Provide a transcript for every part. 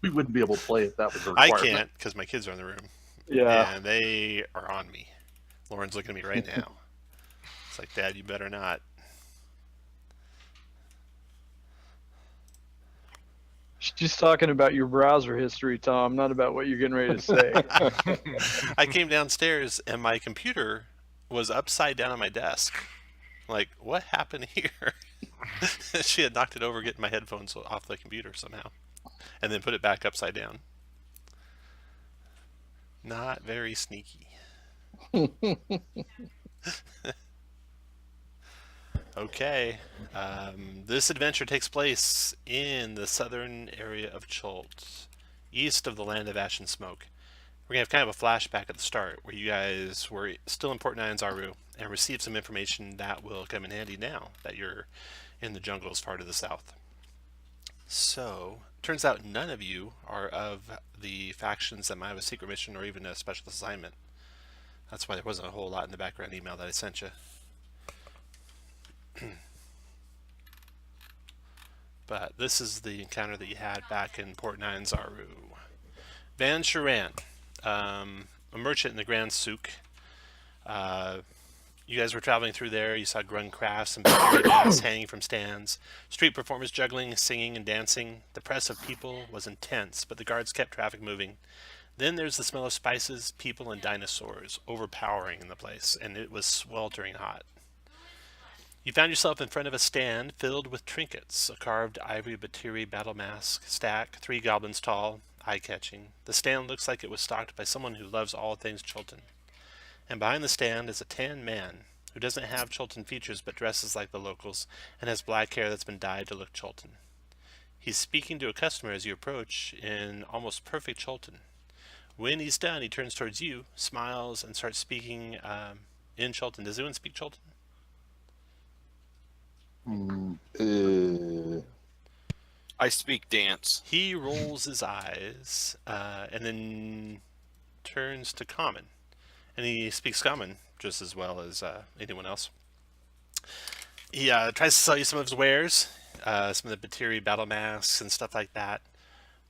we wouldn't be able to play if that was a I requirement. can't because my kids are in the room. Yeah. And they are on me. Lauren's looking at me right now. It's like, Dad, you better not. She's talking about your browser history, Tom, not about what you're getting ready to say. I came downstairs and my computer was upside down on my desk. Like, what happened here? She had knocked it over getting my headphones off the computer somehow and then put it back upside down. Not very sneaky. Okay. This adventure takes place in the southern area of Chult, east of the land of ash and smoke. We're going to have kind of a flashback at the start where you guys were still in Port Nyanzaru and received some information that will come in handy now that you're in the jungles far to the south. So, turns out none of you are of the factions that might have a secret mission or even a special assignment. That's why there wasn't a whole lot in the background email that I sent you. But this is the encounter that you had back in Port Nyanzaru. Van Sharan, a merchant in the Grand Souk. You guys were traveling through there. You saw grung crafts and bags hanging from stands. Street performers juggling, singing, and dancing. The press of people was intense, but the guards kept traffic moving. Then there's the smell of spices, people, and dinosaurs overpowering in the place, and it was sweltering hot. You found yourself in front of a stand filled with trinkets, a carved ivory Batiri battle mask stack, 3 goblins tall, eye-catching. The stand looks like it was stocked by someone who loves all things Chultan. And behind the stand is a tan man who doesn't have Chultan features but dresses like the locals and has black hair that's been dyed to look Chultan. He's speaking to a customer as you approach in almost perfect Chultan. When he's done, he turns towards you, smiles, and starts speaking in Chultan. Does anyone speak Chultan? I speak dance. He rolls his eyes and then turns to Common. And he speaks Common just as well as anyone else. He tries to sell you some of his wares, some of the Batiri battle masks and stuff like that.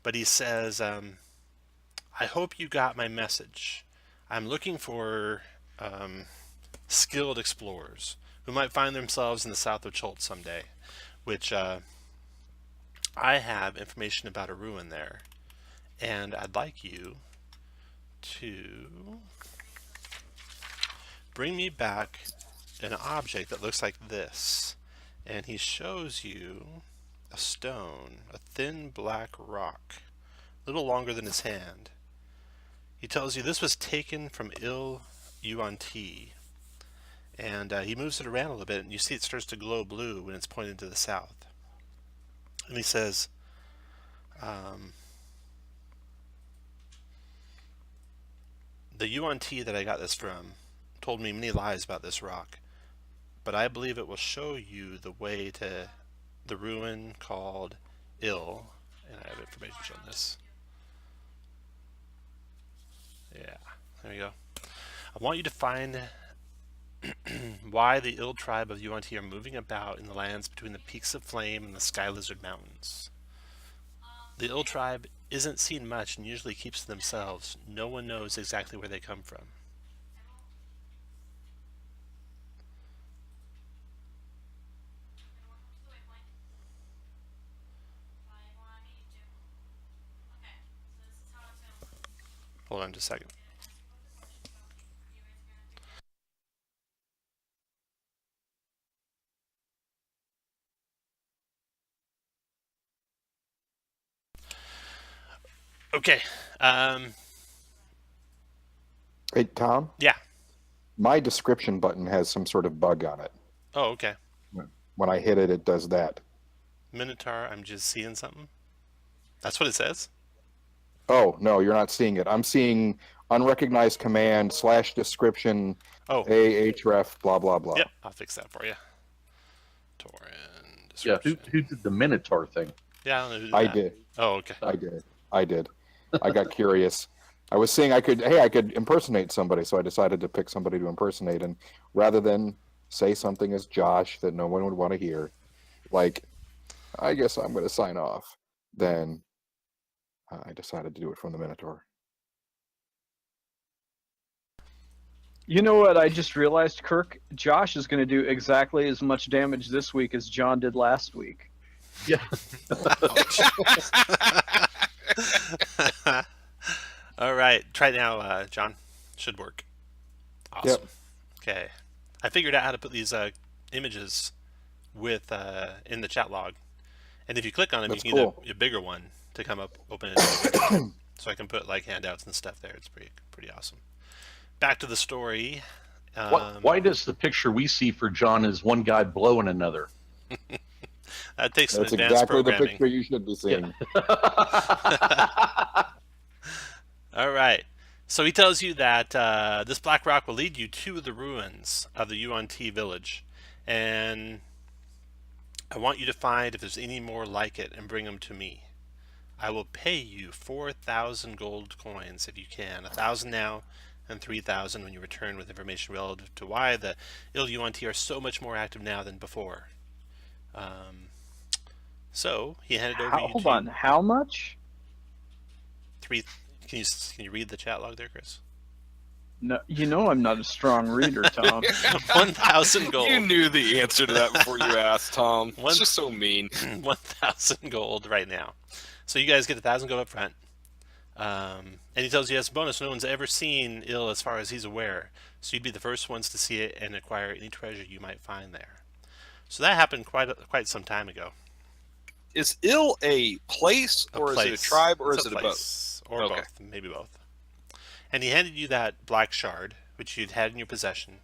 But he says, I hope you got my message. I'm looking for skilled explorers who might find themselves in the south of Chult someday, which I have information about a ruin there, and I'd like you to bring me back an object that looks like this. And he shows you a stone, a thin black rock, a little longer than his hand. He tells you this was taken from Il Yuan Ti. And he moves it around a little bit, and you see it starts to glow blue when it's pointed to the south. And he says, the Yuan Ti that I got this from told me many lies about this rock, but I believe it will show you the way to the ruin called Il, and I have information on this. Yeah, there we go. I want you to find why the ill tribe of Yuan Ti are moving about in the lands between the peaks of flame and the sky lizard mountains. The ill tribe isn't seen much and usually keeps to themselves. No one knows exactly where they come from. Hold on just a second. Okay. Hey, Tom? Yeah. My description button has some sort of bug on it. Oh, okay. When I hit it, it does that. Minotaur, I'm just seeing something. That's what it says? Oh, no, you're not seeing it. I'm seeing unrecognized command / description ahref blah, blah, blah. Yep, I'll fix that for you. Tauren Yeah, description. who did the Minotaur thing? Yeah, I don't know who did I that. did. Oh, okay. I did. I got curious. I was seeing I could impersonate somebody, so I decided to pick somebody to impersonate, and rather than say something as Josh that no one would want to hear, like, I guess I'm going to sign off, then I decided to do it from the Minotaur. You know what I just realized, Kirk? Josh is going to do exactly as much damage this week as John did last week. Yeah. All right, try it now, John. Should work. Awesome. Okay, I figured out how to put these images with in the chat log, and if you click on them, That's you can cool. get a bigger one to come up, open it, so I can put like handouts and stuff there. It's pretty awesome. Back to the story. Why does the picture we see for John is one guy blowing another? That takes some That's advanced exactly the programming. picture you should be seeing. All right. So he tells you that this black rock will lead you to the ruins of the UNT village, and I want you to find if there's any more like it and bring them to me. I will pay you 4,000 gold coins if you can, 1,000 now and 3,000 when you return with information relative to why the UNT are so much more active now than before. So he handed over you Hold on, how much? three. Can you read the chat log there, Chris? No, you know I'm not a strong reader, Tom. 1,000 gold. You knew the answer to that before you asked, Tom. One- It's just so mean. 1,000 gold right now. So you guys get 1,000 gold up front. And he tells you as a bonus, no one's ever seen ill as far as he's aware. So you'd be the first ones to see it and acquire any treasure you might find there. So that happened quite some time ago. Is ill a place, or is it a tribe, or It's is it a boat? place, or Okay. both, maybe both. And he handed you that black shard, which you'd had in your possession.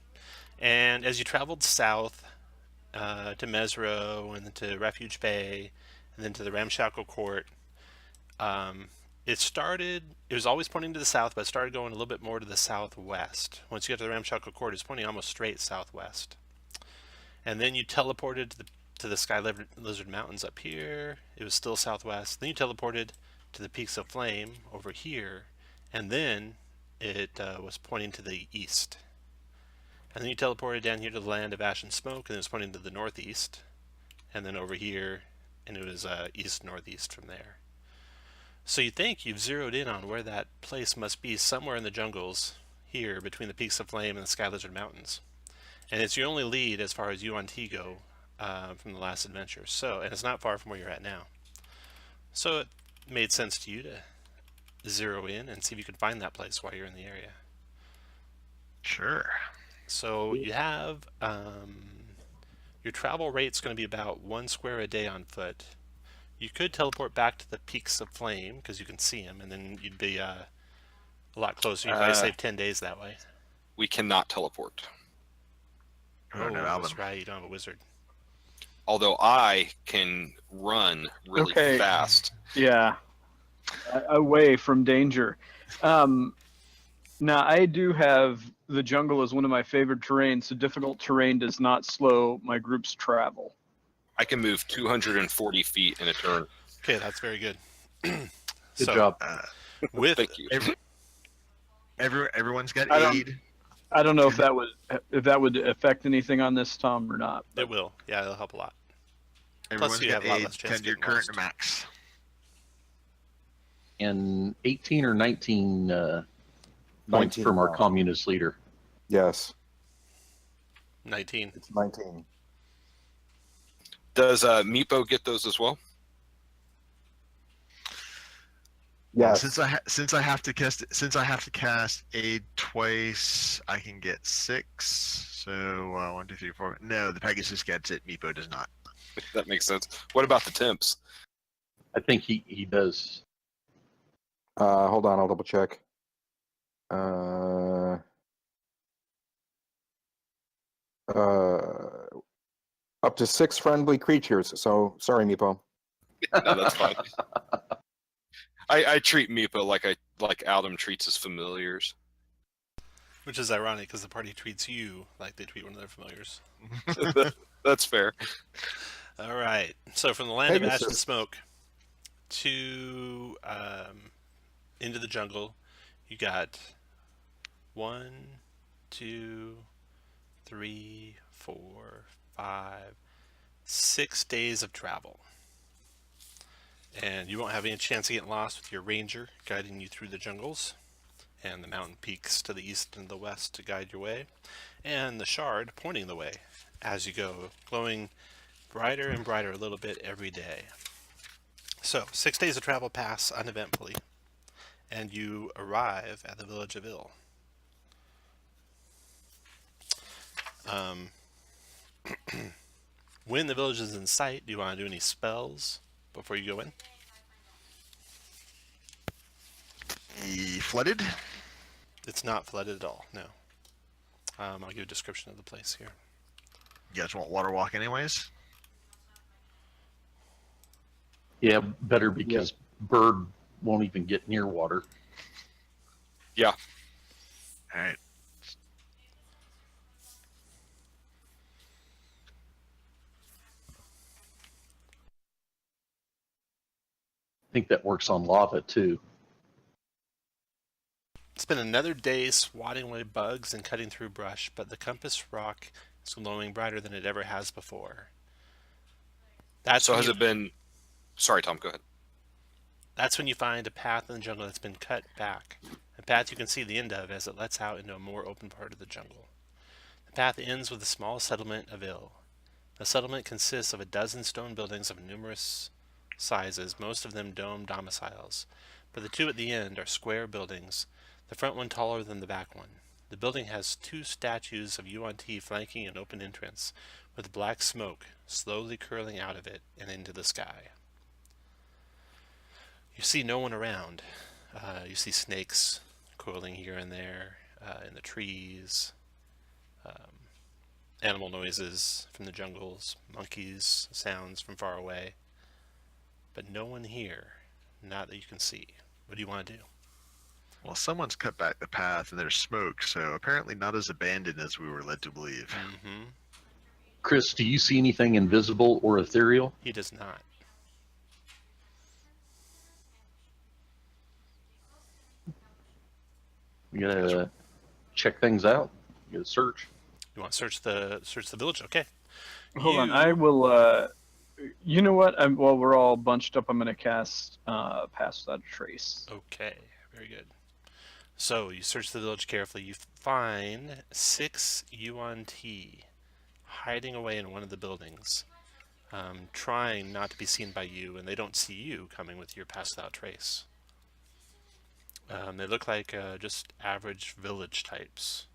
And as you traveled south to Mesro, and then to Refuge Bay, and then to the Ramshackle Court, it was always pointing to the south, but it started going a little bit more to the southwest. Once you got to the Ramshackle Court, it was pointing almost straight southwest. And then you teleported to the Sky Lizard Mountains up here. It was still southwest. Then you teleported to the Peaks of Flame over here, and then it was pointing to the east. And then you teleported down here to the Land of Ash and Smoke, and it was pointing to the northeast. And then over here, and it was east-northeast from there. So you think you've zeroed in on where that place must be, somewhere in the jungles here between the Peaks of Flame and the Sky Lizard Mountains. And it's your only lead as far as UNT go from the last adventure. So, and it's not far from where you're at now. So it made sense to you to zero in and see if you could find that place while you're in the area. Sure. So you have your travel rate's going to be about 1 square a day on foot. You could teleport back to the Peaks of Flame because you can see them, and then you'd be a lot closer. You probably save 10 days that way. We cannot teleport. Oh, no, that's Alvin. right. You don't have a wizard. Although I can run really Okay. fast. Yeah, away from danger. Now, I do have the jungle as one of my favorite terrains, so difficult terrain does not slow my group's travel. I can move 240 feet in a turn. Okay, that's very good. Good So, job. With Thank you. Everyone's got I don't- aid. I don't know if that would affect anything on this, Tom, or not. it will. Yeah, it'll help a lot. Everyone's you got have a lot aid. less chance 10 of to your getting current lost. max. And 18 or 19 points 19 from our now. communist leader. Yes, 19. it's 19. Does Meepo get those as well? Yes. Since I have to cast aid twice, I can get 6. So 1, 2, 3, 4. No, the Pegasus gets it. Meepo does not. That makes sense. What about the temps? I think he does. Hold on, I'll double check. Up to 6 friendly creatures. So sorry, Meepo. No, that's fine. I treat Meepo like Aldum treats his familiars. Which is ironic because the party treats you like they treat one of their familiars. That's fair. All right. So from the Land of Ash and Pegasus. Smoke to into the jungle, you got 1, 2, 3, 4, 5, 6 days of travel. And you won't have any chance of getting lost with your ranger guiding you through the jungles, and the mountain peaks to the east and the west to guide your way, and the shard pointing the way as you go, glowing brighter and brighter a little bit every day. So, 6 days of travel pass uneventfully, and you arrive at the village of Ill. When the village is in sight, do you want to do any spells before you go in? Flooded? It's not flooded at all, no. I'll give you a description of the place here. You guys want water walk anyways? Yeah, better because bird won't even get near water. Yeah. Alright. I think that works on lava too. It's been another day swatting away bugs and cutting through brush, but the compass rock is glowing brighter than it ever has before. So has it been... Sorry, Tom, go ahead. That's when you find a path in the jungle that's been cut back. A path you can see the end of as it lets out into a more open part of the jungle. The path ends with a small settlement of Ill. The settlement consists of a dozen stone buildings of numerous sizes, most of them dome domiciles. But the two at the end are square buildings, the front one taller than the back one. The building has two statues of Yuan-Ti flanking an open entrance, with black smoke slowly curling out of it and into the sky. You see no one around. You see snakes coiling here and there in the trees, animal noises from the jungles, monkeys, sounds from far away. But no one here, not that you can see. What do you want to do? Well, someone's cut back the path and there's smoke, so apparently not as abandoned as we were led to believe. Mm-hmm. Chris, do you see anything invisible or ethereal? He does not. We gotta check things out. You gotta search. You want to search the village? Okay. Hold on, I will. You know what? While we're all bunched up, I'm going to cast Pass Without a Trace. Okay, very good. So you search the village carefully. You find 6 Yuan-Ti hiding away in one of the buildings, trying not to be seen by you, and they don't see you coming with your Pass Without Trace. They look like just average village types.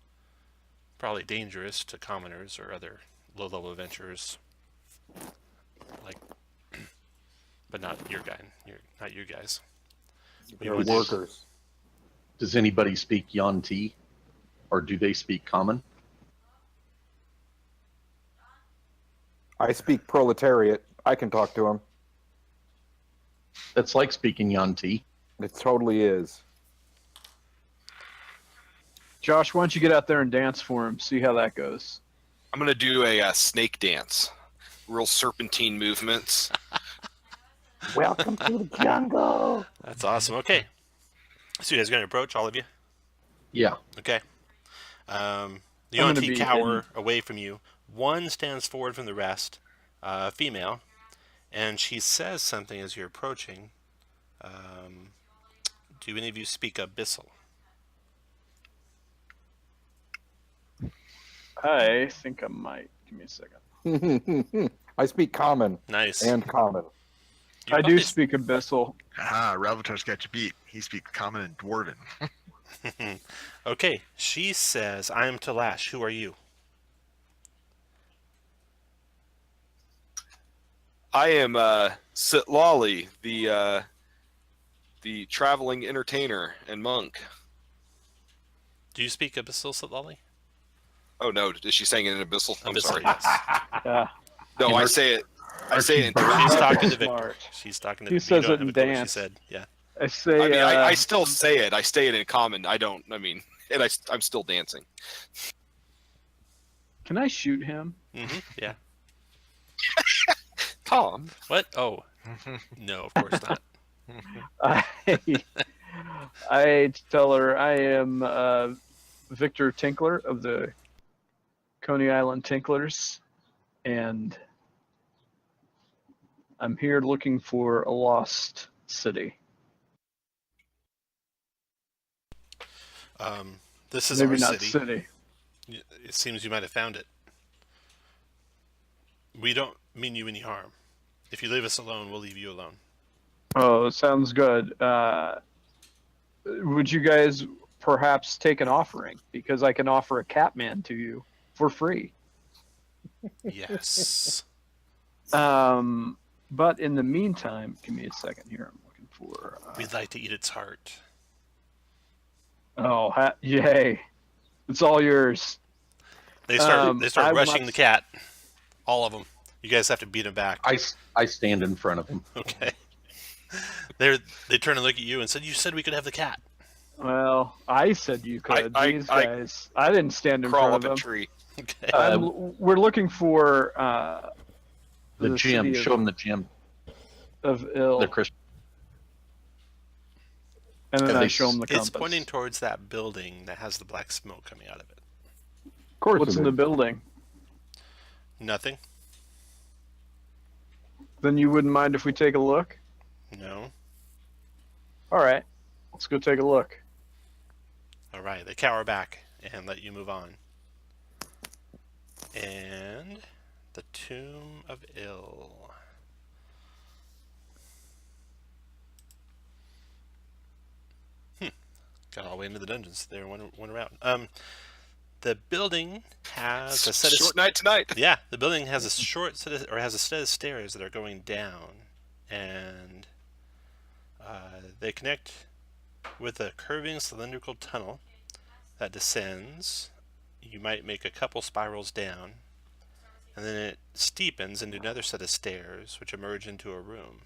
Probably dangerous to commoners or other low-level adventurers. But not your guy. Not you guys. They're workers. Does anybody speak Yuan-Ti? Or do they speak common? I speak proletariat. I can talk to him. That's like speaking Yuan-Ti. It totally is. Josh, why don't you get out there and dance for him? See how that goes. I'm going to do a snake dance. Real serpentine movements. Welcome to the jungle. That's awesome. Okay. So you guys going to approach, all of you? Yeah. Okay. The gonna Yuan-Ti be cower away from you. One stands forward from the rest, female, and she says something as you're approaching. Do any of you speak Abyssal? I think I might. Give me a second. I speak common Nice. and common. You I do probably- speak Abyssal. Ah, Ravatar's got you beat. He speaks common and dwarven. Okay. She says, I am Talash. Who are you? I am Sitlali, the traveling entertainer and monk. Do you speak Abyssal, Sitlali? Oh no, is she saying it in Abyssal? I'm Abyssal, sorry. yes. Yeah. No, I say it. I say it in. She's talking to Victor. Smart. She's talking to He Victor. You says don't it in have a clue what she dance. said. Yeah. I say. I mean, I still say it. I say it in common. I don't. I mean, and I'm still dancing. Can I shoot him? Mm-hmm. Yeah. Tom. What? Oh. No, of course not. I tell her I am Victor Tinkler of the Coney Island Tinklers, and I'm here looking for a lost city. This is Maybe our not city. city. It seems you might have found it. We don't mean you any harm. If you leave us alone, we'll leave you alone. Oh, sounds good. Would you guys perhaps take an offering? Because I can offer a Catman to you for free. Yes. But in the meantime, give me a second here. I'm looking for. We'd like to eat its heart. Yay! It's all yours. They start I rushing the must- cat. All of them. You guys have to beat him back. I stand in front of him. Okay. They turn and look at you and said, "You said we could have the cat." Well, I said you could. I These guys, I didn't stand in Crawl front up of a them. tree. Okay. We're looking for The gym. city Show him the gym. of ill, The Christian. and then and I they show them the It's compass. pointing towards that building that has the black smoke coming out of it. Of course What's it in the is. building? Nothing? Then you wouldn't mind if we take a look? No. All right, let's go take a look. All right. They cower back and let you move on. And the Tomb of Ill. Got all the way into the dungeons. There, went around. The building has a set of Short night tonight. Yeah, the building has a has a set of stairs that are going down, and they connect with a curving cylindrical tunnel that descends. You might make a couple spirals down, and then it steepens into another set of stairs, which emerge into a room.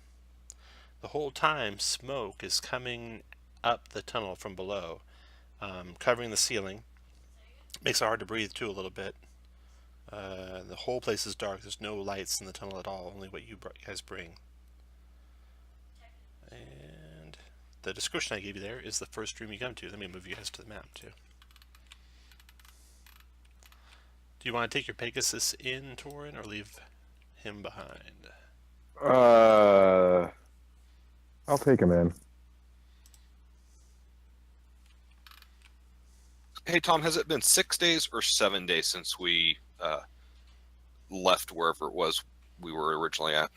The whole time, smoke is coming up the tunnel from below, covering the ceiling. Makes it hard to breathe too a little bit. The whole place is dark. There's no lights in the tunnel at all, only what you guys bring. And the description I gave you there is the first room you come to. Let me move you guys to the map too. Do you want to take your Pegasus in, Torin, or leave him behind? I'll take him in. Hey Tom, has it been 6 days or 7 days since we left wherever it was we were originally at?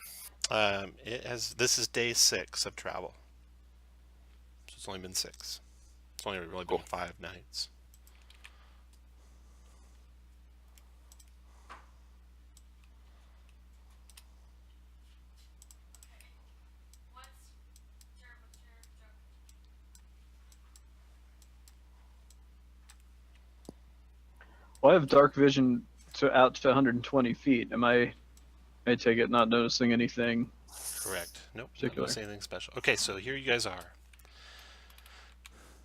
This is day 6 of travel. So it's only been 6. It's only really been 5 nights. Well, I have dark vision out to 120 feet. I take it not noticing anything? Correct. Nope. Particular. Not anything special. Okay, so here you guys are.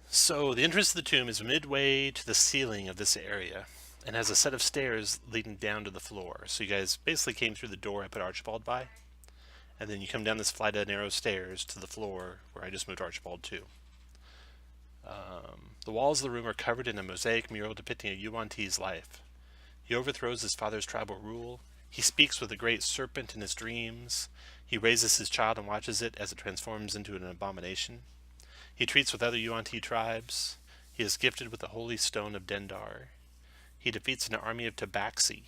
So the entrance to the tomb is midway to the ceiling of this area and has a set of stairs leading down to the floor. So you guys basically came through the door I put Archibald by, and then you come down this flight of narrow stairs to the floor where I just moved Archibald to. The walls of the room are covered in a mosaic mural depicting a Yuan-Ti's life. He overthrows his father's tribal rule. He speaks with the great serpent in his dreams. He raises his child and watches it as it transforms into an abomination. He treats with other Yuan-Ti tribes. He is gifted with the holy stone of Dendar. He defeats an army of Tabaxi,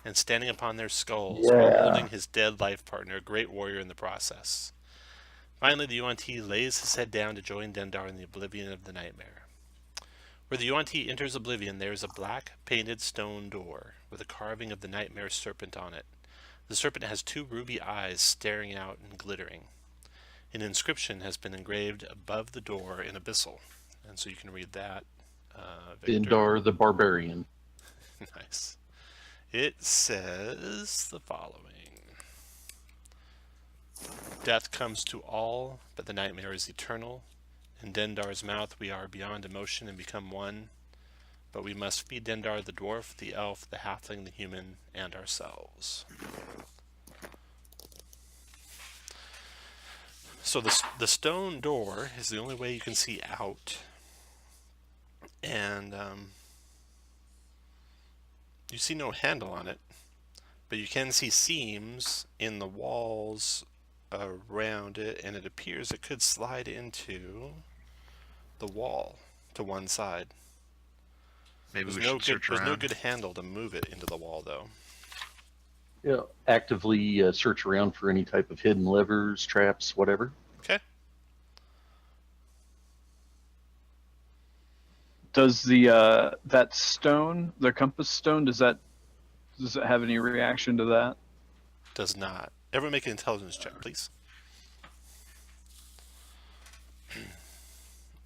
and standing upon their skulls while holding his dead life partner, a great warrior in the process. Finally, the Yuan-Ti lays his head down to join Dendar in the oblivion of the nightmare. Where the Yuan-Ti enters oblivion, there is a black painted stone door with a carving of the nightmare serpent on it. The serpent has 2 ruby eyes staring out and glittering. An inscription has been engraved above the door in abyssal, and so you can read that. Victor. Dindar the Barbarian. Nice. It says the following. Death comes to all, but the nightmare is eternal. In Dendar's mouth we are beyond emotion and become one, but we must feed Dendar, the dwarf, the elf, the halfling, the human, and ourselves. So the stone door is the only way you can see out, and you see no handle on it, but you can see seams in the walls around it, and it appears it could slide into the wall to one side. Maybe There's we no should search there's no around. good handle to move it into the wall, though. Yeah. Actively search around for any type of hidden levers, traps, whatever. Okay. Does the that stone, the compass stone, does it have any reaction to that? Does not. Everyone make an intelligence check, please.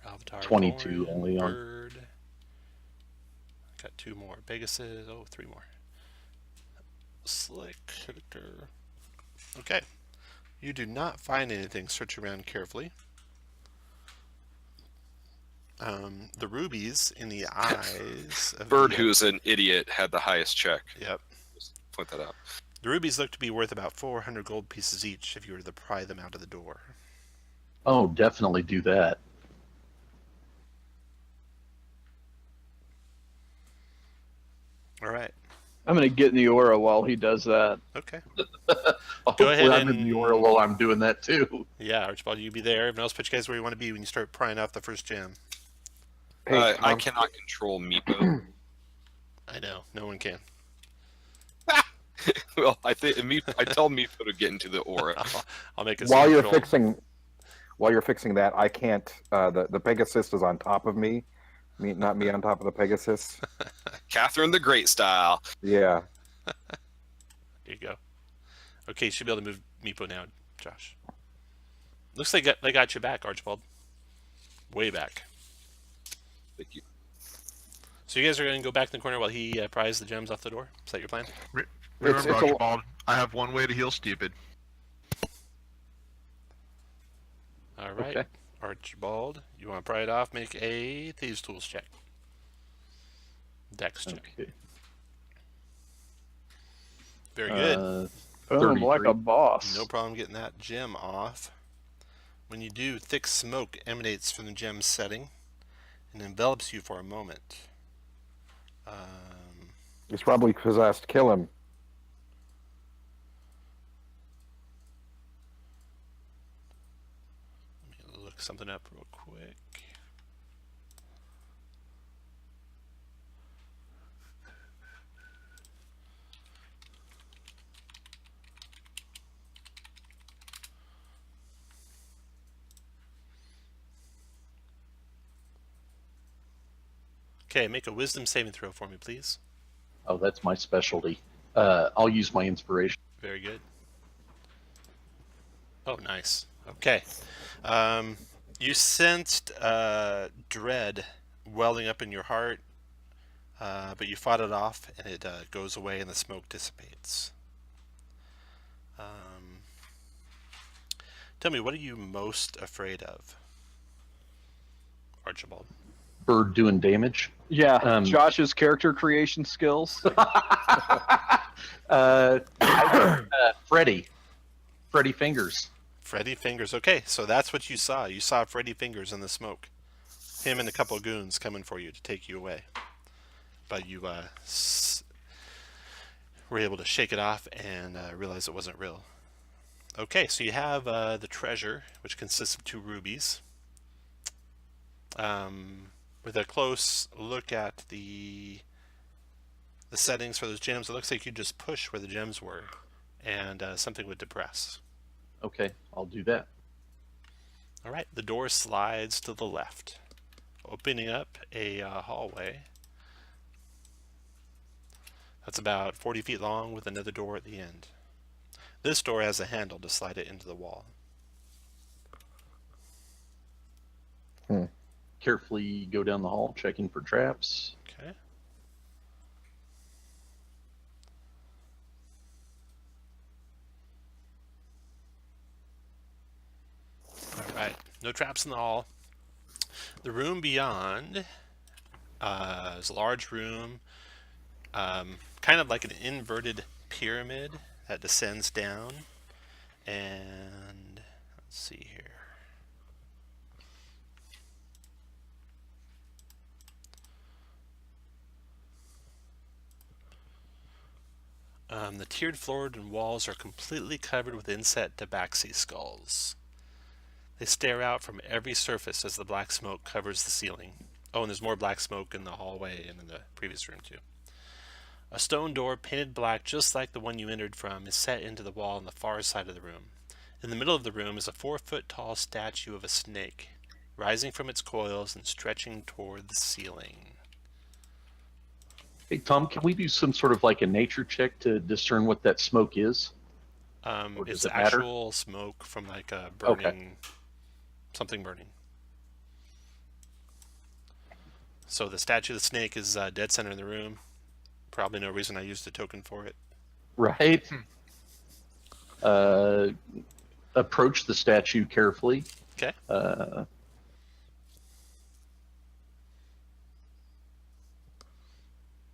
Avatar, 22 Thorn, only on. Bird. Got 2 more. Pegasus. Oh, 3 more. Slick. Victor. Okay. You do not find anything. Search around carefully. The rubies in the eyes of Bird, the, who's an idiot, had the highest check. Yep. Just point that out. The rubies look to be worth about 400 gold pieces each if you were to pry them out of the door. Oh, definitely do that. All right. I'm gonna get in the aura while he does that. Okay. Hopefully ahead I'm in the aura while I'm doing that too. Yeah, Archibald, you be there. Everyone else, put you guys where you want to be when you start prying off the first gem. Hey, I cannot control Meepo. I know. No one can. Well, I think I tell Meepo to get into the aura. I'll make it while so you're fixing that, I can't. The Pegasus is on top of me, not me on top of the Pegasus. Catherine the Great style. Yeah. There you go. Okay, you should be able to move Meepo now, Josh. Looks like they got you back, Archibald. Way back. Thank you. So you guys are going to go back in the corner while he pries the gems off the door? Is that your plan? Remember, it's a- Archibald, I have one way to heal stupid. All right. Okay. Archibald, you want to pry it off? Make a Thieves' Tools check. Dex check. Okay. Very good. Boom, like 33. a boss. No problem getting that gem off. When you do, thick smoke emanates from the gem's setting and envelops you for a moment. He's probably possessed. Kill him. Let me look something up real quick. Okay, make a wisdom saving throw for me, please. Oh, that's my specialty. I'll use my inspiration. Very good. Oh, nice. Okay. You sensed dread welling up in your heart, but you fought it off, and it goes away, and the smoke dissipates. Tell me, what are you most afraid of, Archibald? Bird doing damage. Yeah, Josh's character creation skills. Freddy Fingers. Freddy Fingers. Okay, so that's what you saw. You saw Freddy Fingers in the smoke. Him and a couple of goons coming for you to take you away. But you were able to shake it off and realize it wasn't real. Okay, so you have the treasure, which consists of 2 rubies. With a close look at the settings for those gems, it looks like you just push where the gems were, and something would depress. Okay, I'll do that. All right, the door slides to the left, opening up a hallway that's about 40 feet long with another door at the end. This door has a handle to slide it into the wall. Carefully go down the hall, checking for traps. Okay. All right, no traps in the hall. The room beyond is a large room, kind of like an inverted pyramid that descends down. And let's see here. The tiered floor and walls are completely covered with inset tabaxi skulls. They stare out from every surface as the black smoke covers the ceiling. Oh, and there's more black smoke in the hallway and in the previous room, too. A stone door, painted black just like the one you entered from, is set into the wall on the far side of the room. In the middle of the room is a 4-foot-tall statue of a snake, rising from its coils and stretching toward the ceiling. Hey, Tom, can we do some sort of like a nature check to discern what that smoke is? Or does It's it matter? actual smoke from like a burning, something burning. So the statue of the snake is dead center in the room. Probably no reason I used a token for it. Right. Approach the statue carefully. Okay.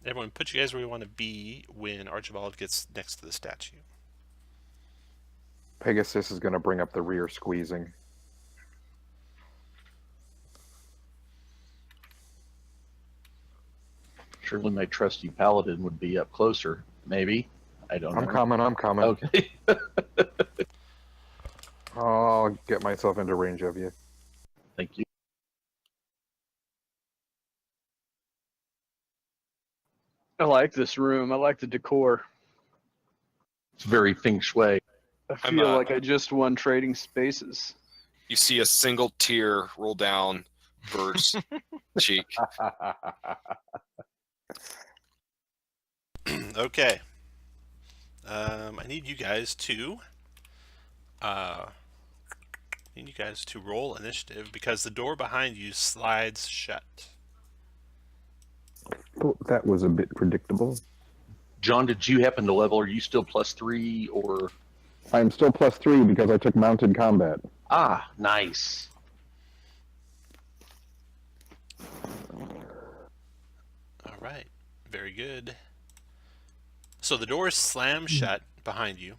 Everyone, put you guys where you want to be when Archibald gets next to the statue. Pegasus is going to bring up the rear squeezing. Surely my trusty paladin would be up closer. Maybe. I don't know. I'm coming. Okay. I'll get myself into range of you. Thank you. I like this room. I like the decor. It's very feng shui. I I'm, feel like I just won Trading Spaces. You see a single tear roll down Bird's cheek. Okay. I need you guys to roll initiative because the door behind you slides shut. Well, that was a bit predictable. John, did you happen to level? Are you still +3 or? I'm still +3 because I took mounted combat. Ah, nice. All right. Very good. So the door slams shut behind you.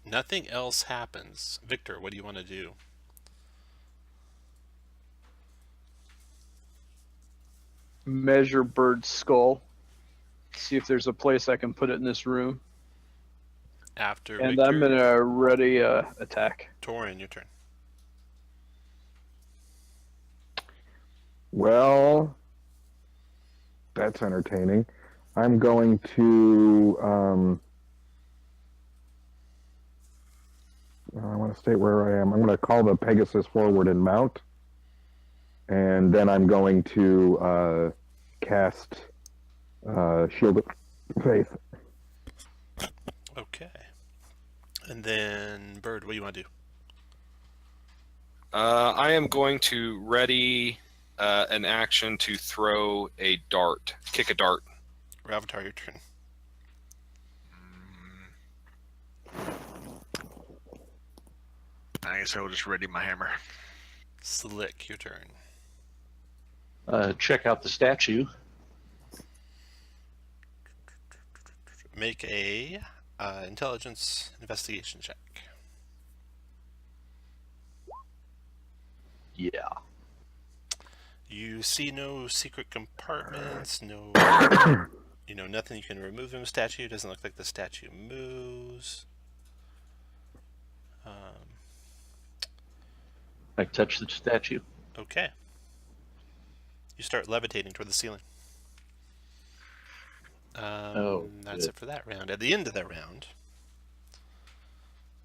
Nothing else happens. Victor, what do you want to do? Measure Bird's skull. See if there's a place I can put it in this room. After And Victor, I'm gonna ready attack. Torin, your turn. Well, that's entertaining. I'm going to. I want to state where I am. I'm going to call the Pegasus forward and mount, and then I'm going to cast Shield of Faith. Okay. And then Bird, what do you want to do? I am going to ready an action to throw a dart, kick a dart. Ravatar, your turn. I guess I will just ready my hammer. Slick, your turn. Check out the statue. Make a intelligence investigation check. Yeah. You see no secret compartments, no, nothing you can remove from the statue. It doesn't look like the statue moves. I touch the statue. Okay. You start levitating toward the ceiling. That's good. it for that round. At the end of that round,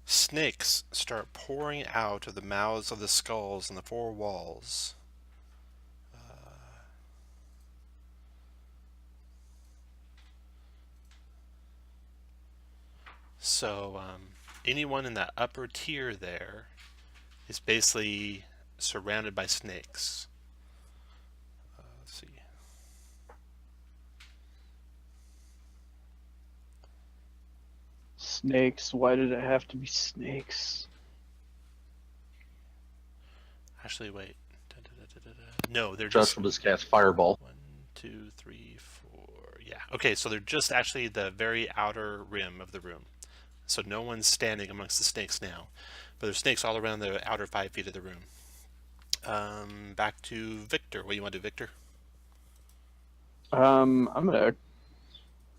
snakes start pouring out of the mouths of the skulls on the four walls. So anyone in that upper tier there is basically surrounded by snakes. Let's see. Snakes. Why did it have to be snakes? Actually, wait. No, they're Josh just will just cast Fireball. 1, 2, 3, 4. Yeah. Okay, so they're just actually the very outer rim of the room. So no one's standing amongst the snakes now, but there's snakes all around the outer 5 feet of the room. Back to Victor. What do you want to do, Victor? I'm gonna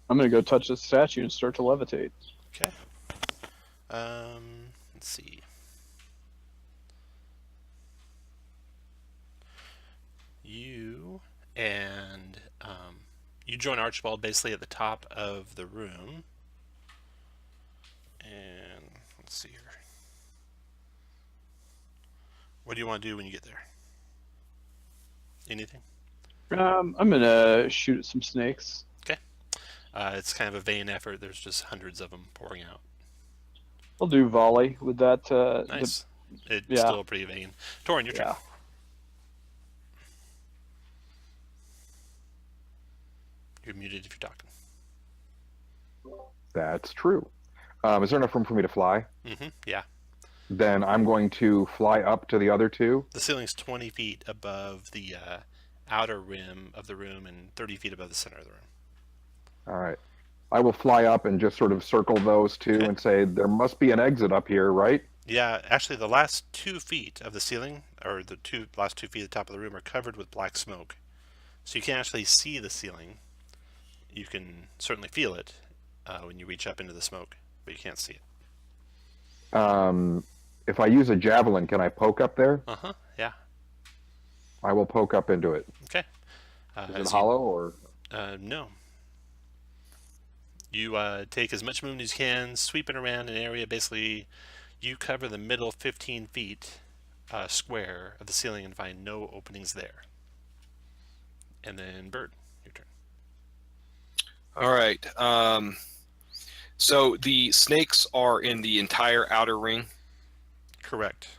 I'm gonna go touch the statue and start to levitate. Okay. Let's see. You and you join Archibald basically at the top of the room. And let's see here. What do you want to do when you get there? Anything? I'm gonna shoot at some snakes. It's kind of a vain effort. There's just hundreds of them pouring out. I'll do volley with that. Nice. It's yeah. still pretty vain. Torin, your turn. Yeah. You're muted if you're talking. That's true. Is there enough room for me to fly? Yeah. Then I'm going to fly up to the other two. The ceiling's 20 feet above the outer rim of the room and 30 feet above the center of the room. All right. I will fly up and just sort of circle those two Okay. and say, there must be an exit up here, right? Yeah, actually the last 2 feet of the ceiling, or the last 2 feet at the top of the room, are covered with black smoke. So you can't actually see the ceiling. You can certainly feel it when you reach up into the smoke, but you can't see it. If I use a javelin, can I poke up there? Yeah. I will poke up into it. Okay. Is it hollow or? No. You take as much movement as you can, sweeping around an area. Basically, you cover the middle 15 feet square of the ceiling and find no openings there. And then, Bird, your turn. All right. So the snakes are in the entire outer ring. Correct.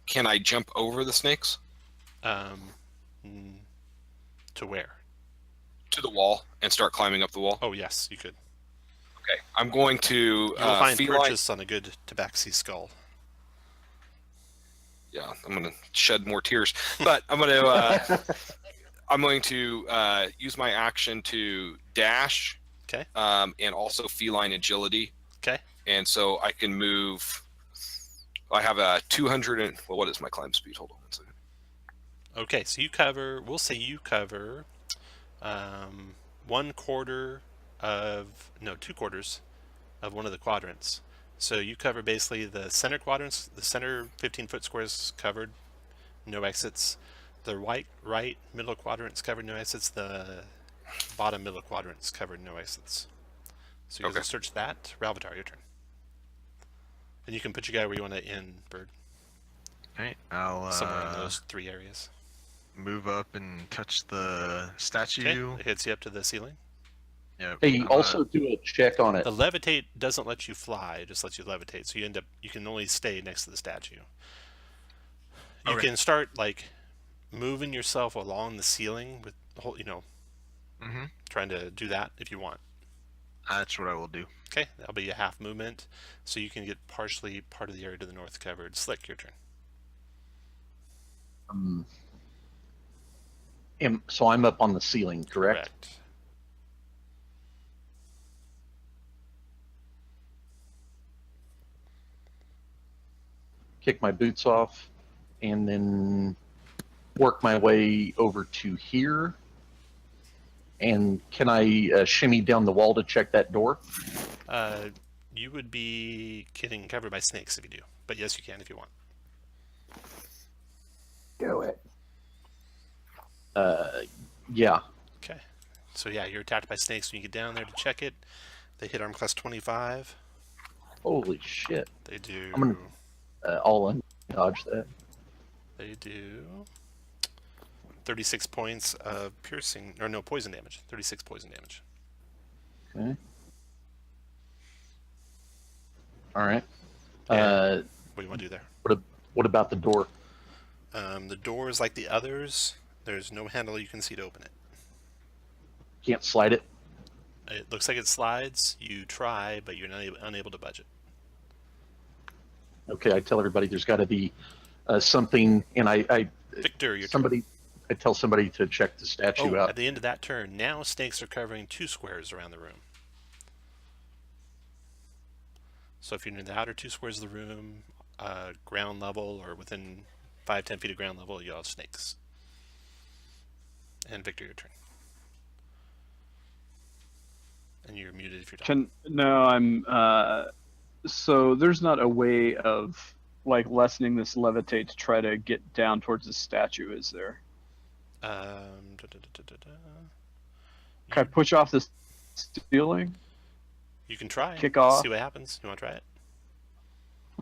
Can I jump over the snakes To where? to the wall and start climbing up the wall? Oh, yes, you could. Okay. I'm going to You will find feline. purchase on a good tabaxi skull. Yeah, I'm going to shed more tears, but I'm going to I'm going to use my action to dash. Okay. And also feline agility. Okay. And so I can move. I have a 200 and well, what is my climb speed? Hold on one second. Okay, so you cover, we'll say you cover 1/4 of, no, 2/4 of one of the quadrants. So you cover basically the center quadrants, the center 15-foot squares covered, no exits. The right middle quadrants covered, no exits. The bottom middle quadrants covered, no exits. So you Okay. can search that. Ralvatar, your turn. And you can put your guy where you want to end, Bird. All right, I'll Somewhere in those 3 areas. move up and touch the Okay, statue. it hits you up to the ceiling. Yep. Hey, I'm also do a check on it. The levitate doesn't let you fly; it just lets you levitate. So you can only stay next to the statue. You Okay. can start like moving yourself along the ceiling with the whole, trying to do that if you want. That's what I will do. Okay, that'll be a half movement, so you can get partially part of the area to the north covered. Slick, your turn. So I'm up on the ceiling, correct? Kick my boots off, and then work my way over to here. And can I shimmy down the wall to check that door? You would be getting covered by snakes if you do, but yes, you can if you want. Do it. Yeah. Okay, so yeah, you're attacked by snakes when you get down there to check it. They hit arm class 25. Holy shit. They do. I'm gonna all dodge that. They do 36 points of piercing, or no, poison damage. 36 poison damage. Okay. All right. What do you want to do there? What about the door? The door is like the others. There's no handle you can see to open it. Can't slide it. It looks like it slides. You try, but you're unable to budge it. Okay, I tell everybody there's got to be something, and I Victor, your turn. somebody. I tell somebody to check the statue Oh, out. at the end of that turn, now snakes are covering 2 squares around the room. So if you're in the outer 2 squares of the room, ground level or within 5-10 feet of ground level, you'll have snakes. And Victor, your turn. And you're muted if you're talking. No, I'm. So there's not a way of like lessening this levitate to try to get down towards the statue, is there? Da, da, da, da, da, da. Can I push off the ceiling? You can try. Kick off? See what happens. You want to try it?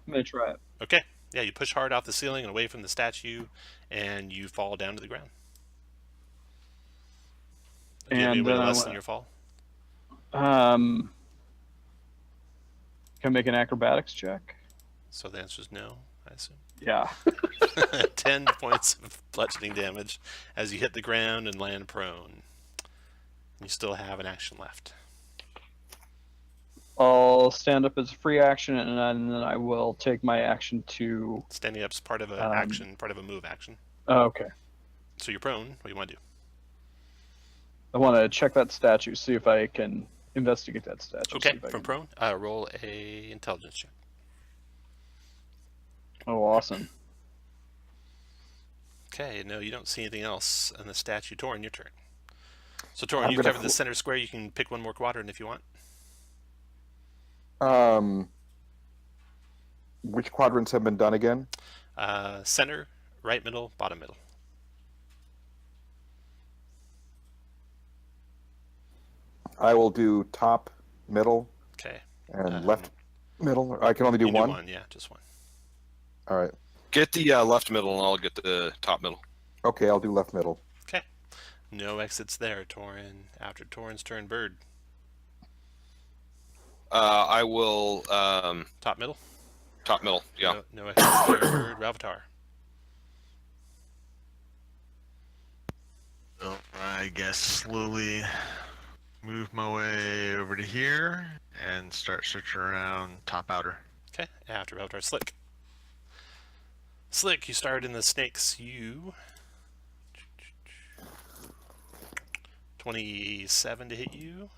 I'm gonna try it. Okay. Yeah, you push hard off the ceiling and away from the statue, and you fall down to the ground. Do you have any And way then to I lessen want. your fall? Can I make an acrobatics check? So the answer is no, I assume. Yeah. 10 points of bludgeoning damage as you hit the ground and land prone. You still have an action left. I'll stand up as a free action, and then I will take my action to. Standing up is part of an action, part of a move action. Oh, okay. So you're prone. What do you want to do? I want to check that statue, see if I can investigate that statue. see Okay, if I from can- prone, roll a intelligence check. Oh, awesome. Okay, no, you don't see anything else in the statue. Torin, your turn. So Torin, I'm you gonna covered the center square. You can pick one more quadrant if you want. Which quadrants have been done again? Center, right middle, bottom middle. I will do top, middle, Okay. and left middle. I can only do You one. do one, yeah, just one. All right. Get the left middle, and I'll get the top middle. Okay, I'll do left middle. Okay. No exits there, Torin. After Torin's turn, Bird. I will Top middle? top middle. Yeah. No exits there, Bird. Ravatar. Well, I guess slowly move my way over to here and start searching around top outer. Okay, after Ravatar, Slick. Slick, you started in the snakes. You 27 to hit you.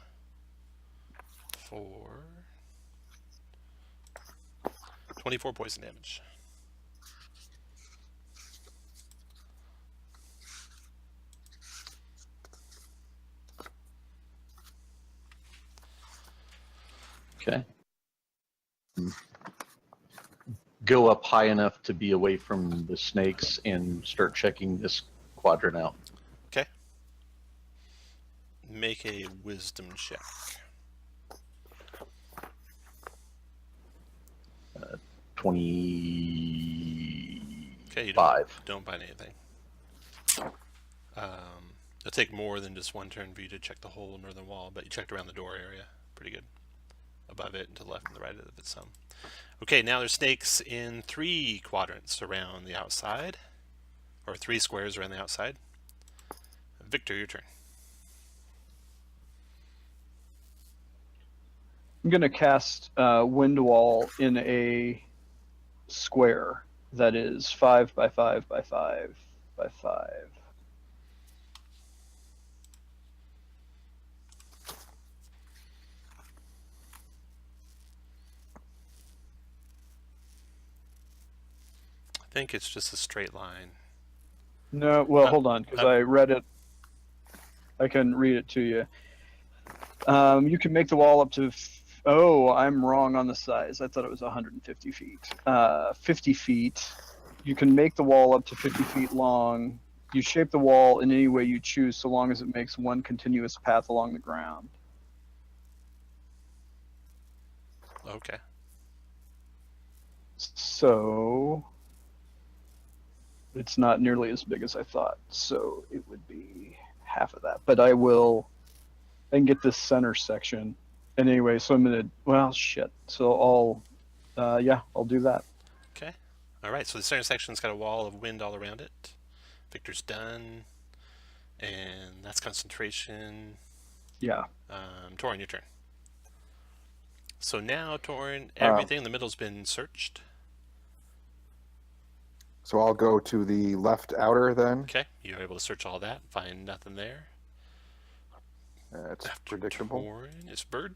24 poison damage. Okay. Go up high enough to be away from the snakes and start checking this quadrant out. Okay. Make a wisdom check. 25. Okay, you don't find anything. It'll take more than just one turn for you to check the whole northern wall, but you checked around the door area. Pretty good. Above it and to the left and the right of it some. Okay, now there's snakes in 3 quadrants around the outside. Or 3 squares around the outside. Victor, your turn. I'm gonna cast Wind Wall in a square that is 5 by 5 by 5 by 5. I think it's just a straight line. No, well, hold on, because I read it. I can read it to you. You can make the wall up to. Oh, I'm wrong on the size. I thought it was 150 feet. 50 feet. You can make the wall up to 50 feet long. You shape the wall in any way you choose, so long as it makes one continuous path along the ground. Okay. So it's not nearly as big as I thought. So it would be half of that. But I can get this center section. And anyway, so I'm gonna. Well, shit. So I'll do that. Okay. All right. So the center section's got a wall of wind all around it. Victor's done, and that's concentration. Yeah. Torin, your turn. So now, Torin, everything in the middle's been searched. So I'll go to the left outer then. Okay. You're able to search all that, find nothing there. That's After predictable. Torin, it's Bird.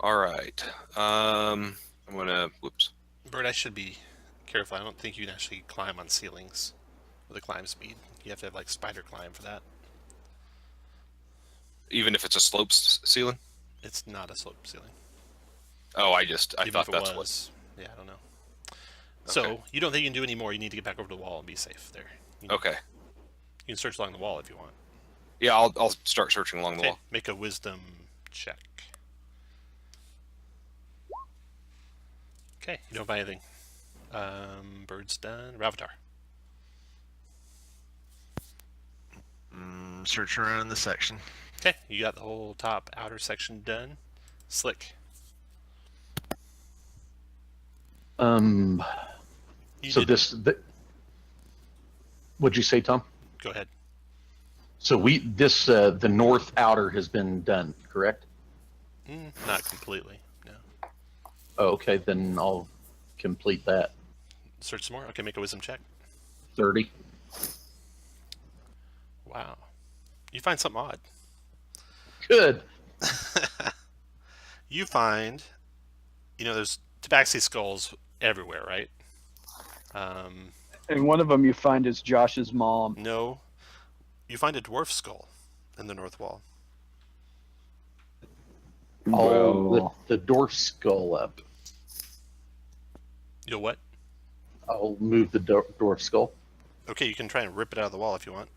All right. I'm gonna. Whoops. Bird, I should be careful. I don't think you can actually climb on ceilings with a climb speed. You have to have like spider climb for that. Even if it's a sloped ceiling? It's not a slope ceiling. Oh, I Even thought if it that's was. Yeah, I don't know. So you don't think you can do any more? You need to get back over to the wall and be safe there. Okay. You can search along the wall if you want. Yeah, I'll start searching along the Okay, wall. make a wisdom check. Okay, you don't find anything. Bird's done. Ravatar. Search around the section. Okay, you got the whole top outer section done. Slick. So what'd you say, Tom? Go ahead. So the north outer has been done, correct? Not completely. No. Oh, okay, then I'll complete that. Search some more. Okay, make a wisdom check. 30. Wow. You find something odd. Good. You find, there's tabaxi skulls everywhere, right? And one of them you find is Josh's mom. No. You find a dwarf skull in the north wall. I'll lift the dwarf skull up. You'll what? I'll move the dwarf skull. Okay, you can try and rip it out of the wall if you want.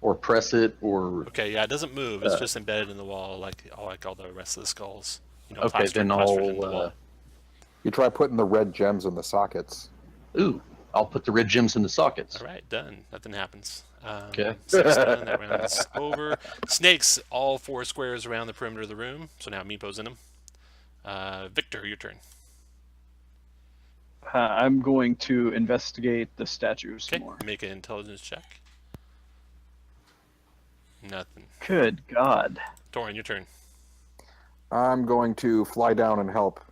Or press it, or... Okay, yeah, it doesn't move. It's just embedded in the wall like all the rest of the skulls. Okay, plastered then into the wall. You try putting the red gems in the sockets. Ooh, I'll put the red gems in the sockets. All right, done. Nothing happens. Okay. 6 done. That round's over. Snakes, all 4 squares around the perimeter of the room. So now Meepo's in them. Victor, your turn. I'm going to investigate the statue some Okay, more. make an intelligence check. Nothing. Good God. Torin, your turn. I'm going to fly down and help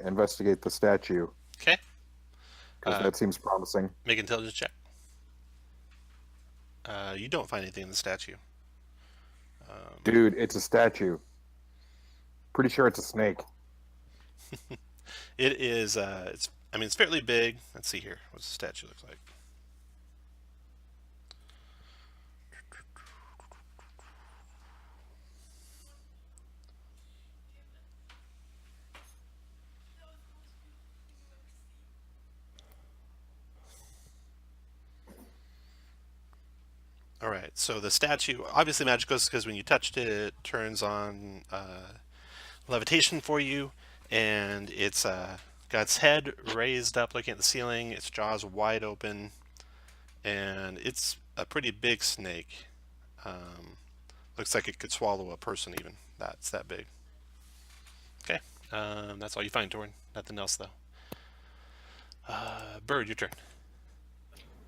investigate the statue, Okay. because that seems promising. Make an intelligence check. You don't find anything in the statue. Dude, it's a statue. Pretty sure it's a snake. It is. It's fairly big. Let's see here. What's the statue looks like? All right, so the statue, obviously magical, because when you touched it, it turns on levitation for you, and it's got its head raised up looking at the ceiling, its jaws wide open, and it's a pretty big snake. Looks like it could swallow a person even. That's that big. Okay, that's all you find, Torin. Nothing else, though. Bird, your turn.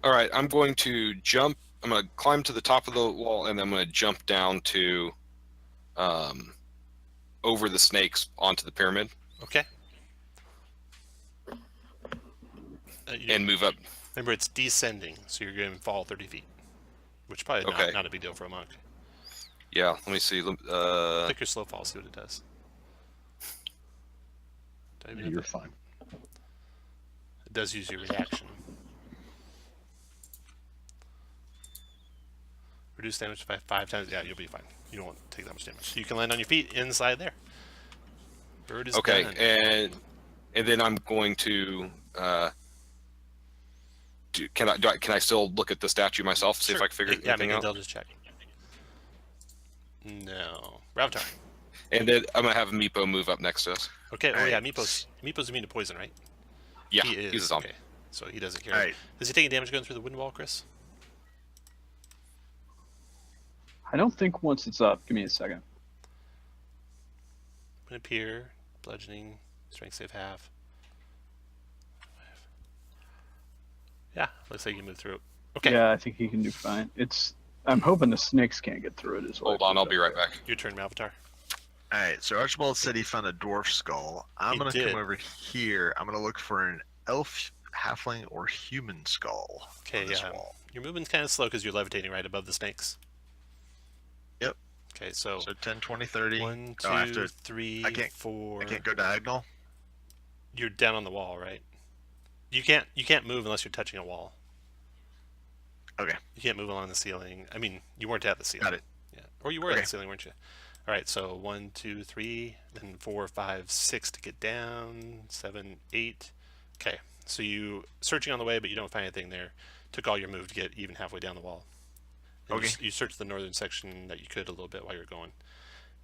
All right, I'm going to jump. I'm going to climb to the top of the wall, and I'm going to jump down to over the snakes onto the pyramid. Okay. And move up. Remember, it's descending, so you're going to fall 30 feet, which probably Okay. not a big deal for a monk. Yeah, let me see. Click your slow fall, see what it does. You're fine. It does use your reaction. Reduce damage by 5 times. Yeah, you'll be fine. You don't want to take that much damage. You can land on your feet inside there. Bird is okay, done. and then I'm going to. Can I still look at the statue myself? See if I can figure Yeah, anything make an out. intelligence check. No, Ravatar. And then I'm gonna have Meepo move up next to us. Okay. Oh Alright. yeah, Meepo's immune to poison, right? Yeah, he is. he's a zombie. Okay, so he doesn't care. Alright. Does he take any damage going through the wind wall, Chris? I don't think once it's up. Give me a second. When appear, bludgeoning, strength save half. Yeah, looks like you move through it. Okay, Yeah, I think he can do fine. I'm hoping the snakes can't get through it as well. Hold on, I'll be right back. your turn, Malvatar. Alright, so Archibald said he found a dwarf skull. I'm He going to did. come over here. I'm going to look for an elf, halfling, or human skull Okay, on this wall. your movement's kind of slow because you're levitating right above the snakes. Yep. Okay, so So 10, 20, 30. 1, Oh, I have 2, to- 3, I can't- 4. I can't go diagonal? You're down on the wall, right? You can't move unless you're touching a wall. Okay. You can't move along the ceiling. I mean, you weren't at the ceiling. Got it. Yeah. Or you were at Okay. the ceiling, weren't you? All right, so 1, 2, 3, then 4, 5, 6 to get down, 7, 8. Okay, so you searching on the way, but you don't find anything there. Took all your move to get even halfway down the wall. And Okay. you searched the northern section that you could a little bit while you're going.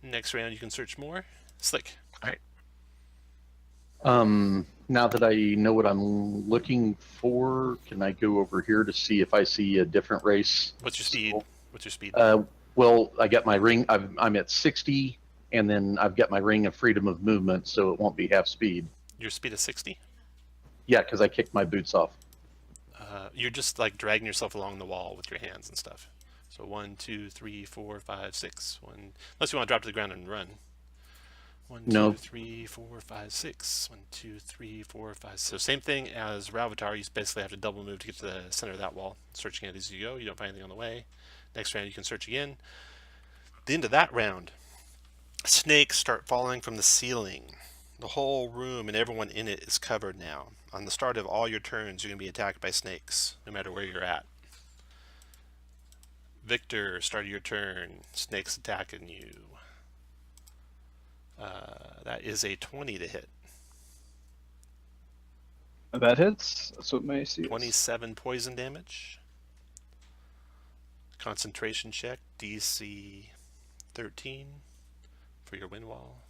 Next round, you can search more. Slick. Now that I know what I'm looking for, can I go over here to see if I see a different race? What's your speed? What's your speed? Well, I got my ring. I'm at 60, and then I've got my ring of freedom of movement, so it won't be half speed. Your speed is 60? Yeah, because I kicked my boots off. You're just like dragging yourself along the wall with your hands and stuff. So 1, 2, 3, 4, 5, 6. Unless you want to drop to the ground and run. 1, 2, No. 3, 4, 5, 6. 1, 2, 3, 4, 5. So same thing as Ravatar. You basically have to double move to get to the center of that wall. Searching it as you go. You don't find anything on the way. Next round you can search again. At the end of that round, snakes start falling from the ceiling. The whole room and everyone in it is covered now. On the start of all your turns, you're going to be attacked by snakes, no matter where you're at. Victor, start of your turn. Snakes attacking you. That is a 20 to hit. That hits. That's what my AC is. 27 poison damage. Concentration check, DC 13 for your wind wall.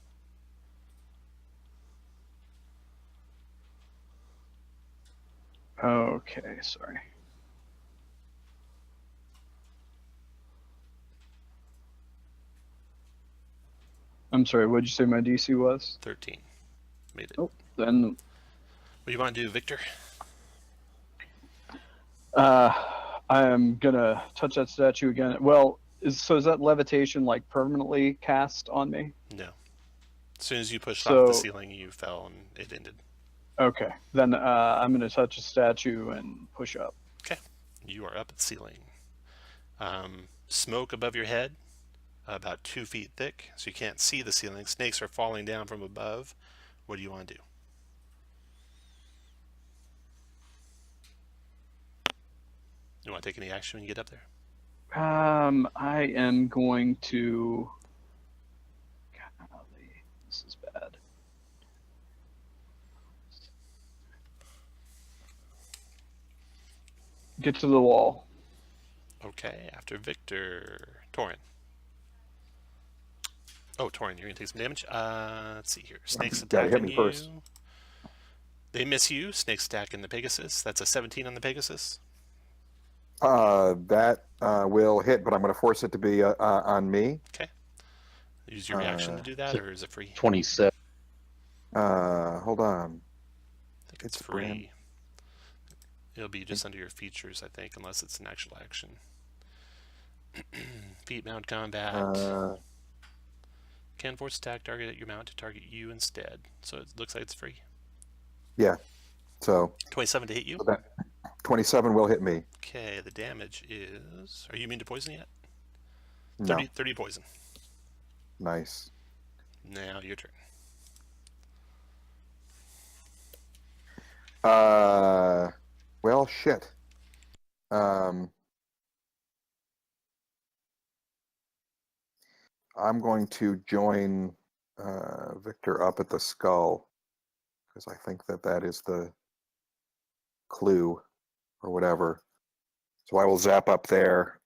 Okay, sorry. I'm sorry, what'd you say my DC was? 13. Made it. Oh, then What do you want to do, Victor? I am gonna touch that statue again. Well, is that levitation like permanently cast on me? No. As soon as you pushed off the So- ceiling, you fell and it ended. Okay, then I'm gonna touch a statue and push up. Okay. You are up at the ceiling. Smoke above your head, about 2 feet thick, so you can't see the ceiling. Snakes are falling down from above. What do you want to do? You want to take any action when you get up there? I am going to. Golly, this is bad. Get to the wall. Okay, after Victor, Torin. Oh, Torin, you're gonna take some damage. Let's see here. Snakes Gotta hit attacking me you. first. They miss you. Snakes attacking the Pegasus. That's a 17 on the Pegasus. That will hit, but I'm going to force it to be on me. Okay. Use your reaction to do that, or is it free? 27. Hold on. I think it's It's a brand. free. It'll be just under your features, I think, unless it's an actual action. Feet mount combat. Can force attack target at your mount to target you instead. So it looks like it's free. Yeah. So 27 to hit you. that 27 will hit me. Okay, the damage is. Are you immune to poison yet? No. 30 poison. Nice. Now your turn. Well, shit. I'm going to join Victor up at the skull because I think that is the clue or whatever. So I will zap up there,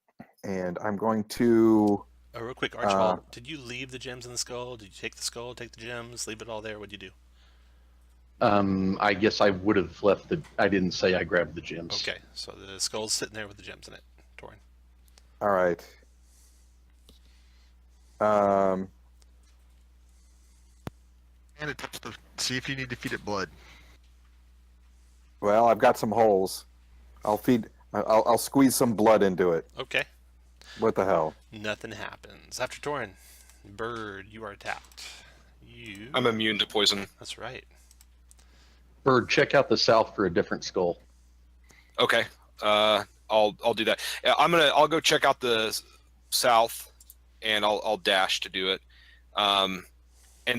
and I'm going to. Oh, real quick, Archibald, did you leave the gems in the skull? Did you take the skull, take the gems, leave it all there? What'd you do? I guess I would have left the. I didn't say I grabbed the gems. Okay, so the skull's sitting there with the gems in it. Torin. All right. And it touch the. See if you need defeated blood. Well, I've got some holes. I'll squeeze some blood into it. Okay, What the hell? nothing happens. After Torin, Bird, you are attacked. You. I'm immune to poison. That's right. Bird, check out the south for a different skull. Okay. I'll do that. I'll go check out the south, and I'll dash to do it. And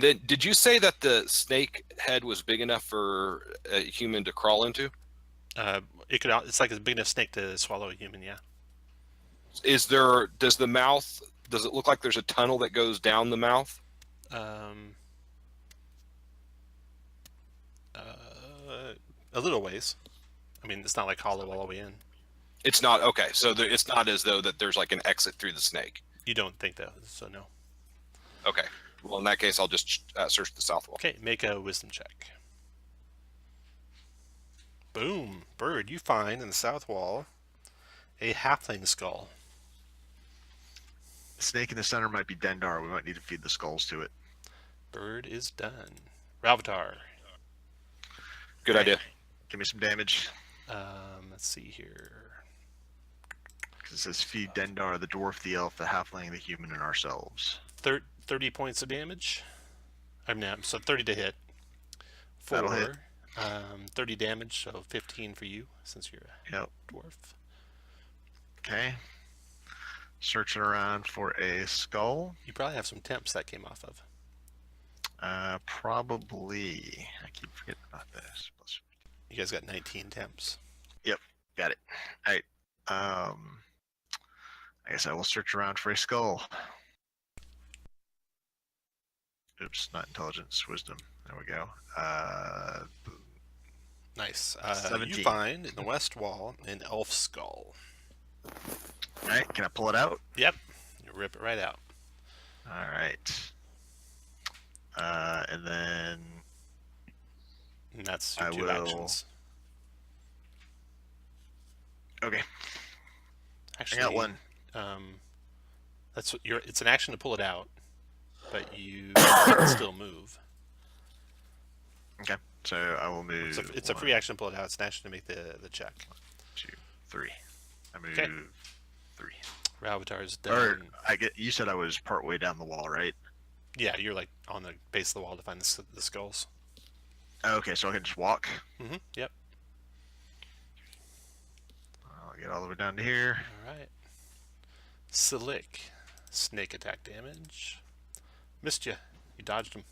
then, did you say that the snake head was big enough for a human to crawl into? It could. It's like a big enough snake to swallow a human. Yeah. Does the mouth Does it look like there's a tunnel that goes down the mouth? A little ways. I mean, it's not like hollow all the way in. It's not. Okay, so it's not as though that there's like an exit through the snake. You don't think that, so no. Okay. Well, in that case, I'll just search the south wall. Okay, make a wisdom check. Boom. Bird, you find in the south wall a halfling skull. The snake in the center might be Dendar. We might need to feed the skulls to it. Bird is done. Ralvatar. Good idea. Give me some damage. Let's see here. Because it says feed Dendar, the dwarf, the elf, the halfling, the human, and ourselves. 30 points of damage. So 30 to hit. That'll hit. 30 damage, so 15 for you since you're a dwarf. Okay. Searching around for a skull. You probably have some temps that came off of. Probably. I keep forgetting about this. You guys got 19 temps. Yep, got it. All right. I guess I will search around for a skull. Oops, not intelligence, wisdom. There we go. Nice. 17. You find in the west wall an elf skull. All right, can I pull it out? Yep. You rip it right out. All right. And then And that's your I two will- actions. okay, Actually, I got one. That's what it's an action to pull it out, but you can still move. Okay, so I will move. It's a free action to pull it out. It's an action to make the check. 2, 3. I move Okay. 3. Ralvatar is Or done. you said I was part way down the wall, right? Yeah, you're like on the base of the wall to find the skulls. Okay, so I can just walk. Yep. I'll get all the way down to here. All right. Slick. Snake attack damage. Missed you. You dodged him.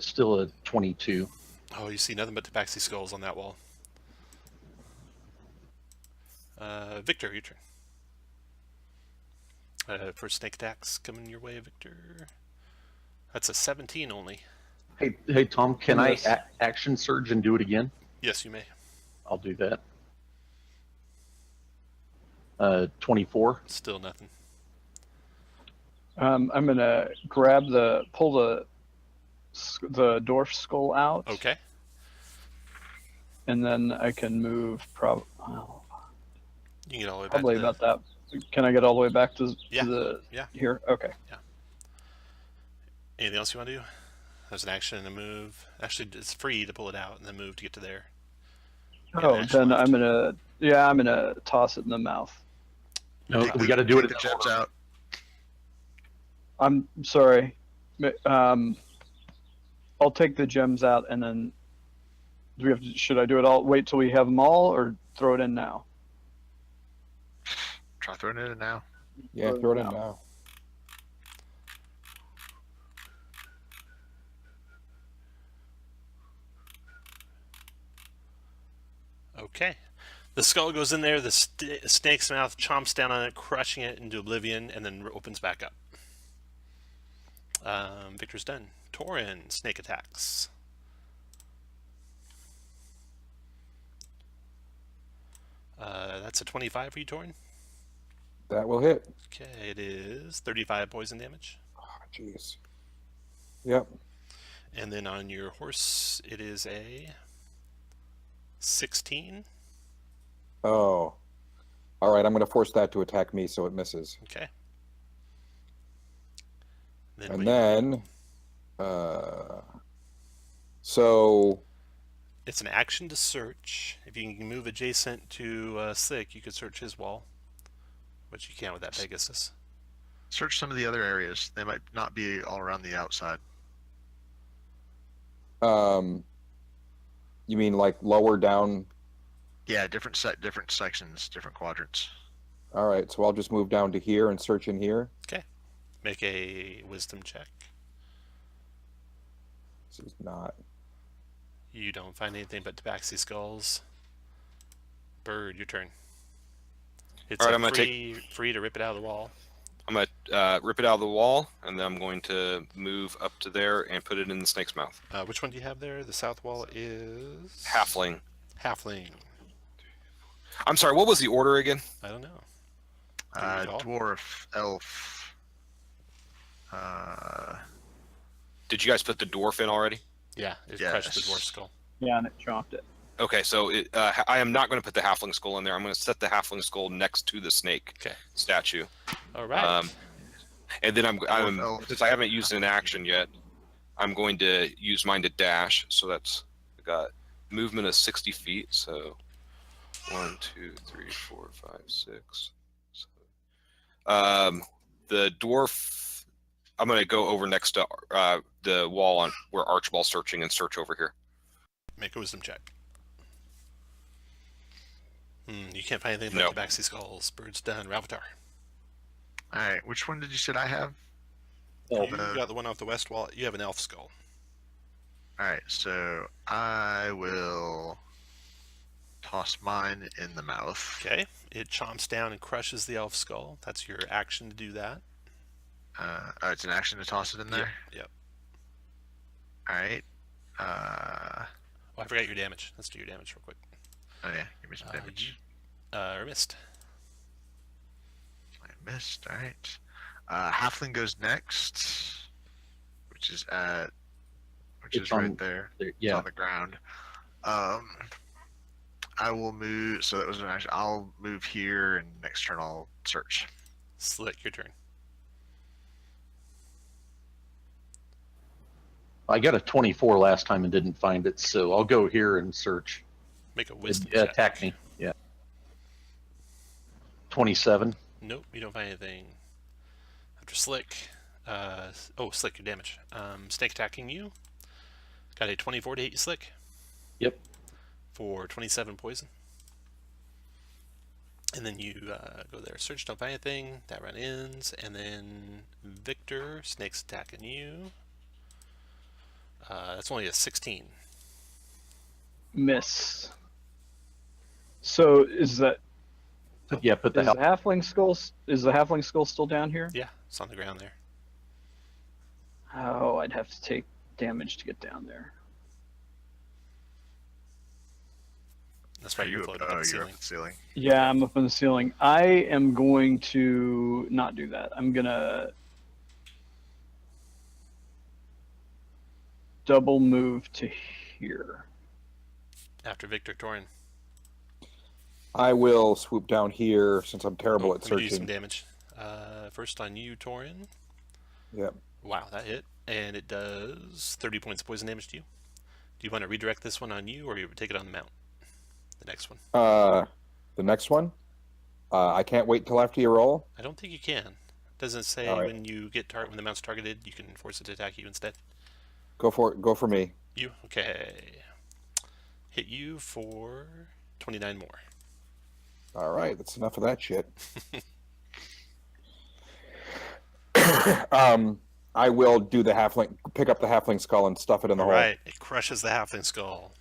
Still a 22. Oh, you see nothing but tabaxi skulls on that wall. Victor, your turn. First snake attacks coming your way, Victor. That's a 17 only. Hey, Tom, can Yes. I action surge and do it again? Yes, you may. I'll do that. 24. Still nothing. I'm gonna pull the dwarf skull out, Okay. and then I can move You can get all the way back probably to the, about that. Can I get all the way back to Yeah. the Yeah. here? Okay. Anything else you want to do? There's an action and a move. Actually, it's free to pull it out and then move to get to there. Yeah, Oh, action then left. I'm gonna toss it in the mouth. No, Take we the- got to do it take at the the gems out. I'm sorry. I'll take the gems out, and then should I do it all? Wait till we have them all, or throw it in now? Try throwing it in now. Yeah, throw it in now. Okay. The skull goes in there, the snake's mouth chomps down on it, crushing it into oblivion, and then opens back up. Victor's done. Torin, snake attacks. That's a 25 for you, Torin. That will hit. Okay, it is 35 poison damage. Oh, jeez. Yep. And then on your horse, it is a 16. Oh. All right, I'm going to force that to attack me so it misses. Okay. And then, so it's an action to search. If you can move adjacent to Slick, you could search his wall, which you can't with that Pegasus. Search some of the other areas. They might not be all around the outside. you mean like lower down? Yeah, different sections, different quadrants. All right, so I'll just move down to here and search in here. Okay. Make a wisdom check. This is not. You don't find anything but tabaxi skulls. Bird, your turn. It's All right, a I'm gonna free to rip it out of the wall. I'm gonna rip it out of the wall, and then I'm going to move up to there and put it in the snake's mouth. Which one do you have there? The south wall is Halfling. Halfling. I'm sorry. What was the order again? I don't know. Do you recall? Dwarf, elf. Did you guys put the dwarf in already? Yeah, it crushed the Yes. dwarf skull. Yeah, and it chomped it. Okay, so I am not going to put the halfling skull in there. I'm going to set the halfling skull next to the snake Okay. statue. All right. And then I'm elf. since I haven't used an action yet, I'm going to use mine to dash. So that's I got movement of 60 feet. So 1, 2, 3, 4, 5, 6. The dwarf, I'm going to go over next to the wall on where Archibald's searching and search over here. Make a wisdom check. You can't find anything No. but tabaxi skulls. Bird's done. Ralvatar. All right, which one did you say I have? You got the one off the west wall. You have an elf skull. All right, so I will toss mine in the mouth. Okay. It chomps down and crushes the elf skull. That's your action to do that. Oh, it's an action to toss it in there. Yep. All right. Oh, I forgot your damage. Let's do your damage real quick. Oh yeah, give me some damage. Or missed. I missed. All right. Halfling goes next, which is right there. It's Yeah. on the ground. I will move. So that was an action. I'll move here, and next turn I'll search. Slick, your turn. I got a 24 last time and didn't find it, so I'll go here and search. Make a wisdom check. Attack me. Yeah. 27. Nope, you don't find anything. After Slick, Slick, your damage. Snake attacking you. Got a 24 to hit you, Slick. Yep. For 27 poison. And then you go there, search, don't find anything. That round ends. And then Victor, Snake's attacking you. That's only a 16. Miss. So is that Yeah, put the is hell. the halfling skull still down here? Yeah, it's on the ground there. Oh, I'd have to take damage to get down there. That's right, you're floating up the You're ceiling. up the ceiling. Yeah, I'm up in the ceiling. I am going to not do that. I'm gonna double move to here. After Victor Torin. I will swoop down here since I'm terrible at Let me do some searching. damage. First on you, Torin. Yep. Wow, that hit. And it does 30 points of poison damage to you. Do you want to redirect this one on you, or you take it on the mount? The next one. The next one. I can't wait till after you roll. I don't think you can. It doesn't say All right. when you get when the mount's targeted, you can force it to attack you instead. Go for it. Go for me. You? Okay. Hit you for 29 more. All right, that's enough of that shit. I will do the halfling, pick up the halfling skull and stuff it in the hole. Alright, it crushes the halfling skull.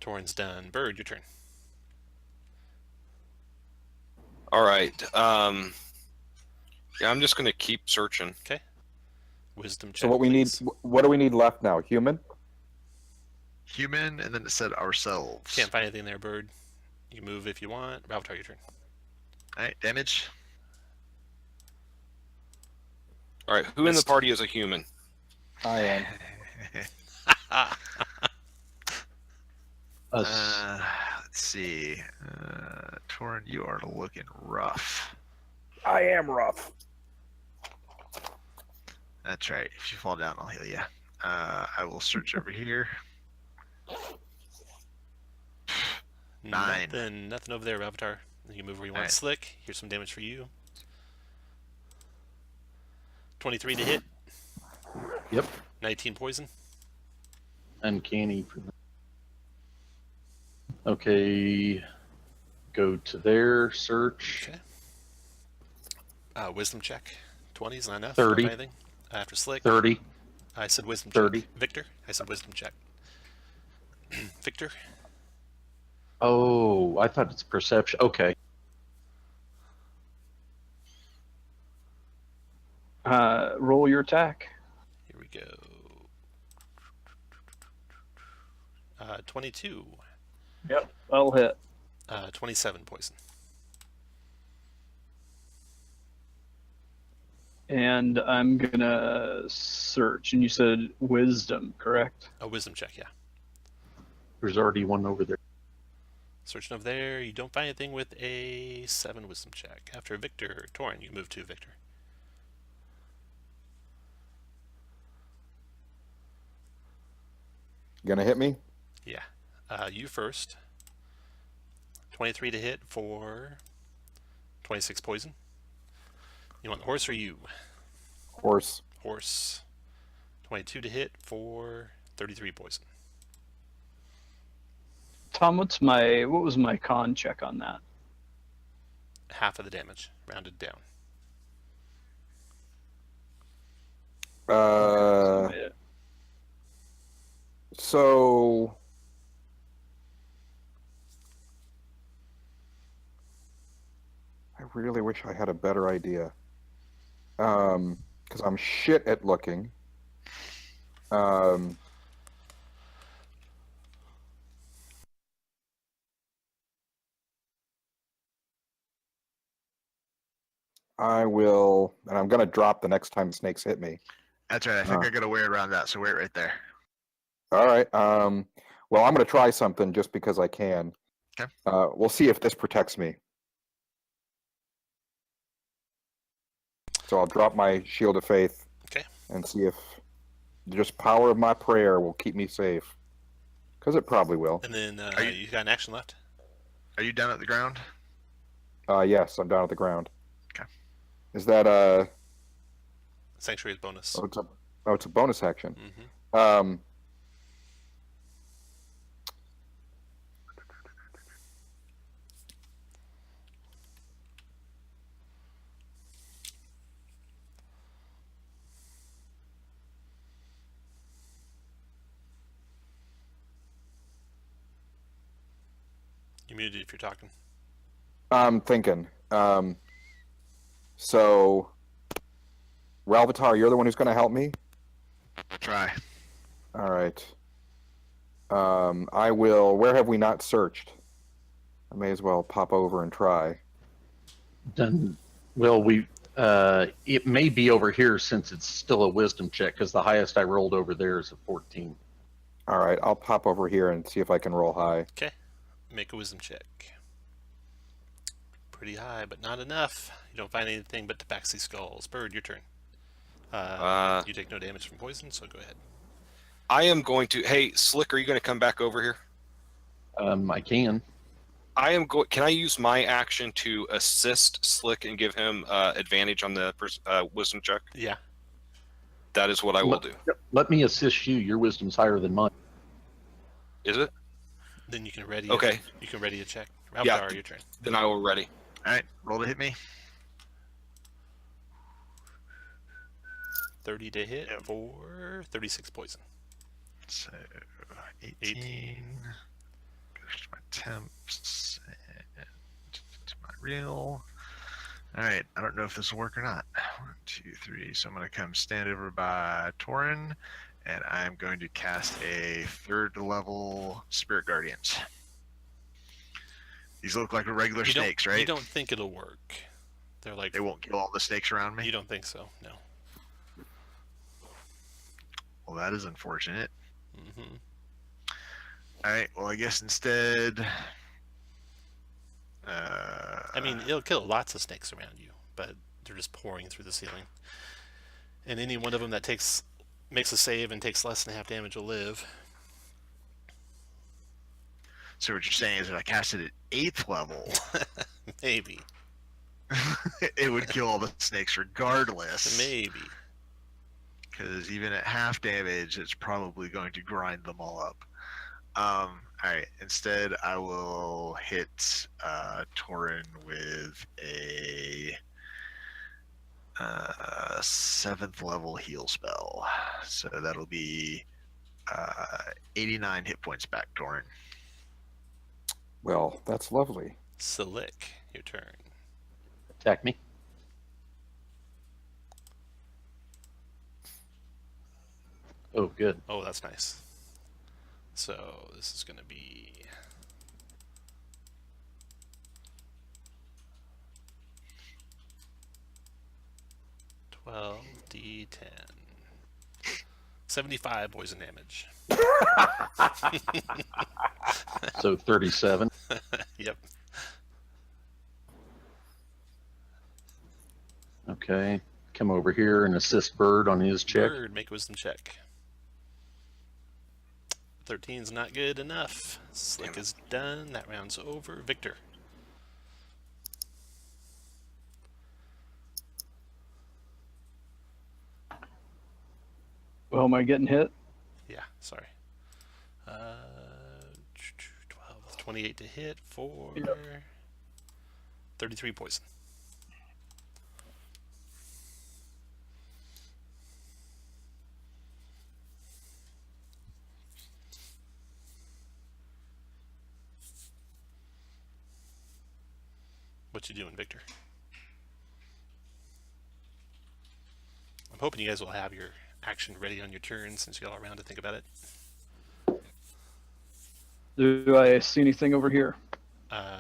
Torin's done. Bird, your turn. All right. Yeah, I'm just going to keep searching. Okay. Wisdom check. So please. what do we need left now? Human? Human, and then it said ourselves. Can't find anything there, Bird. You can move if you want. Ralvatar, your turn. All right, damage. All right, who in the party is a human? I am. Let's see. Torin, you are looking rough. I am rough. That's right. If you fall down, I'll heal you. I will search over here. 9. Nothing over there, Ralvatar. You can move where you want. Alright. Slick. Here's some damage for you. 23 to hit. Yep. 19 poison. Uncanny. Okay. Go to there. Search. Okay. Wisdom check. 20 is not enough. 30. Don't find anything. After Slick. 30. I said wisdom 30. check. Victor. I said wisdom check. Victor. Oh, I thought it's perception. Okay. Roll your attack. Here we go. 22. Yep, that'll hit. 27 poison. And I'm gonna search. And you said wisdom, correct? A wisdom check, yeah. There's already one over there. Searching over there, you don't find anything with a 7 wisdom check. After Victor, Torin, you move to Victor. Gonna hit me? Yeah. You first. 23 to hit for 26 poison. You want the horse or you? Horse. Horse. 22 to hit for 33 poison. Tom, what was my con check on that? Half of the damage, rounded down. So I really wish I had a better idea. Because I'm shit at looking. I will, and I'm gonna drop the next time snakes hit me. That's right. I think I got a way around that, so wait right there. All right. Well, I'm gonna try something just because I can. Okay. We'll see if this protects me. So I'll drop my shield of faith. Okay. And see if just power of my prayer will keep me safe. Because it probably will. And then you- you got an action left. Are you down at the ground? Yes, I'm down at the ground. Okay. Is that Sanctuary is bonus. it's a bonus action. Mm-hmm. You muted if you're talking. I'm thinking. So Ralvatar, you're the one who's gonna help me? Try. All right. I will. Where have we not searched? I may as well pop over and try. Done. Well, it may be over here since it's still a wisdom check because the highest I rolled over there is a 14. All right, I'll pop over here and see if I can roll high. Okay. Make a wisdom check. Pretty high, but not enough. You don't find anything but tabaxi skulls. Bird, your turn. You take no damage from poison, so go ahead. I am going to. Hey, Slick, are you going to come back over here? I can. I am going. Can I use my action to assist Slick and give him advantage on the wisdom check? Yeah. That is what I will do. Let me assist you. Your wisdom's higher than mine. Is it? Then you can ready. Okay. You can ready a check. Ralph, Yeah. your turn. Then I will ready. All right, roll to hit me. 30 to hit Yep. for 36 poison. So 18. Goes to my temps and to my real. All right, I don't know if this will work or not. 1, 2, 3. So I'm going to come stand over by Torin, and I'm going to cast a 3rd level Spirit Guardians. These look like regular snakes, right? You don't think it'll work. They're like... They won't kill all the snakes around me? You don't think so, no. Well, that is unfortunate. Mm-hmm. All right, well, I guess instead... I mean, it'll kill lots of snakes around you, but they're just pouring through the ceiling. And any one of them that makes a save and takes less than half damage will live. So what you're saying is if I cast it at 8th level, Maybe. it would kill all the snakes regardless. Maybe. Because even at half damage, it's probably going to grind them all up. All right. Instead, I will hit Torin with a 7th level heal spell. So that'll be 89 hit points back, Torin. Well, that's lovely. Slick, your turn. Attack me. Oh, good. Oh, that's nice. So this is going to be 12d10. 75 poison damage. So 37. Yep. Okay. Come over here and assist Bird on his check. Bird, make a wisdom check. 13's not good enough. Slick is done. That round's over. Victor. Well, am I getting hit? Yeah, sorry. 12, 28 to hit for 33 poison. What you doing, Victor? I'm hoping you guys will have your action ready on your turn since you're all around to think about it. Do I see anything over here?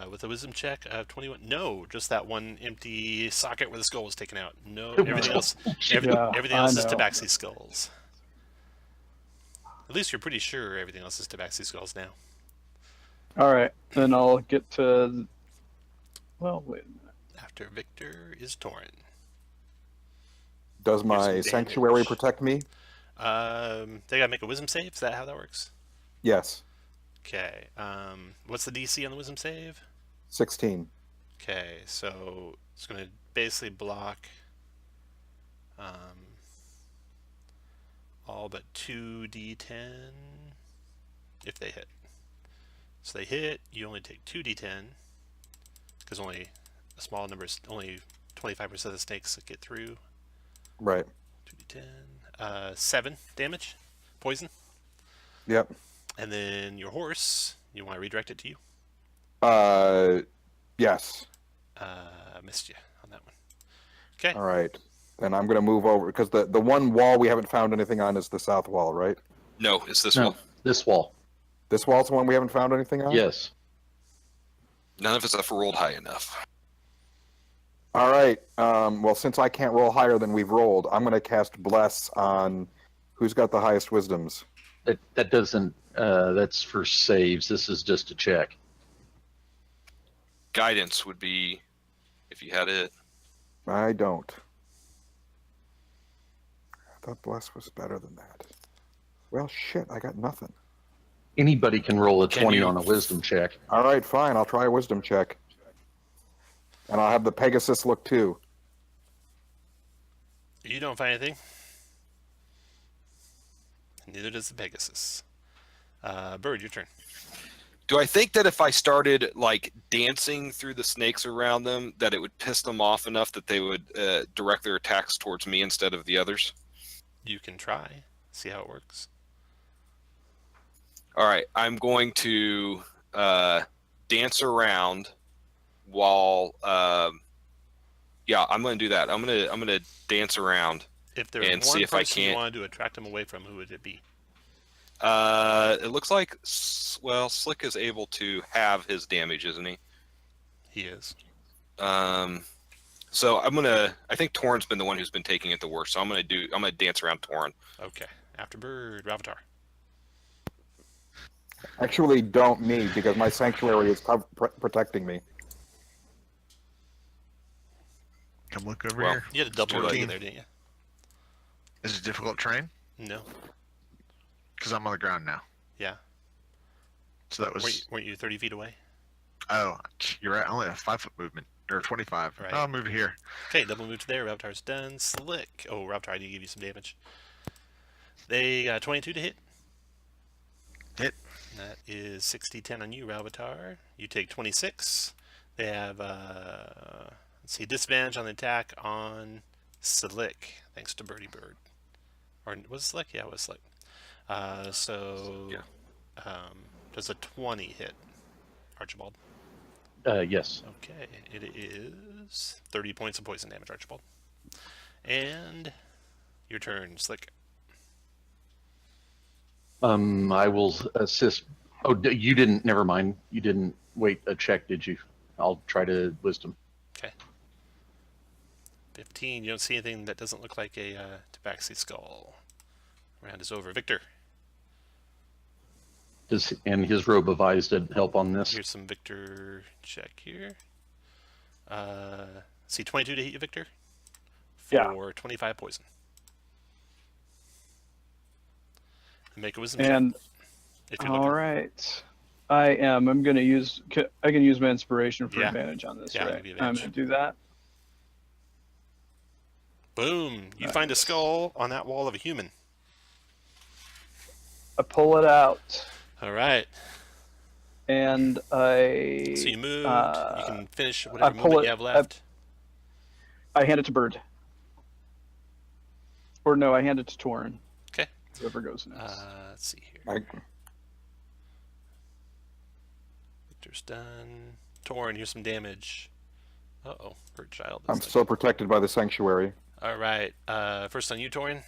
With a wisdom check of 21, no, just that one empty socket where the skull was taken out. No, It was everything else, Yeah, everything I else is know. Tabaxi skulls. At least you're pretty sure everything else is Tabaxi skulls now. All right, then I'll get to. Well, wait a minute. After Victor is Torin. Does my damage. sanctuary protect me? They gotta make a wisdom save. Is that how that works? Yes. Okay. What's the DC on the wisdom save? 16. Okay, so it's gonna basically block all but 2d10 if they hit. So they hit, you only take 2d10 because only a small number, only 25% of the snakes that get through. Right. 2d10, 7 damage, poison, Yep. and then your horse. You want to redirect it to you? Yes. Missed you on that one. Okay. All right. Then I'm going to move over because the one wall we haven't found anything on is the south wall, right? No, it's this No, one. this wall. This wall's the one we haven't found anything on? Yes. None of us have rolled high enough. All right. Well, since I can't roll higher than we've rolled, I'm going to cast Bless on who's got the highest wisdoms. That doesn't. That's for saves. This is just a check. Guidance would be if you had it. I don't. I thought Bless was better than that. Well, shit, I got nothing. Anybody can roll a Can 20 you- on a wisdom check. All right, fine. I'll try a wisdom check. And I'll have the Pegasus look too. You don't find anything. Neither does the Pegasus. Bird, your turn. Do I think that if I started like dancing through the snakes around them, that it would piss them off enough that they would direct their attacks towards me instead of the others? You can try. See how it works. All right, I'm going to dance around while. Yeah, I'm going to do that. I'm going to dance around. If there's And one see if I person you can't- wanted to attract them away from, who would it be? It looks like Slick is able to have his damage, isn't he? He is. So I think Torrin's been the one who's been taking it the worst. So I'm gonna dance around Torrin. Okay. After Bird, Ravatar. Actually, don't need because my sanctuary is protecting me. Come look over Well, here. You had a double roll 14. there, didn't you? Is it difficult terrain? No. Because I'm on the ground now. Yeah. So that was. Weren't you 30 feet away? Oh, you're right. I only have 5-foot movement. Or 25. Right. I'll move here. Okay, double move to there. Ravatar's done. Slick. Oh, Ravatar, I need to give you some damage. They got 22 to hit. Hit. That is 60-10 on you, Ravatar. You take 26. They have, let's see, disadvantage on the attack on Slick, thanks to Birdie Bird. Or was it Slick? Yeah, it was Slick. Does a 20 hit, Archibald? Yes. Okay, it is 30 points of poison damage, Archibald. And your turn, Slick. I will assist. Oh, you didn't. Never mind. You didn't wait a check, did you? I'll try to wisdom. Okay. 15. You don't see anything that doesn't look like a tabaxi skull. Round is over. Victor. And his robe of eyes didn't help on this. Here's some Victor check here. See 22 to hit you, Victor. For 25 poison. Make a wisdom check. And If you're all looking. right, I am. I'm going to use. I can use my inspiration for Yeah. advantage on this, Yeah, I'll right? give you I'm advantage. going to do that. Boom! You find a skull on that wall of a human. I pull it out, All right. and I. So you moved. You can finish I whatever pull movement it- you have left. I hand it to Bird. Or no, I hand it to Torin. Okay. Whoever goes next. Let's see here. I, Victor's done. Torn, here's some damage. Uh-oh. Bird child. I'm still protected by the sanctuary. All right. First on you, Torin.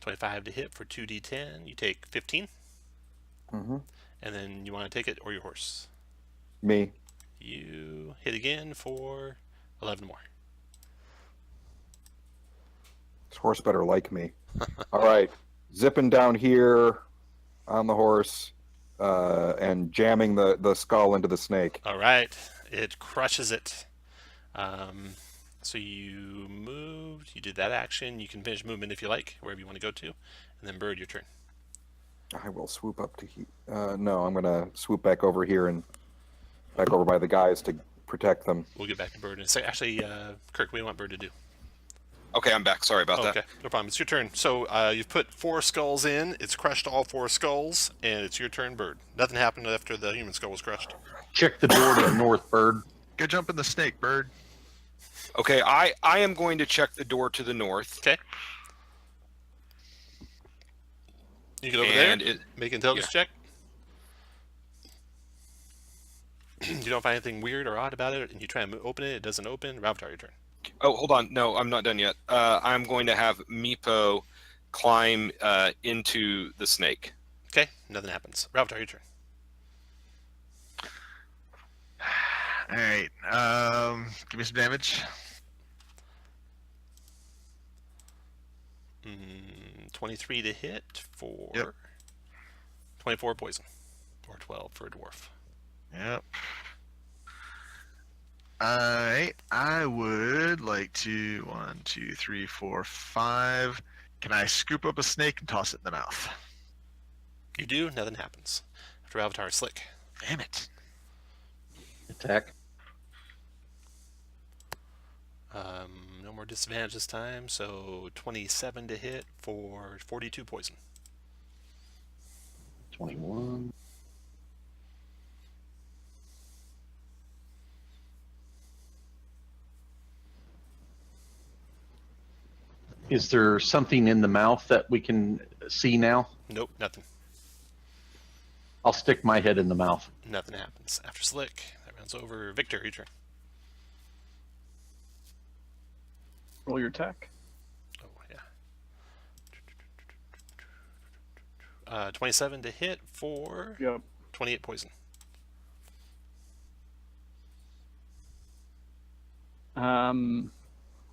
25 to hit for 2d10. You take 15. Hmm. And then you want to take it or your horse. Me. You hit again for 11 more. This horse better like me. All right. Zipping down here on the horse and jamming the skull into the snake. All right. It crushes it. So you moved. You did that action. You can finish movement if you like, wherever you want to go to. And then Bird, your turn. I will swoop up to no, I'm going to swoop back over here and back over by the guys to protect them. We'll get back to Bird in a second. Actually, Kirk, what do you want Bird to do? Okay, I'm back. Sorry about that. Okay, no problem. It's your turn. So you've put 4 skulls in. It's crushed all 4 skulls, and it's your turn, Bird. Nothing happened after the human skull was crushed. Check the door to the north, Bird. Go jump in the snake, Bird. Okay, I am going to check the door to the north. Okay. You get over And there. Make an intelligence check. You don't find anything weird or odd about it, and you try and open it. It doesn't open. Ravtar, your turn. Oh, hold on. No, I'm not done yet. I'm going to have Meepo climb into the snake. Okay, nothing happens. Ravtar, your turn. All right. Give me some damage. 23 to hit for Yep. 24 poison, or 12 for a dwarf. Yep. Alright, I would like to 1, 2, 3, 4, 5. Can I scoop up a snake and toss it in the mouth? You do, nothing happens. After Avatar, Slick. Damn it. Attack. No more disadvantage this time, so 27 to hit for 42 poison. 21. Is there something in the mouth that we can see now? Nope, nothing. I'll stick my head in the mouth. Nothing happens. After Slick, that round's over. Victor, your turn. Roll your attack. Oh, yeah. 27 to hit for Yep. 28 poison.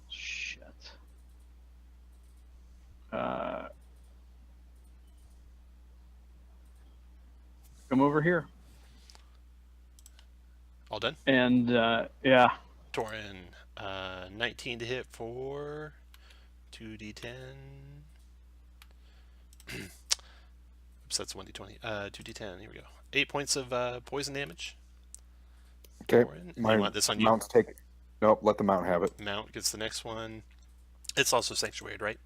Shit. Come over here. All done? And, yeah. Torin, 19 to hit for 2d10. Oops, that's 1d20. 2d10, here we go. 8 points of poison damage. Okay. Torin. My You want this on you? mount's take. Nope, let the mount have it. Mount gets the next one. It's also sanctuaried, right?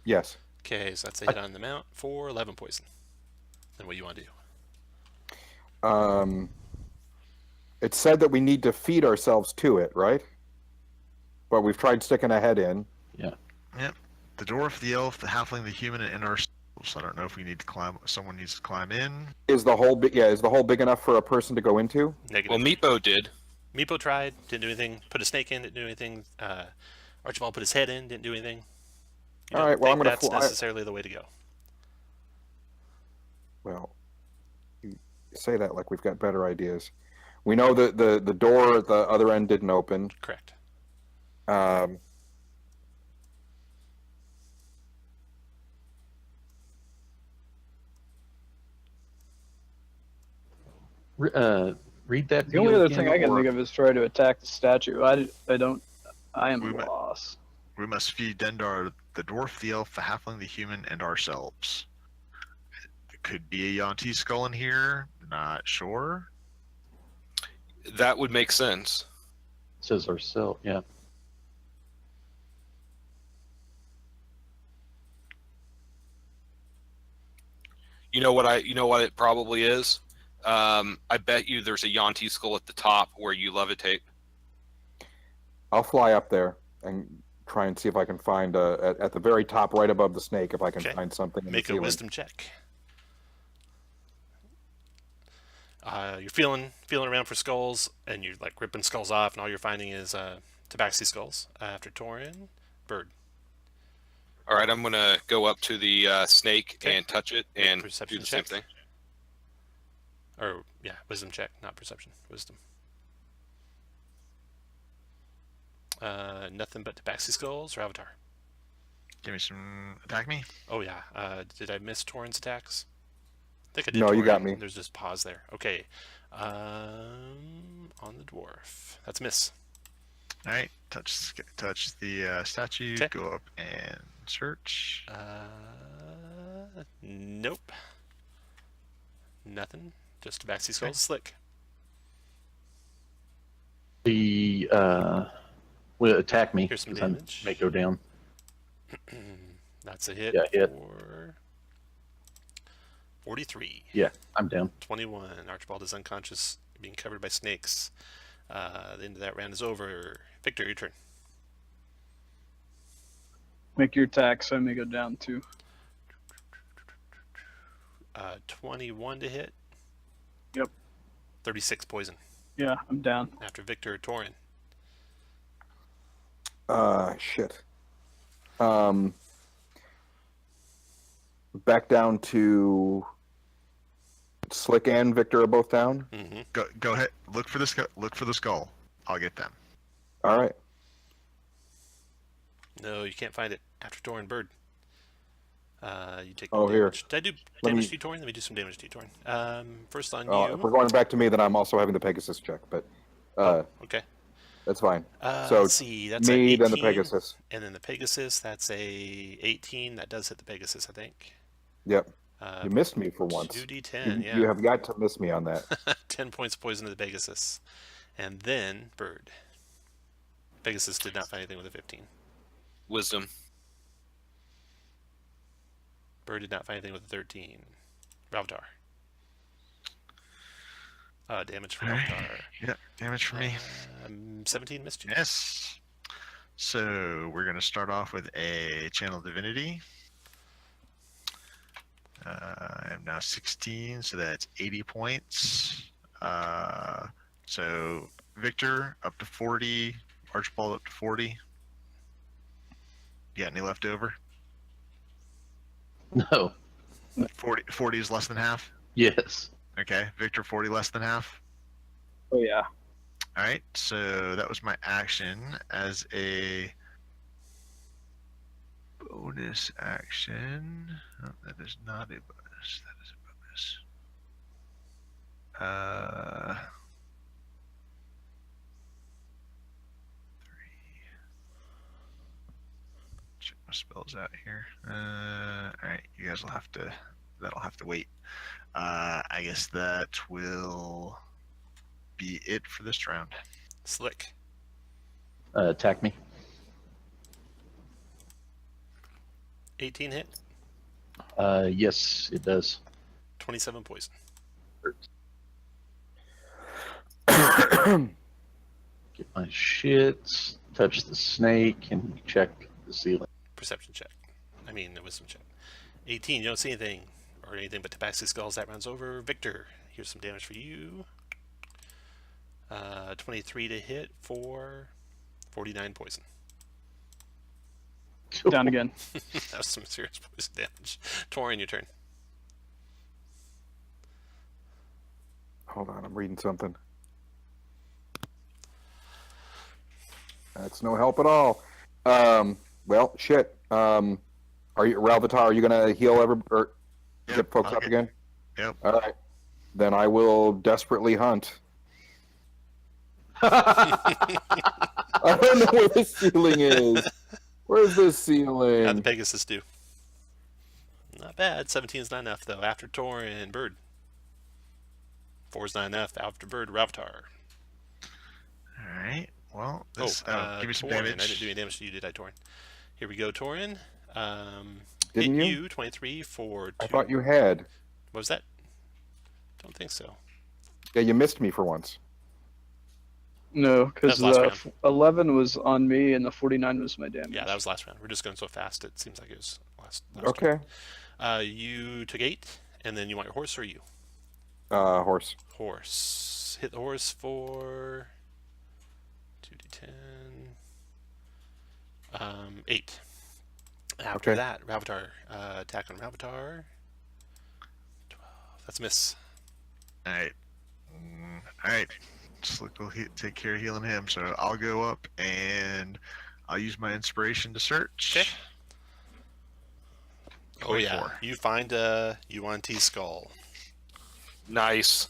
Yes. Okay, so that's a hit on the mount for 11 poison. Then what do you want to do? It said that we need to feed ourselves to it, right? But we've tried sticking a head in. Yeah. Yep. The dwarf, the elf, the halfling, the human, and our souls. I don't know if we need to climb. Someone needs to climb in. Is the hole big? Yeah, is the hole big enough for a person to go into? Negative. Well, Meepo did. Meepo tried, didn't do anything. Put a snake in, didn't do anything. Archibald put his head in, didn't do anything. You All don't right, well, think I'm gonna that's fly- necessarily the way to go. Well, you say that like we've got better ideas. We know that the door at the other end didn't open. Correct. Um, Read that. The only deal other again, thing I can or- think of is try to attack the statue. I am We might- lost. We must feed Dendar, the dwarf, the elf, the halfling, the human, and ourselves. It could be a Yonti skull in here. Not sure. That would make sense. says ourselves. Yeah. You know what it probably is? I bet you there's a Yonti skull at the top where you levitate. I'll fly up there and try and see if I can find at the very top, right above the snake, if I can Okay. find something. In Make the a ceiling. wisdom check. You're feeling around for skulls, and you're like ripping skulls off, and all you're finding is tabaxi skulls. After Torin, Bird. All right, I'm gonna go up to the snake Okay. and touch it Make a and do perception the same check. thing. Or yeah, wisdom check, not perception. Wisdom. Nothing but tabaxi skulls or avatar. Give me some. Attack me. Oh yeah. Did I miss Torin's attacks? I think I did. No, you got Torin. me. There's just pause there. Okay. On the dwarf. That's a miss. All right. Touch the statue. Okay. Go up and search. Nope. Nothing. Just tabaxi skulls. Slick. The will attack me. Here's some 'cause I damage. may go down. That's a hit. Yeah, hit. For 43. Yeah, I'm down. 21. Archibald is unconscious, being covered by snakes. The end of that round is over. Victor, your turn. Make your attack, so I may go down too. 21 to hit. Yep. 36 poison. Yeah, I'm down. After Victor, Torin. Shit. Back down to Slick and Victor are both down. Mm-hmm. Go ahead. Look for the skull. I'll get them. All right. No, you can't find it. After Torin, Bird. You take Oh, here. damage. Did I do Let damage me- to you, Torin? Let me do some damage to you, Torin. First on If you. we're going back to me, then I'm also having the Pegasus check, but Okay. that's fine. So let's see. That's a me, 18, then the Pegasus. and then the Pegasus. That's a 18. That does hit the Pegasus, I think. Yep. You missed me for once. 2d10. Yeah. You have got to miss me on that. 10 points of poison to the Pegasus, and then Bird. Pegasus did not find anything with a 15. Wisdom. Bird did not find anything with a 13. Ravtar. Damage for Alright. Ravtar. Yeah. Damage for me. 17 missed you. Yes. So we're gonna start off with a Channel Divinity. I am now 16, so that's 80 points. So Victor up to 40, Archibald up to 40. You got any left over? No. 40 is less than half. Yes. Okay, Victor 40 less than half. Oh yeah. All right, so that was my action. As a bonus action, oh, that is not a bonus. That is a bonus. 3. Check my spells out here. All right, you guys will have to. That'll have to wait. I guess that will be it for this round. Slick. Attack me. 18 hit. Yes, it does. 27 poison. Get my shits. Touch the snake and check the ceiling. Perception check. I mean, a wisdom check. 18. You don't see anything or anything but tabaxi skulls. That round's over. Victor, here's some damage for you. 23 to hit for 49 poison. Down again. That was some serious poison damage. Torin, your turn. Hold on, I'm reading something. That's no help at all. Well, shit. Are you, Ralvitar? Are you gonna heal or Yep, get folks I'll up get- again? Yep. All right. Then I will desperately hunt. I don't know where the ceiling is. Where's the How'd the ceiling? Pegasus do? Not bad. 17 is not enough, though. After Torin, Bird. 4 is not enough. After Bird, Ravtar. All right. Well, this, give me some Torin. damage. I didn't do any damage to you, did I, Torin? Here we go, Torin. Didn't hit you? 23 for 2. I thought you had. What was that? Don't think so. Yeah, you missed me for once. No, because That was last the 11 was on me and the 49 was my damage. Yeah, that was last round. We're just going so fast, it seems like it was last Okay. turn. You took 8, and then you want your horse or you? Horse. Horse. Hit the horse for 2d10. 8. After Okay. that, Ravatar. Attack on Ravatar. 12. That's a miss. All right. All right. Slick will take care of healing him. So I'll go up and I'll use my inspiration to search. Okay. Oh yeah. 24. You find a UNT skull. Nice.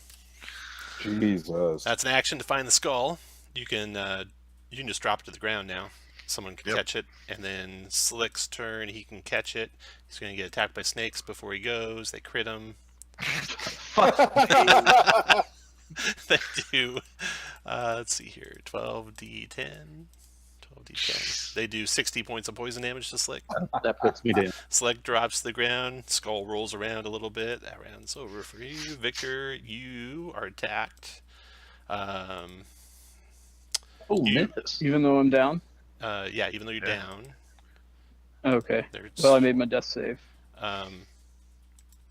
Jesus. That's an action to find the skull. You can just drop it to the ground now. Someone can Yep. catch it, and then Slick's turn. He can catch it. He's going to get attacked by snakes before he goes. They crit him. They do. Let's see here. 12d10. 12d10. They do 60 points of poison damage to Slick. That puts me down. Slick drops to the ground. Skull rolls around a little bit. That round's over for you. Victor, you are attacked. Oh, You- miss. Even though I'm down? Yeah, even though you're Yeah. down. Okay. There's, Well, I made my death save.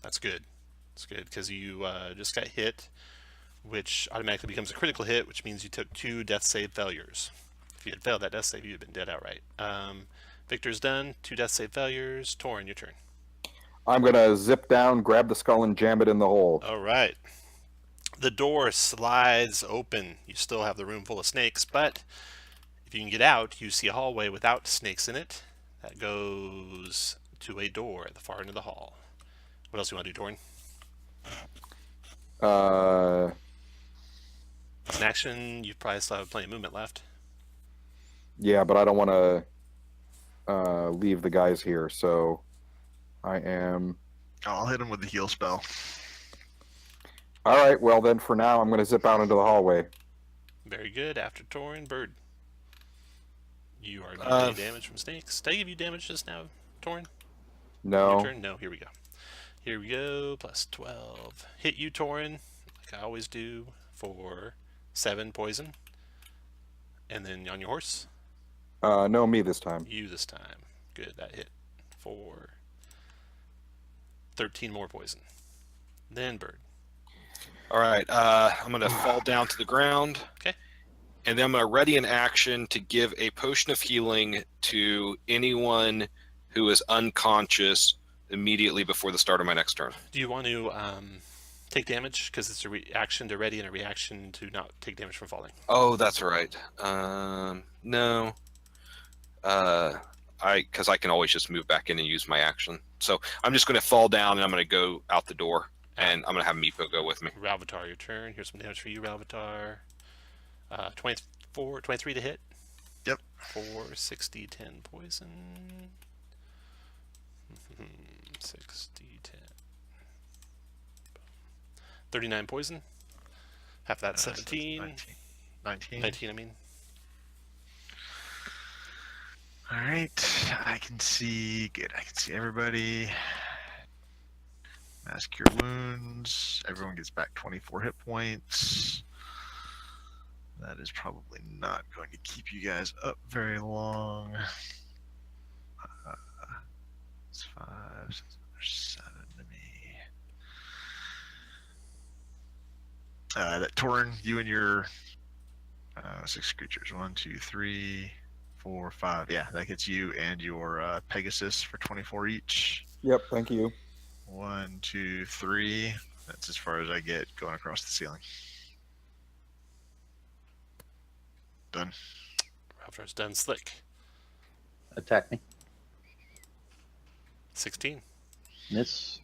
that's good. That's good because you just got hit, which automatically becomes a critical hit, which means you took 2 death save failures. If you had failed that death save, you'd have been dead outright. Victor's done. 2 death save failures. Torin, your turn. I'm gonna zip down, grab the skull, and jam it in the hole. All right. The door slides open. You still have the room full of snakes, but if you can get out, you see a hallway without snakes in it. That goes to a door at the far end of the hall. What else do you want to do, Torin? It's an action. You probably still have plenty of movement left. Yeah, but I don't want to leave the guys here, so I am. I'll hit him with the heal spell. All right. Well, then for now, I'm going to zip out into the hallway. Very good. After Torin, Bird. You are getting damage from snakes. Did I give you damage just now, Torin? Your No. turn? No, here we go. Here we go. Plus 12. Hit you, Torin, like I always do, for 7 poison. And then on your horse, No, me this time. you this time. Good, that hit for 13 more poison. Then Bird. All right. I'm going to fall down to the ground. Okay. And then I'm going to ready an action to give a potion of healing to anyone who is unconscious immediately before the start of my next turn. Do you want to take damage? Because it's a reaction to ready and a reaction to not take damage from falling. Oh, that's right. No. Because I can always just move back in and use my action. So I'm just going to fall down and I'm going to go out the door. And I'm going to have Meepo go with me. Ralvitar, your turn. Here's some damage for you, Ralvitar. 23 to hit. Yep. 4, 60, 10 poison. 60, 10. 39 poison. Half that, 17. 19. 19, I mean. All right. I can see. Good. I can see everybody. Mask Cure Wounds. Everyone gets back 24 hit points. That is probably not going to keep you guys up very long. It's 5, 7 to me. That Torin, you and your 6 creatures. 1, 2, 3, 4, 5. Yeah, that gets you and your Pegasus for 24 each. Yep. Thank you. 1, 2, 3. That's as far as I get going across the ceiling. Done. After it's done, Slick. Attack me. 16. Miss.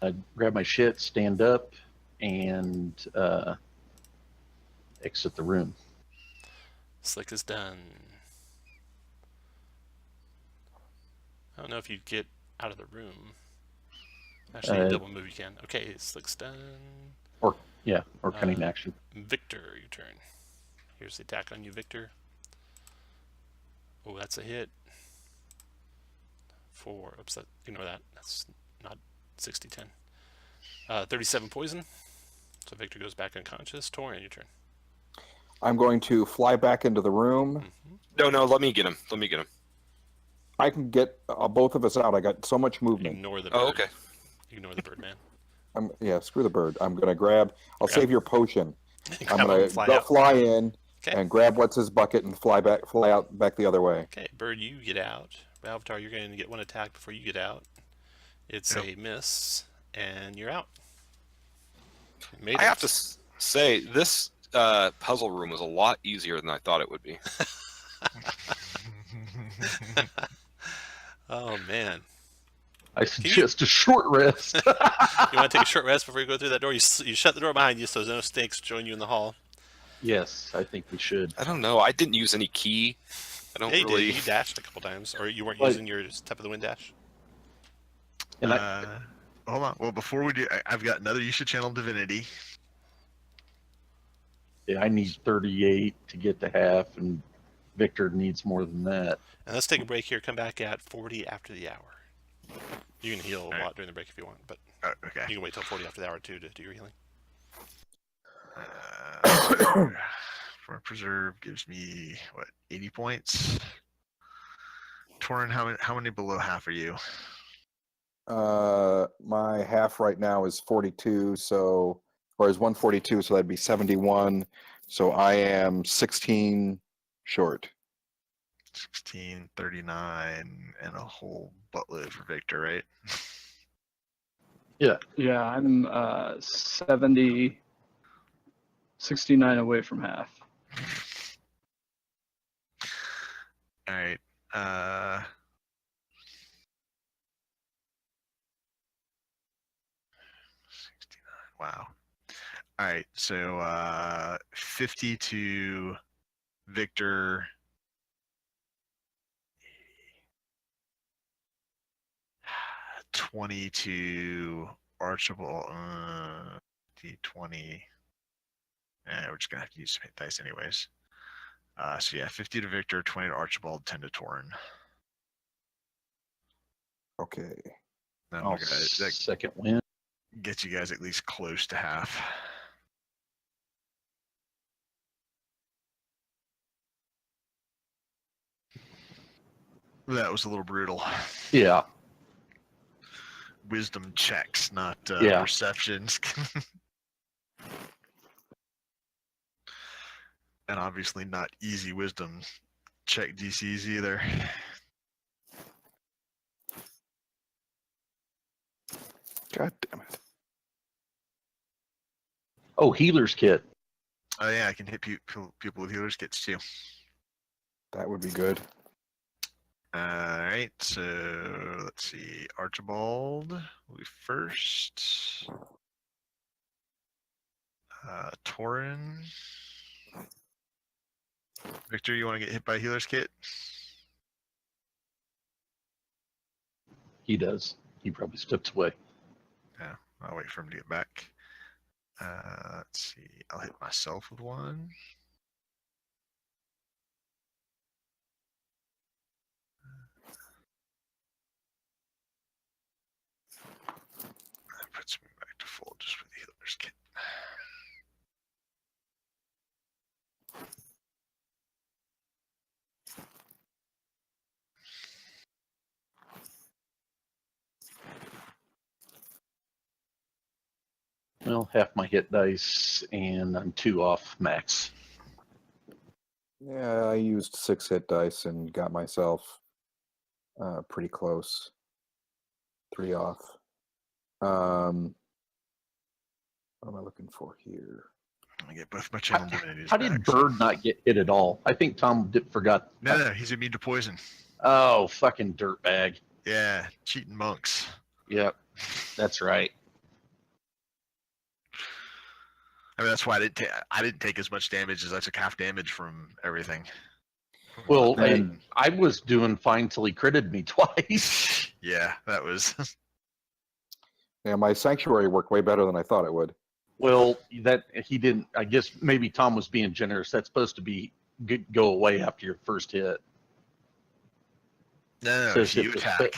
I grab my shit, stand up, and exit the room. Slick is done. I don't know if you get out of the room. Actually, you double move you can. Okay, Slick's done. Or cunning action. Victor, your turn. Here's the attack on you, Victor. Oh, that's a hit. 4. Oops, ignore that. That's not 60-10. 37 poison. So Victor goes back unconscious. Torin, your turn. I'm going to fly back into the room. No, let me get him. I can get both of us out. I got so much movement. Ignore the bird. Oh, okay. Ignore the bird, man. Screw the bird. I'm gonna grab. I'll save your potion. I'm Grab him gonna and fly out. fly in Okay. and grab what's his bucket and fly out back the other way. Okay, bird, you get out. Valvatar, you're going to get one attack before you get out. It's a miss, and you're out. I have to say, this puzzle room was a lot easier than I thought it would be. Oh, man. I suggest a short rest. You want to take a short rest before you go through that door? You shut the door behind you so there's no snakes join you in the hall. Yes, I think we should. I don't know. I didn't use any key. I don't Yeah, you really. did. You dashed a couple times. Or you weren't But- using your step of the wind dash. And Hold on. Well, before we do, I've got another. You should channel divinity. I need 38 to get to half, and Victor needs more than that. And let's take a break here. Come back at 40 after the hour. You can heal a lot during the break if you want, but Okay. you can wait till 40 after the hour too to do your healing. For preserve gives me what 80 points. Torin, how many below half are you? My half right now is 42, or is 142, so that'd be 71. So I am 16 short. 16, 39, and a whole buttload for Victor, right? Yeah, I'm 70, 69 away from half. All right. 69. Wow. All right. So 50 to Victor. 20 to Archibald. D20. We're just gonna have to use some hit dice anyways. So yeah, 50 to Victor, 20 to Archibald, 10 to Torin. Okay. That I'll that second win. gets you guys at least close to half. That was a little brutal. Yeah. Wisdom checks, not Yeah. perceptions. And obviously not easy wisdom check DCs either. God damn it. Oh, healer's kit. Oh yeah, I can hit people with healers kits too. That would be good. Alright, so let's see. Archibald will be first. Torin. Victor, you want to get hit by a healer's kit? He does. He probably steps away. Yeah, I'll wait for him to get back. Let's see. I'll hit myself with one. That puts me back to full just with the healer's kit. Well, half my hit dice, and I'm 2 off max. Yeah, I used 6 hit dice and got myself pretty close. 3 off. What am I looking for here? I get both my channel divinities How back. did so- Bird not get hit at all? I think Tom forgot. No, he's immune to poison. Oh, fucking dirtbag. Yeah, cheating monks. Yep, that's right. I mean, that's why I didn't take as much damage as I took half damage from everything. Well, And- I was doing fine till he critted me twice. Yeah, that was. Yeah, my sanctuary worked way better than I thought it would. Well, that he didn't. I guess maybe Tom was being generous. That's supposed to be go away after your first hit. No, Says if you if the attack.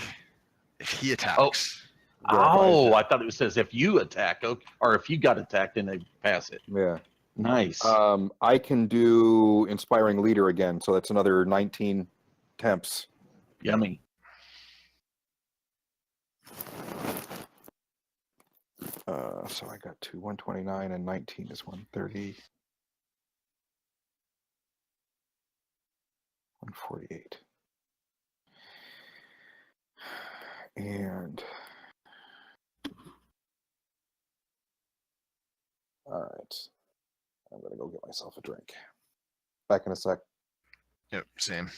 If he attacks. Oh, I thought it says if you attack, or if you got attacked, then they pass it. Yeah. Nice. I can do Inspiring Leader again, so that's another 19 temps. Yummy. So I got 129 and 19 is 130. 148. And all right. I'm gonna go get myself a drink. Back in a sec. Yep, same.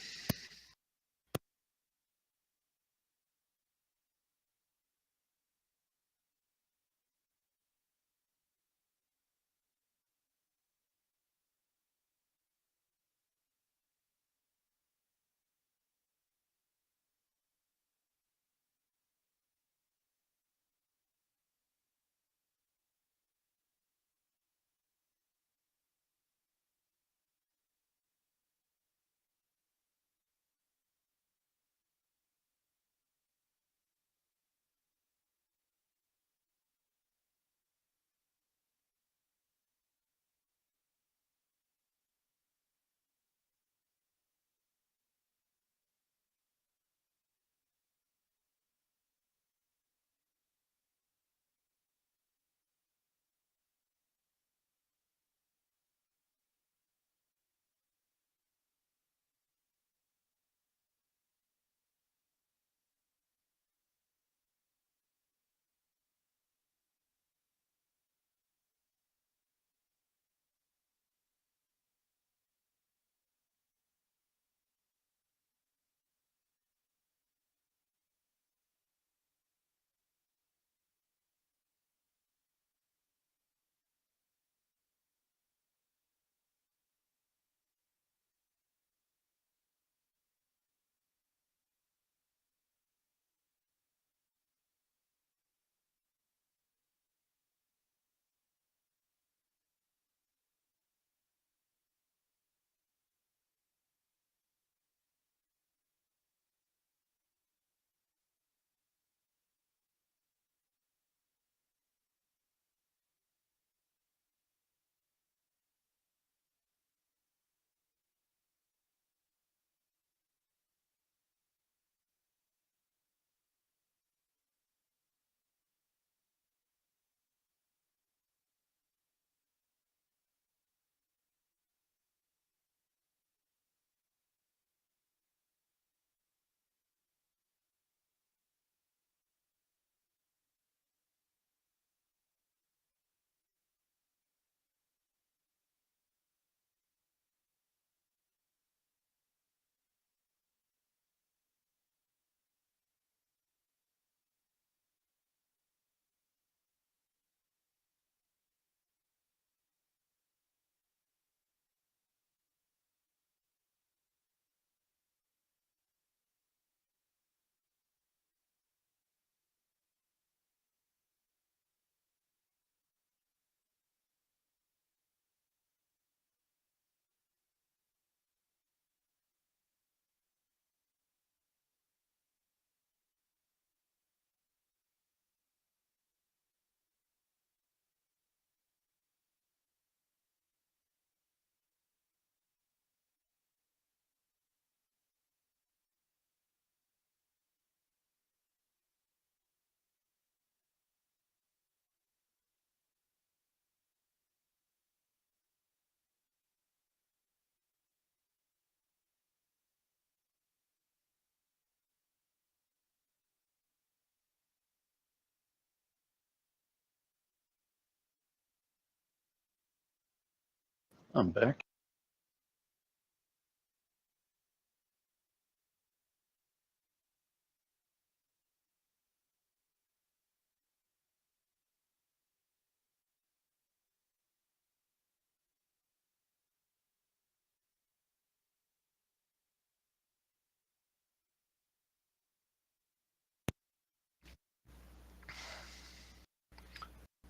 I'm back.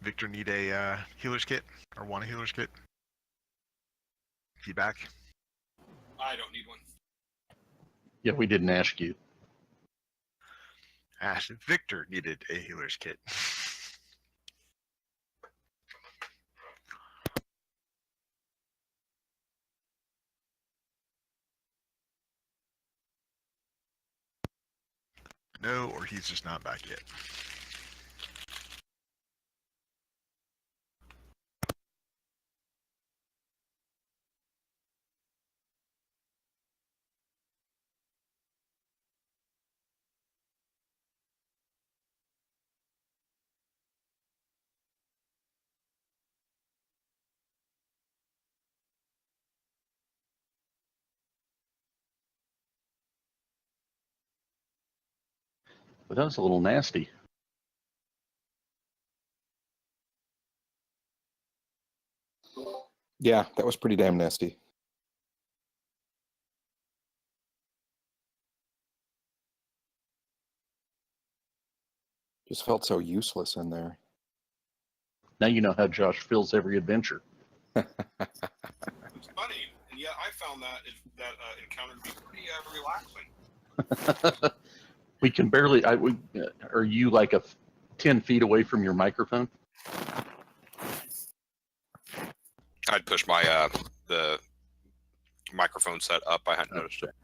Victor, need a healer's kit or want a healer's kit? Feedback. I don't need one. Yeah, we didn't ask you. Ash, Victor needed a healer's kit. No, or he's just not back yet. But that was a little nasty. Yeah, that was pretty damn nasty. Just felt so useless in there. Now you know how Josh feels every adventure. It's funny, and yet I found that encounter to be pretty relaxing. We can barely. Are you like 10 feet away from your microphone? I'd push my the microphone set up. I hadn't noticed it.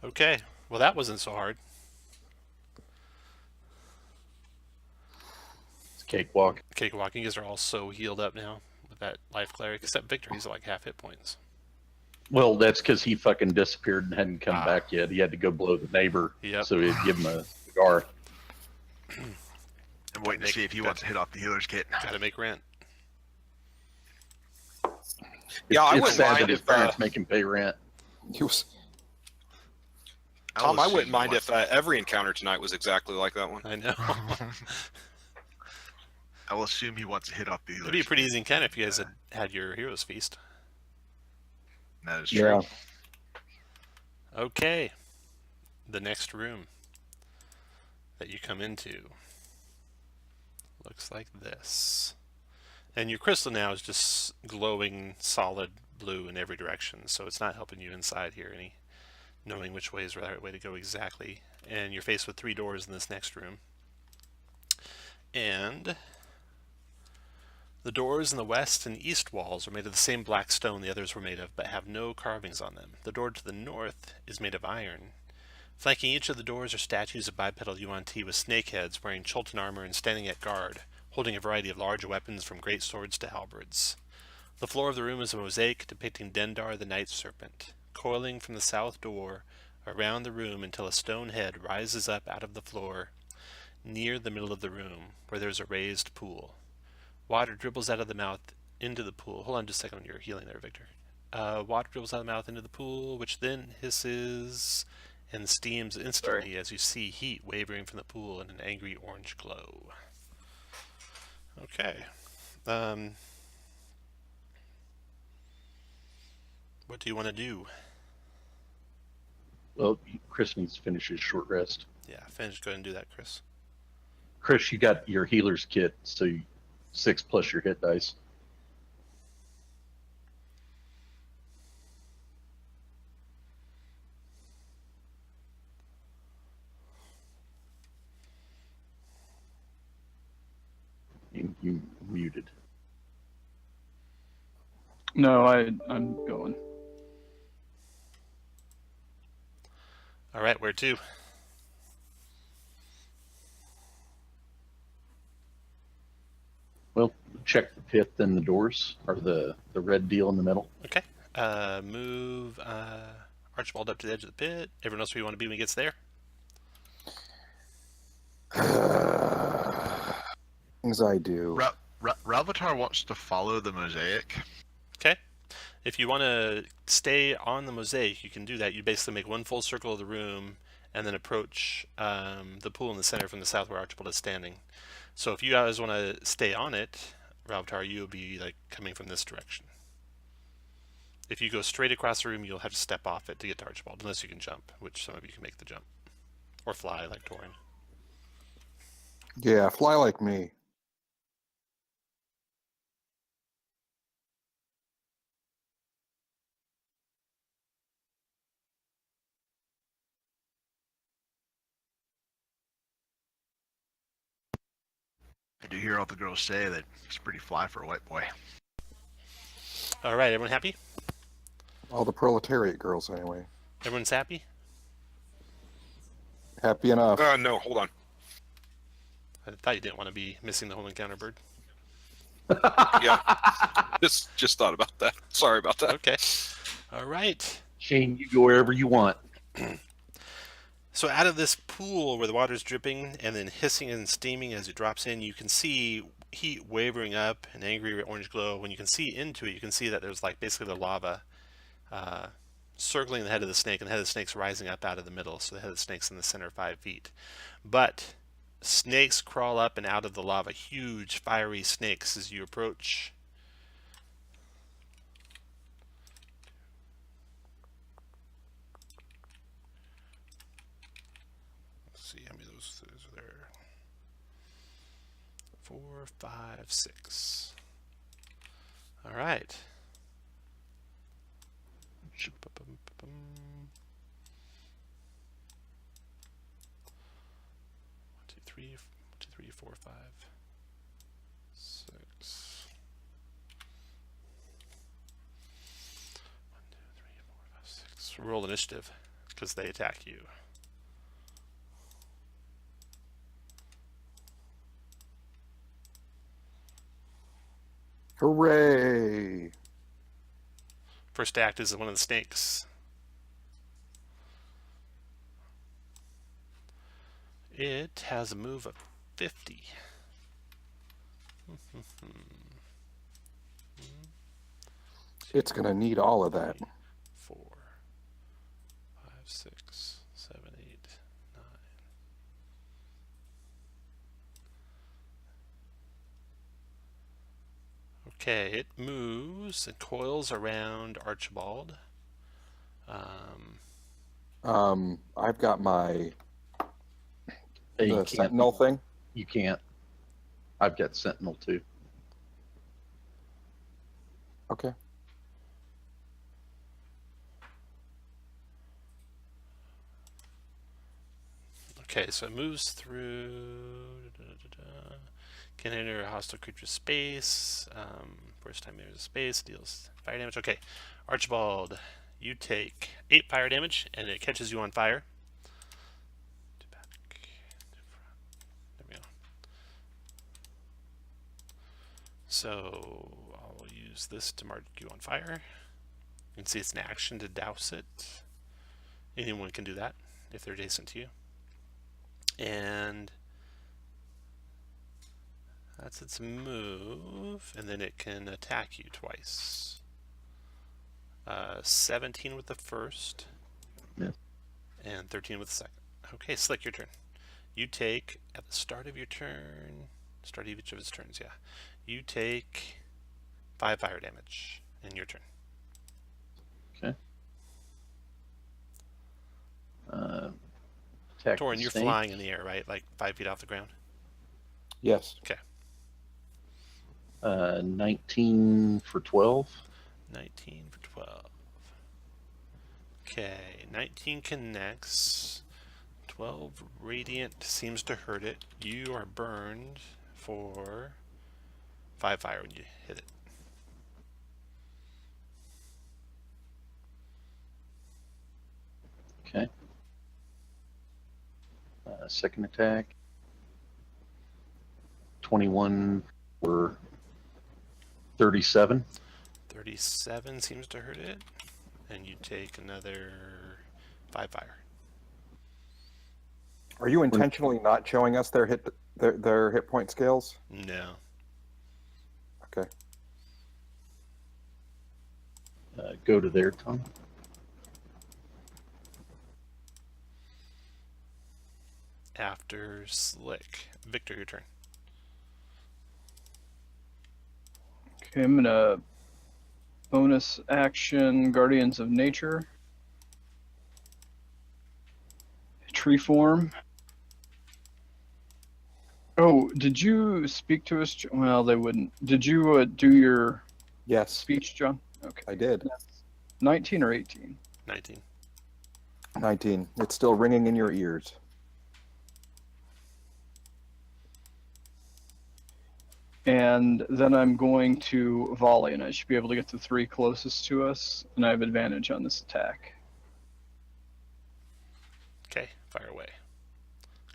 Okay, well that wasn't so hard. It's cakewalk. Cakewalk, you guys are all so healed up now with that life cleric, except Victor, he's at like half hit points. Well, that's because he fucking disappeared and hadn't come back yet. He had to go blow the neighbor, so he'd give him a cigar. I'm waiting to see if he wants to hit off the healer's kit. Gotta make rent. Yeah, I It's wouldn't sad mind that his if, parents make him pay rent. He was. Tom, I wouldn't mind if every encounter tonight was exactly like that one. I know. I will assume he wants to hit off the healer's It'd be a pretty kit. easy encounter if you guys had your heroes feast. That is true. Yeah. Okay, the next room that you come into looks like this. And your crystal now is just glowing solid blue in every direction, so it's not helping you inside here any knowing which way is the right way to go exactly. And you're faced with 3 doors in this next room. And the doors in the west and east walls are made of the same black stone the others were made of, but have no carvings on them. The door to the north is made of iron. Flanking each of the doors are statues of bipedal Yuan-Ti with snake heads wearing Cholton armor and standing at guard, holding a variety of large weapons from great swords to halberds. The floor of the room is a mosaic depicting Dendar the Night Serpent, coiling from the south door around the room until a stone head rises up out of the floor near the middle of the room, where there's a raised pool. Water dribbles out of the mouth into the pool. Hold on just a second when you're healing there, Victor. Water dribbles out of the mouth into the pool, which then hisses and steams instantly as you see heat wavering from the pool in an angry orange glow. Okay. What do you want to do? Well, Chris needs to finish his short rest. Yeah, finish. Go ahead and do that, Chris. Chris, you got your healer's kit, so 6 plus your hit dice. You muted. No, I'm going. All right, where to? Well, check the pit, then the doors, or the red deal in the middle. Okay. Move Archibald up to the edge of the pit. Everyone else where you want to be when he gets there. things I do. Ralvatar wants to follow the mosaic. Okay. If you want to stay on the mosaic, you can do that. You basically make one full circle of the room and then approach the pool in the center from the south where Archibald is standing. So if you guys want to stay on it, Ralvatar, you'll be like coming from this direction. If you go straight across the room, you'll have to step off it to get to Archibald, unless you can jump, which some of you can make the jump. Or fly, like Torin. Yeah, fly like me. I do hear all the girls say that it's pretty fly for a white boy. All right, everyone happy? All the proletariat girls, anyway. Everyone's happy? Happy enough. No, hold on. I thought you didn't want to be missing the whole encounter, Bird. Yeah, just thought about that. Sorry about that. Okay. All right. Shane, you go wherever you want. So out of this pool where the water's dripping and then hissing and steaming as it drops in, you can see heat wavering up, an angry orange glow. When you can see into it, you can see that there's like basically the lava circling the head of the snake, and the head of the snake's rising up out of the middle. So the head of the snake's in the center 5 feet. But snakes crawl up and out of the lava, huge fiery snakes as you approach. Let's see how many of those are there. 4, 5, 6. All right. 3, 4, 5, 6. 1, 2, 3, 4, 5, 6. Roll initiative because they attack you. Hooray! First act is one of the snakes. It has a move of 50. It's gonna need all of that. 4, 5, 6, 7, 8, 9. Okay, it moves and coils around Archibald. I've got my Hey, you the can't- sentinel thing. You can't. I've got Sentinel too. Okay. Okay, so it moves through. Can enter a hostile creature space. First time enters space, deals fire damage. Okay, Archibald, you take 8 fire damage, and it catches you on fire. There we go. So I'll use this to mark you on fire. You can see it's an action to douse it. Anyone can do that if they're adjacent to you. And that's its move, and then it can attack you twice. 17 with the first, Yeah. and 13 with the second. Okay, Slick, your turn. You take, at the start of your turn, start of each of its turns, yeah. You take 5 fire damage in your turn. Okay. Attack Torin, the you're snake. flying in the air, right? Like 5 feet off the ground? Yes. 19 for 12. 19 for 12. Okay, 19 connects. 12 radiant seems to hurt it. You are burned for 5 fire when you hit it. Okay. Second attack. 21 for 37. 37 seems to hurt it. And you take another 5 fire. Are you intentionally not showing us their Their hit point scales? No. Okay. Go to there, Tom. After Slick. Victor, your turn. Okay, I'm gonna bonus action Guardians of Nature. Tree form. Oh, did you speak to us? Well, they wouldn't. Did you do your Yes, speech, John? Okay. I did. 19 or 18? 19. 19. It's still ringing in your ears. And then I'm going to volley, and I should be able to get the 3 closest to us, and I have advantage on this attack. Okay, fire away.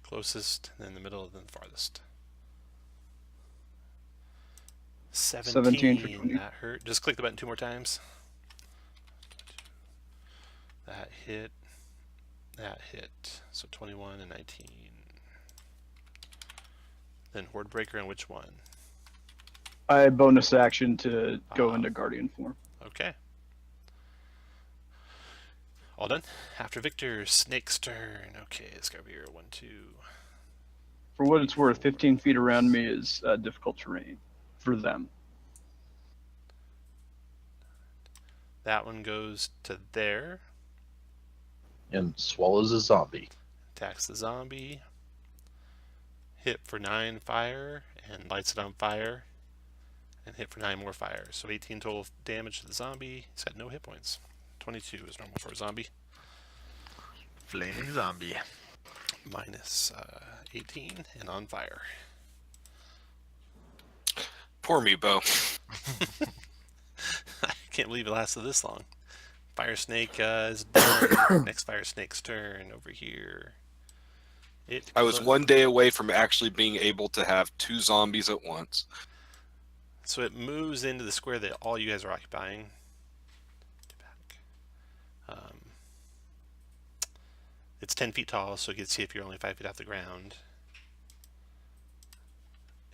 Closest, then the middle, then the farthest. 17 for 20. That hurt. Just click the button 2 more times. That hit. That hit. So 21 and 19. Then Horde Breaker on which one? I bonus action to go into Guardian form. Okay. All done. After Victor, Snake's turn. Okay, it's got to be here. 1, 2. For what it's worth, 15 feet around me is difficult terrain for them. That one goes to there. And swallows a zombie. Attacks the zombie. Hit for 9 fire and lights it on fire. And hit for 9 more fire. So 18 total damage to the zombie. He's got no hit points. 22 is normal for a zombie. Flaming zombie. Minus 18 and on fire. Poor me, Bo. I can't believe it lasted this long. Fire Snake is done. Next Fire Snake's turn over here. I was 1 day away from actually being able to have 2 zombies at once. So it moves into the square that all you guys are occupying. It's 10 feet tall, so it gets you if you're only 5 feet off the ground.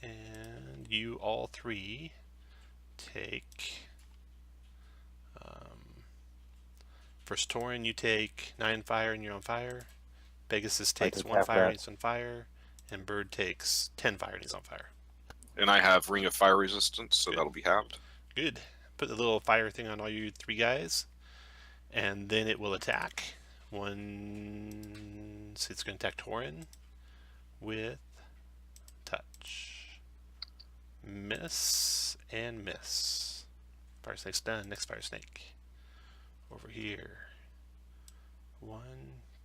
And you all 3 take... First Tauren, you take 9 fire and you're on fire. Pegasus takes take 1 half fire and that. he's on fire. And Bird takes 10 fire and he's on fire. And I have Ring of Fire Resistance, so Good. that'll be halved. Good. Put the little fire thing on all you 3 guys. And then it will attack. So it's going to attack Tauren with touch. Miss and miss. Fire Snake's done. Next Fire Snake. Over here. 1,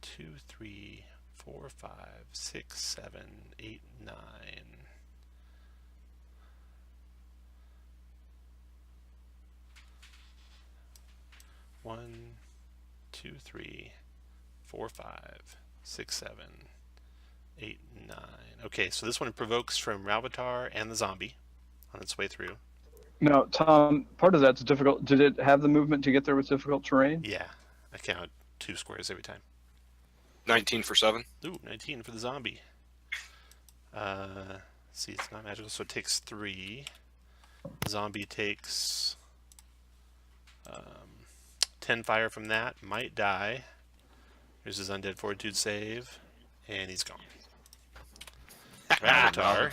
2, 3, 4, 5, 6, 7, 8, 9. 1, 2, 3, 4, 5, 6, 7, 8, 9. Okay, so this one provokes from Ralvatar and the zombie on its way through. Now, Tom, part of that's difficult. Did it have the movement to get there with difficult terrain? Yeah, I count 2 squares every time. 19 for 7. Ooh, 19 for the zombie. See, it's not magical, so it takes 3. Zombie takes 10 fire from that. Might die. Here's his Undead Fortitude save. And he's gone. Ravatar.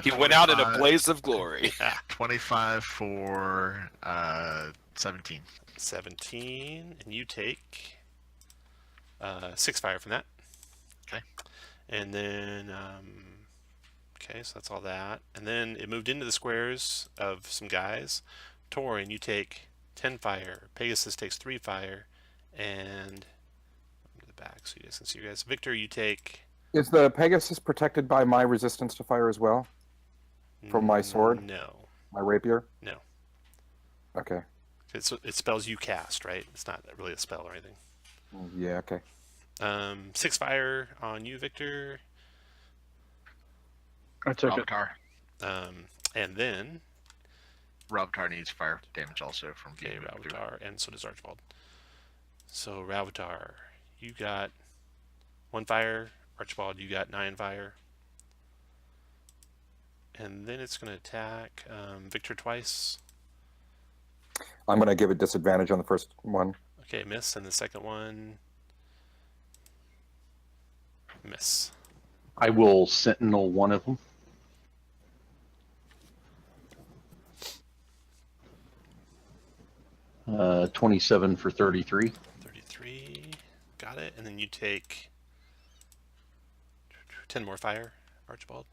He went out in a blaze of glory. 25 for 17. 17. And you take 6 fire from that. Okay. And then... okay, so that's all that. And then it moved into the squares of some guys. Tauren, you take 10 fire. Pegasus takes 3 fire. And... to the back so you guys can see your guys. Victor, you take... Is the Pegasus protected by my resistance to fire as well? From my sword? No. My rapier? No. Okay. It spells you cast, right? It's not really a spell or anything. Yeah, okay. 6 fire on you, Victor. I took it. Ravatar. And then... Ravatar needs fire damage also from Okay, being moved through. Ravatar, and so does Archibald. So, Ravatar, you got 1 fire. Archibald, you got 9 fire. And then it's going to attack Victor twice. I'm going to give it disadvantage on the first one. Okay, miss. And the second one, miss. I will sentinel one of them. Uh, 27 for 33. 33. Got it. And then you take 10 more fire, Archibald.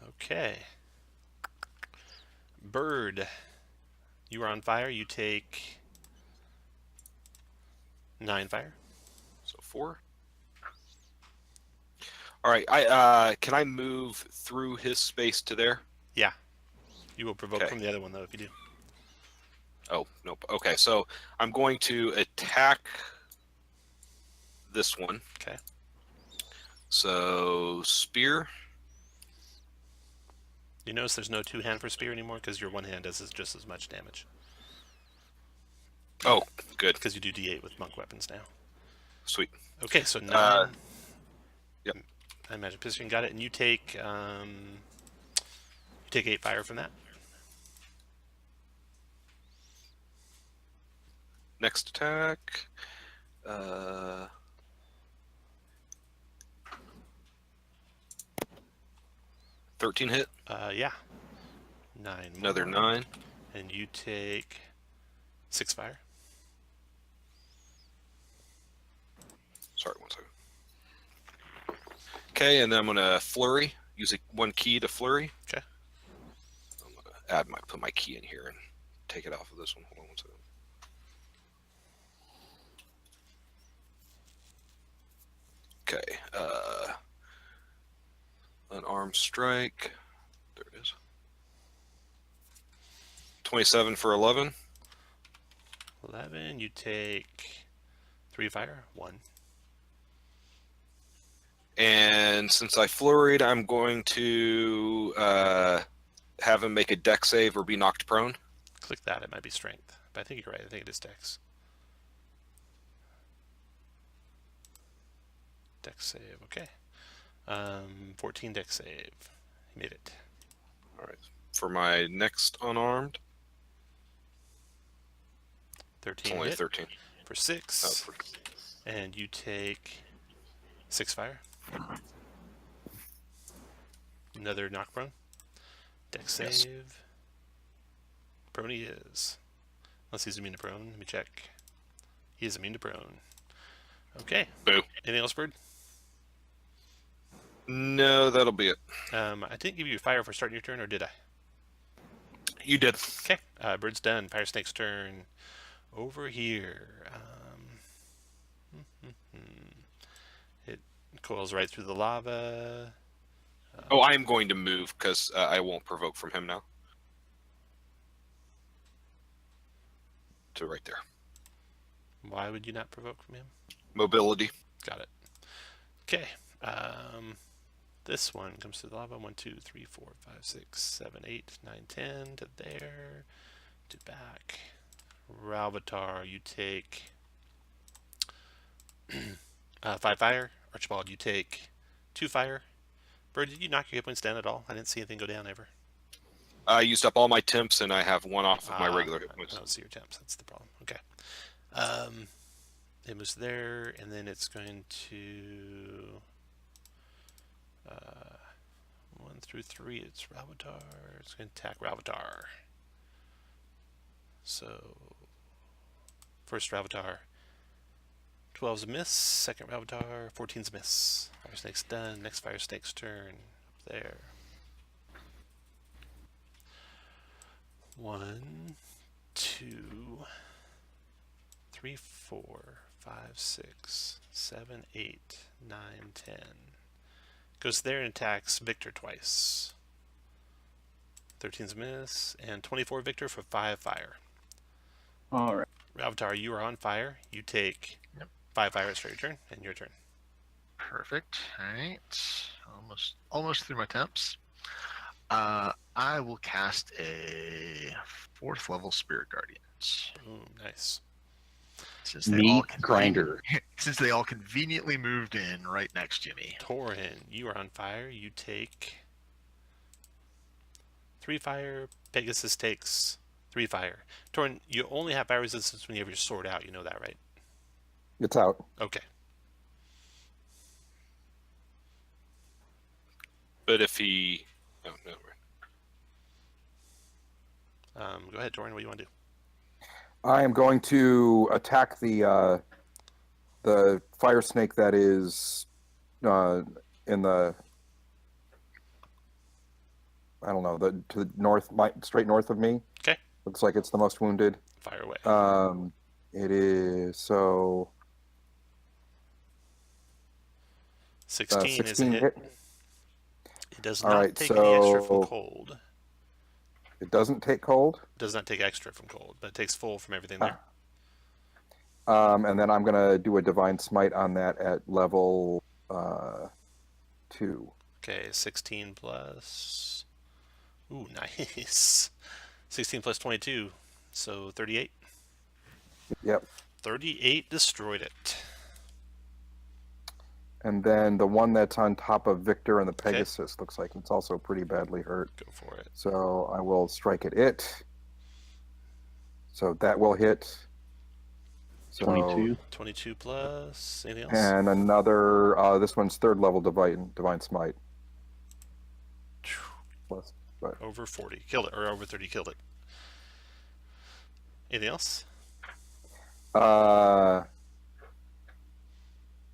Okay. Bird, you are on fire. You take 9 fire. So 4. All right. I can I move through his space to there? Yeah. You will provoke Okay. from the other one, though, if you do. Oh, nope. Okay, so I'm going to attack this one. Okay. So spear. You notice there's no 2-hand for spear anymore because your 1 hand does just as much damage. Oh, good. Because you do D8 with monk weapons now. Sweet. Okay, so 9. Yep. I imagine Piston got it, and you take 8 fire from that. Next attack. 13 hit. Yeah. 9 Another more. 9. And you take 6 fire. Sorry, 1 second. Okay, and then I'm gonna flurry. Use 1 key to flurry. Okay. I'm gonna put my key in here and take it off of this one. Hold on 1 second. Okay. Unarmed strike. There it is. 27 for 11. 11. You take 3 fire. 1. And since I flurried, I'm going to have him make a dex save or be knocked prone. Click that. It might be strength. But I think you're right. I think it is dex. Dex save. Okay. 14 dex save. He made it. All right. For my next unarmed, 13 it's only hit 13. for 6. Oh, And you take 6 fire. Another knock prone. Dex save. Yes. Prone he is. Unless he's immune to prone. Let me check. He is immune to prone. Okay. Boo. Anything else, Bird? No, that'll be it. I didn't give you fire for starting your turn, or did I? You did. Okay. Bird's done. Fire Snake's turn. Over here. It coils right through the lava. Oh, I am going to move because I won't provoke from him now. To right there. Why would you not provoke from him? Mobility. Got it. Okay. This one comes to the lava. 1, 2, 3, 4, 5, 6, 7, 8, 9, 10 to there. To back. Ralvatar, you take 5 fire. Archibald, you take 2 fire. Bird, did you knock your hit points down at all? I didn't see anything go down ever. I used up all my temps and I have 1 off of my regular hit I points. don't see your temps. That's the problem. Okay. It was there, and then it's going to 1 through 3. It's Ralvatar. It's going to attack Ralvatar. So first Ralvatar, 12's a miss. Second Ralvatar, 14's a miss. Fire Snake's done. Next Fire Snake's turn. Up there. 1, 2, 3, 4, 5, 6, 7, 8, 9, 10. Goes there and attacks Victor twice. 13's a miss, and 24 Victor for 5 fire. All right. Ralvatar, you are on fire. You take 5 fire at your turn, and your turn. Perfect. All right. Almost through my temps. I will cast a 4th level Spirit Guardians. Ooh, nice. Since Meat grinder. Since they all conveniently moved in right next to me. Torin, you are on fire. You take 3 fire. Pegasus takes 3 fire. Torin, you only have fire resistance when you have your sword out. You know that, right? It's out. Okay. But if he, oh no, Go ahead, Torin. What do you want to do? I am going to attack the fire snake that is in the, I don't know, to the north, straight north of me. Okay. Looks like it's the most wounded. Fire away. It is so 16 is a 16 hit. hit. It does All not right, take any extra from so- cold. It doesn't take cold. It does not take extra from cold, but it takes full from everything there. And then I'm gonna do a divine smite on that at level 2. Okay, 16 plus. Ooh, nice. 16 plus 22, so 38. Yep. 38 destroyed it. And then the one that's on top of Victor and the Pegasus looks like it's also pretty badly hurt. Go for it. So I will strike at it. So that will hit. So, 22. 22 plus. Anything else? And another, this one's 3rd level divine smite. Plus, but Over 40. Killed it. Or over 30. Killed it. Anything else?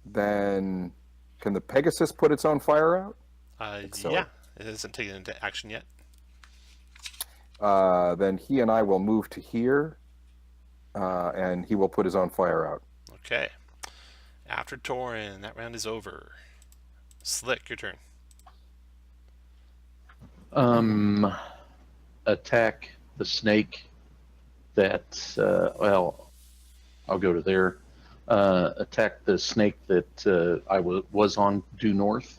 then can the Pegasus put its own fire out? So- Yeah. It hasn't taken into action yet. Then he and I will move to here, and he will put his own fire out. Okay. After Torin, that round is over. Slick, your turn. Attack the snake that, well, I'll go to there. Attack the snake that I was on due north.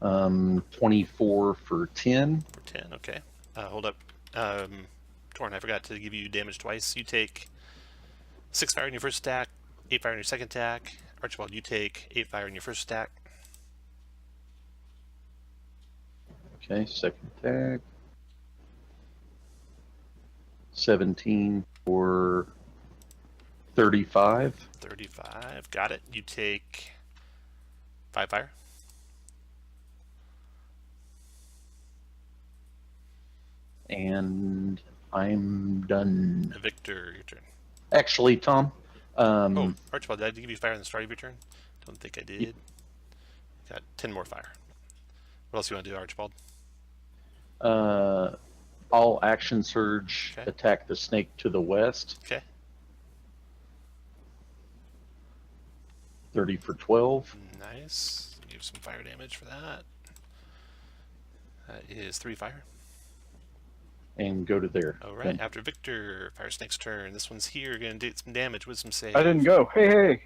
24 for 10. For 10, okay. Hold up. Torin, I forgot to give you damage twice. You take 6 fire in your first attack, 8 fire in your second attack. Archibald, you take 8 fire in your first attack. Okay, second attack. 17 for 35. 35, got it. You take 5 fire. And I'm done. Victor, your turn. Actually, Tom, Oh, Archibald, did I give you fire in the start of your turn? Don't think I did. Got 10 more fire. What else you want to do, Archibald? all action surge, Okay. attack the snake to the west. Okay. 30 for 12. Nice. Give some fire damage for that. That is 3 fire. And go to there. All right. Then. After Victor, Fire Snake's turn. This one's here. Going to do some damage. Wisdom save. I didn't go. Hey.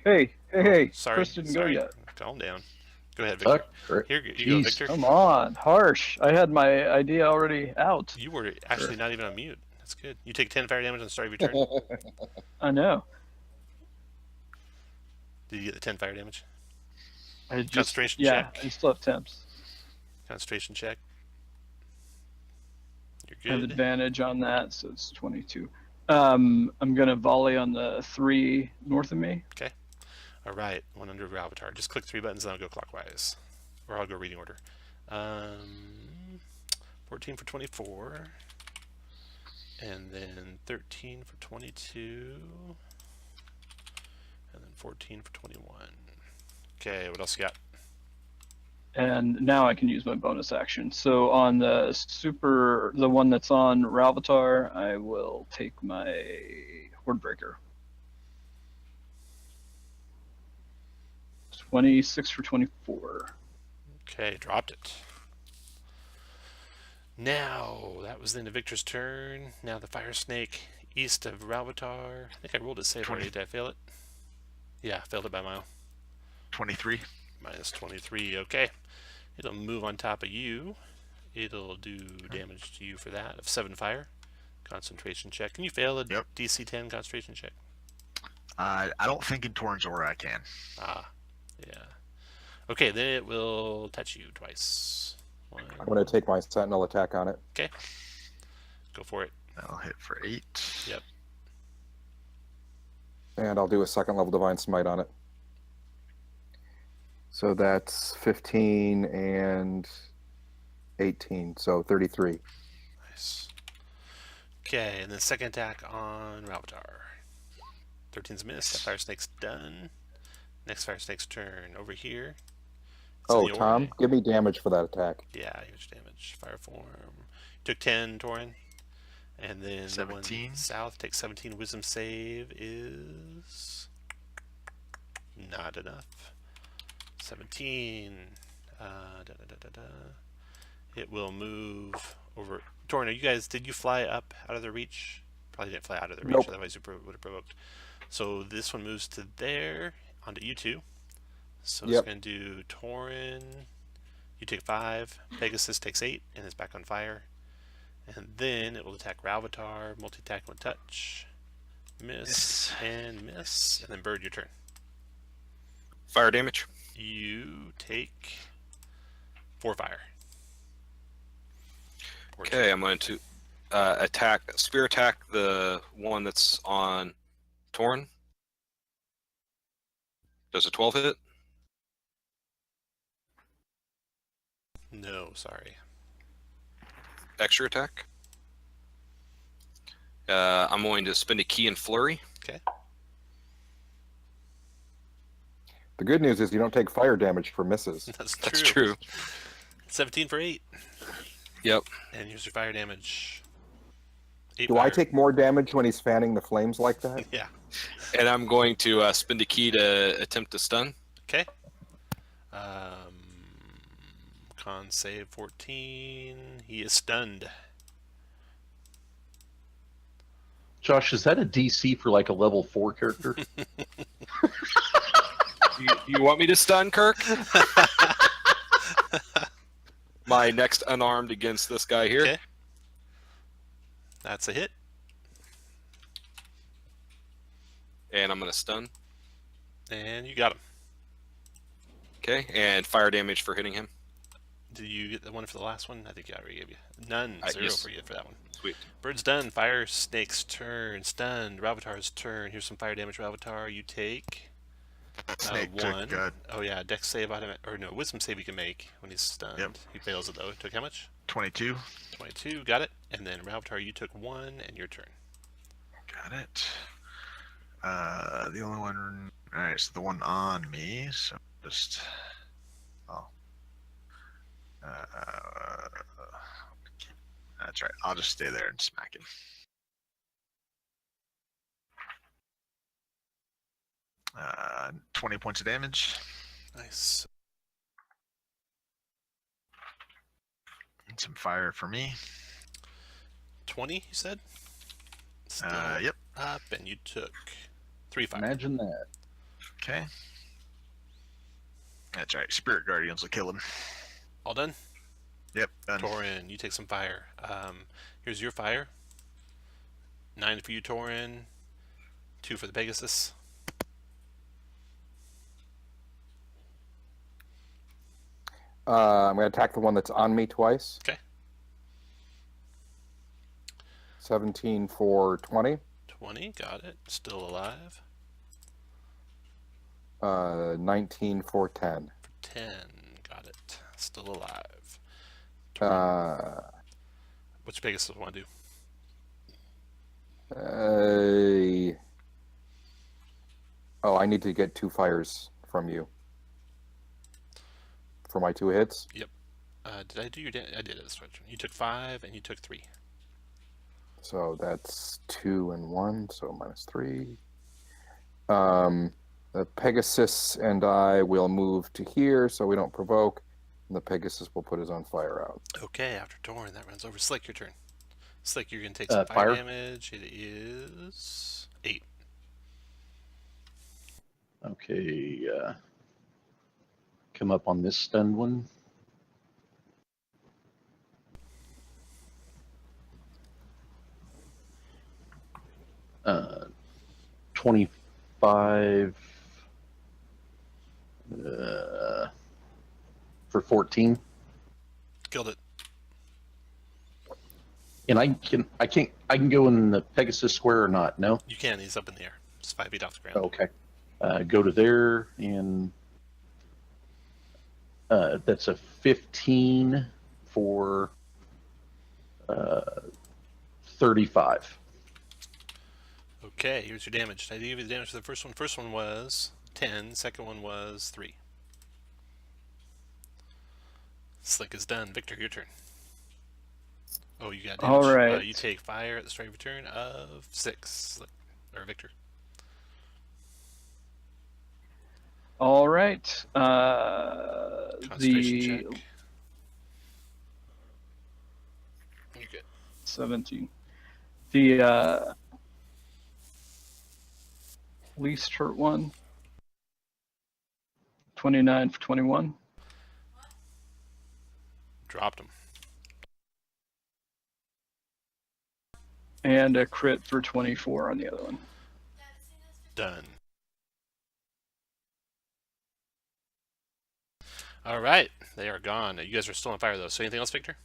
Sorry. Chris didn't sorry. go yet. Calm down. Go ahead, Victor. Fuck. Here, you Jeez. go, Victor. Come on, harsh. I had my idea already out. You were actually not even on mute. That's good. You take 10 fire damage on the start of your turn. I know. Did you get the 10 fire damage? I just, Concentration yeah, check. I still have temps. Concentration check. I You're have good. advantage on that, so it's 22. I'm gonna volley on the 3 north of me. All right. One under Avatar. Just click 3 buttons and I'll go clockwise. Or I'll go reading order. 14 for 24. And then 13 for 22. And then 14 for 21. Okay, what else you got? And now I can use my bonus action. So on the one that's on Ralvatar, I will take my Horde Breaker. 26 for 24. Okay, dropped it. Now, that was the end of Victor's turn. Now the Fire Snake east of Ralvatar. I think I rolled a save 20. already. Did I fail it? Yeah, failed it by a mile. 23. Minus 23. Okay. It'll move on top of you. It'll do damage to you for that of 7 fire. Concentration check. Can you fail a Yep. DC 10 concentration check? I don't think in Torrens Aura I can. Ah, yeah. Okay, then it will touch you twice. One. I'm going to take my sentinel attack on it. Okay. Go for it. That'll hit for 8. Yep. And I'll do a second level Divine Smite on it. So that's 15 and 18, so 33. Nice. Okay, and then second attack on Ravatar. 13's missed. That Fire Snake's done. Next Fire Snake's turn. Over here. It's in Oh, the Tom, order. give me damage for that attack. Yeah, huge damage. Fire form. Took 10, Torin. And then 17. the one south takes 17. Wisdom save is not enough. 17. It will move over. Torin, you guys, did you fly up out of the reach? Probably didn't fly out of the reach, Nope. otherwise you would have provoked. So this one moves to there, onto you two. So it's Yep. going to do Torin. You take 5. Pegasus takes 8 and is back on fire. And then it will attack Ravatar, multi-attack with touch. Miss and miss. And then Bird, your turn. Fire damage. You take 4 fire. Okay, I'm going to spear attack the one that's on Torn. Does a 12 hit? No, sorry. Extra attack. I'm going to spend a key and flurry. Okay. The good news is you don't take fire damage for misses. That's true. That's true. 17 for 8. Yep. And here's your fire damage. 8 Do fire. I take more damage when he's fanning the flames like that? Yeah. And I'm going to spend a key to attempt to stun. Okay. Con save 14. He is stunned. Josh, is that a DC for like a level 4 character? You want me to stun, Kirk? My next unarmed against this guy here. Okay. That's a hit. And I'm going to stun. And you got him. Okay, and fire damage for hitting him. Did you get the one for the last one? I think I already gave you. None. 0 yes. for you for that one. Sweet. Bird's done. Fire Snake's turn. Stunned. Ravatar's turn. Here's some fire damage, Ravatar. You take Snake 1. took Oh yeah, Dex save or no, Wisdom save you can make when he's stunned. Yep. He fails it though. Took how much? 22. 22. Got it. And then Ravatar, you took 1, and your turn. Got it. The only one. Alright, so the one on me. So just. Oh. That's right. I'll just stay there and smack him. 20 points of damage. Nice. And some fire for me. 20, you said? Still Yep. up, and you took 3 fire. Imagine that. Okay. That's right. Spirit Guardians will kill him. All done? Yep. Done. Torin, you take some fire. Here's your fire. 9 for you, Torin. 2 for the Pegasus. I'm going to attack the one that's on me twice. Okay. 17 for 20. 20, got it. Still alive. 19 for 10. For 10, got it. Still alive. Which Pegasus want to do? I need to get 2 fires from you. For my 2 hits? Yep. Did I do your I did it. You took 5 and you took 3. So that's 2 and 1, so minus 3. The Pegasus and I will move to here so we don't provoke, and the Pegasus will put his own fire out. Okay, after Torin, that runs over. Slick, your turn. Slick, you're going to take some fire fire damage. It is 8. Okay. Come up on this stunned one. 25 for 14. Killed it. And I can go in the Pegasus Square or not? No. You can. He's up in the air. It's 5 feet off the ground. Okay. Go to there, and that's a 15 for 35. Okay, here's your damage. Did I give you the damage for the first one? First one was 10. Second one was 3. Slick is done. Victor, your turn. Oh, you got damage. All right. You take fire at the start of your turn of 6. Slick. Or Victor. All right. Concentration check. You good. 17. The least hurt one. 29 for 21. Dropped him. And a crit for 24 on the other one. Done. All right, they are gone. You guys are still on fire though. So anything else, Victor?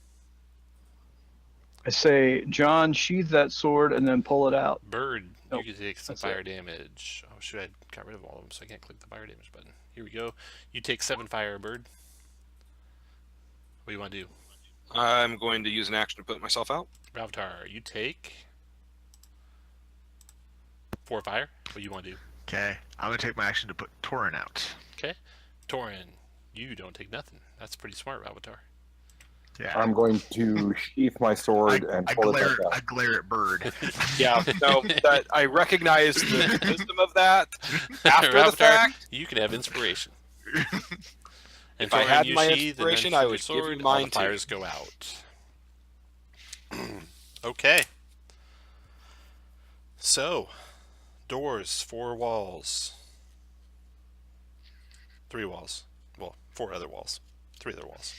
I say, John, sheath that sword and then pull it out. Bird, Nope, you can take some that's fire it. damage. Oh, shoot, I got rid of all of them, so I can't click the fire damage button. Here we go. You take 7 fire, Bird. What do you want to do? I'm going to use an action to put myself out. Ravtar, you take 4 fire. What do you want to do? Okay, I'm gonna take my action to put Torin out. Okay. Torin, you don't take nothing. That's pretty smart, Ravatar. Yeah. I'm going to sheath my sword and I pull glare, it back I out. glare at Bird. Yeah, no, that I recognize the wisdom of that after the Ravatar, fact. you can have inspiration. And If I Torin, had you my sheathe, and inspiration, then I shoot would your give you sword, mine all the too. fires go out. Okay. So, doors, 4 walls. 3 walls. Well, 4 other walls. 3 other walls.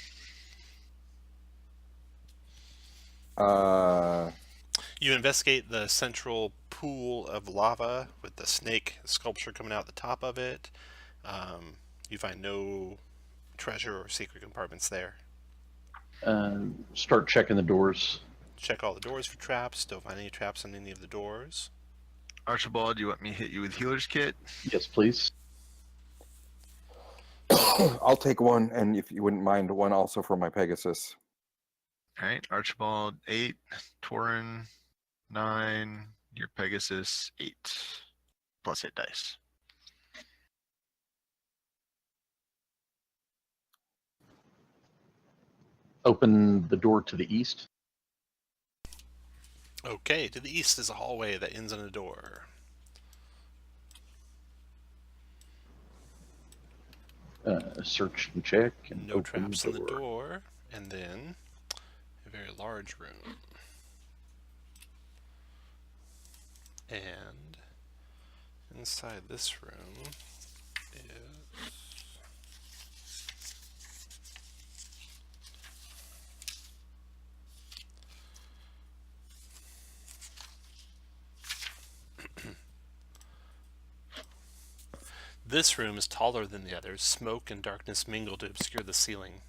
You investigate the central pool of lava with the snake sculpture coming out the top of it. You find no treasure or secret compartments there. Start checking the doors. Check all the doors for traps. Don't find any traps on any of the doors. Archibald, do you want me to hit you with healer's kit? Yes, please. I'll take one, and if you wouldn't mind, one also for my Pegasus. All right, Archibald 8, Torin 9, your Pegasus 8, plus hit dice. Open the door to the east. Okay, to the east is a hallway that ends in a door. Search and check. And No open traps the in the door. And then a very large room. And inside this room is this room is taller than the others. Smoke and darkness mingle to obscure the ceiling.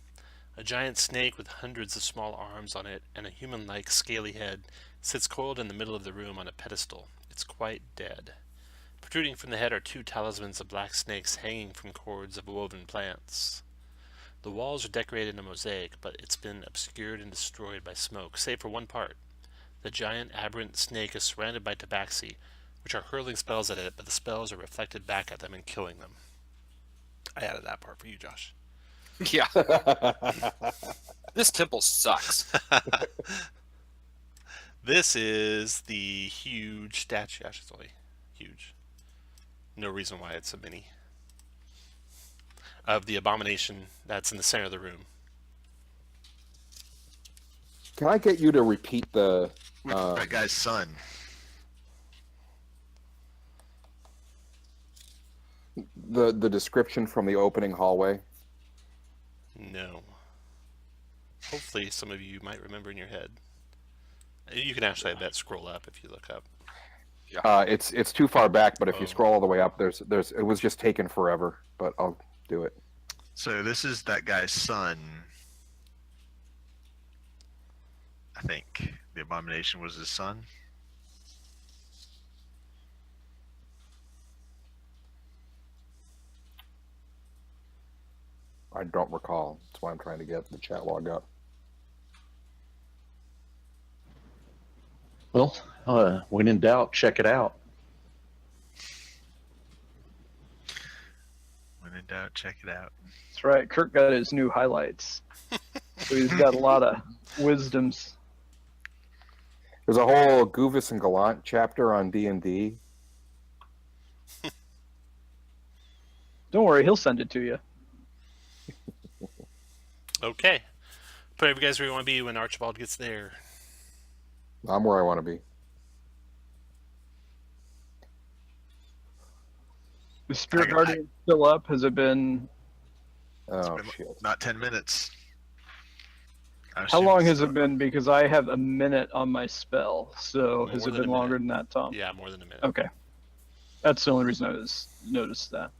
A giant snake with hundreds of small arms on it and a human-like scaly head sits coiled in the middle of the room on a pedestal. It's quite dead. Protruding from the head are 2 talismans of black snakes hanging from cords of woven plants. The walls are decorated in a mosaic, but it's been obscured and destroyed by smoke, save for one part. The giant aberrant snake is surrounded by tabaxi, which are hurling spells at it, but the spells are reflected back at them and killing them. I added that part for you, Josh. Yeah, this temple sucks. This is the huge statue. Actually, it's only huge. No reason why it's a mini. Of the abomination that's in the center of the room. Can I get you to repeat the That guy's son. the description from the opening hallway? No. Hopefully some of you might remember in your head. You can actually have that scroll up if you look up. It's too far back, but if Oh. you scroll all the way up, there's it was just taken forever, but I'll do it. So this is that guy's son. I think the abomination was his son. I don't recall. That's why I'm trying to get the chat log up. Well, when in doubt, check it out. When in doubt, check it out. That's right. Kirk got his new highlights. So he's got a lot of wisdoms. There's a whole Goovis and Gallant chapter on D&D. Don't worry, he'll send it to you. Okay. Put you guys where you want to be when Archibald gets there. I'm where I want to be. The Spirit Guardian still up? Has it been? Oh, been shit. Not 10 minutes. How long has it been? Because I have a minute on my spell. So has More it than been a longer minute. than that, Tom? Yeah, more than a minute. Okay. That's the only reason I noticed that.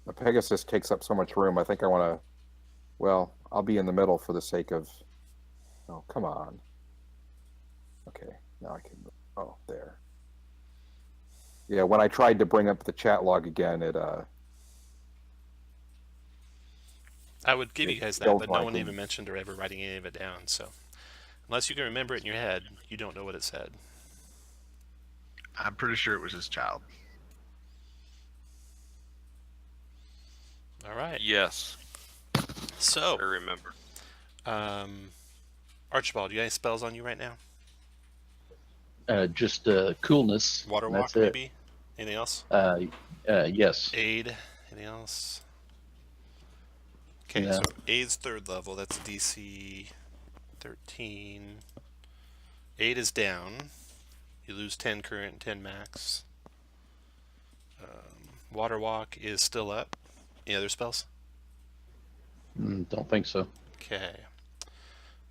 The Pegasus takes up so much room. I think I want to. Well, I'll be in the middle for the sake of. Oh, come on. Okay, now I can. Oh, there. Yeah, when I tried to bring up the chat log again, it I would give you guys that, Don't but no like one them. even mentioned or ever writing any of it down. So unless you can remember it in your head, you don't know what it said. I'm pretty sure it was his child. All right. Yes, I So, remember. Archibald, you got any spells on you right now? Just coolness. Water and walk, that's it. maybe? Anything else? Yes. Aid. Anything else? Okay, Yeah. so Aid's 3rd level. That's DC 13. Aid is down. You lose 10 current, 10 max. Water walk is still up. Any other spells? Don't think so. Okay.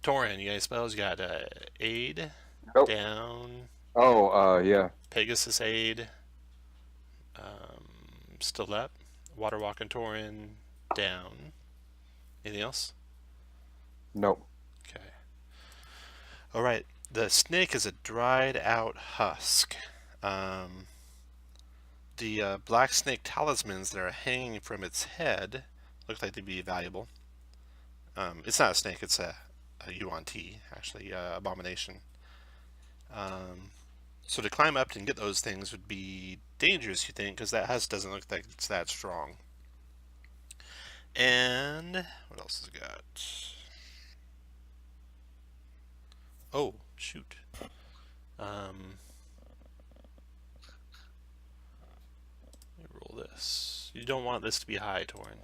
Torin, you got any spells? You got Aid Nope. down. Oh, yeah. Pegasus Aid still up. Water walk and Torin down. Anything else? Nope. Okay. All right. The snake is a dried out husk. The black snake talismans that are hanging from its head look like they'd be valuable. It's not a snake, it's a UNT, actually, abomination. So to climb up and get those things would be dangerous, you think, because that husk doesn't look like it's that strong. And what else has it got? Oh, shoot. Let me roll this. You don't want this to be high, Torin.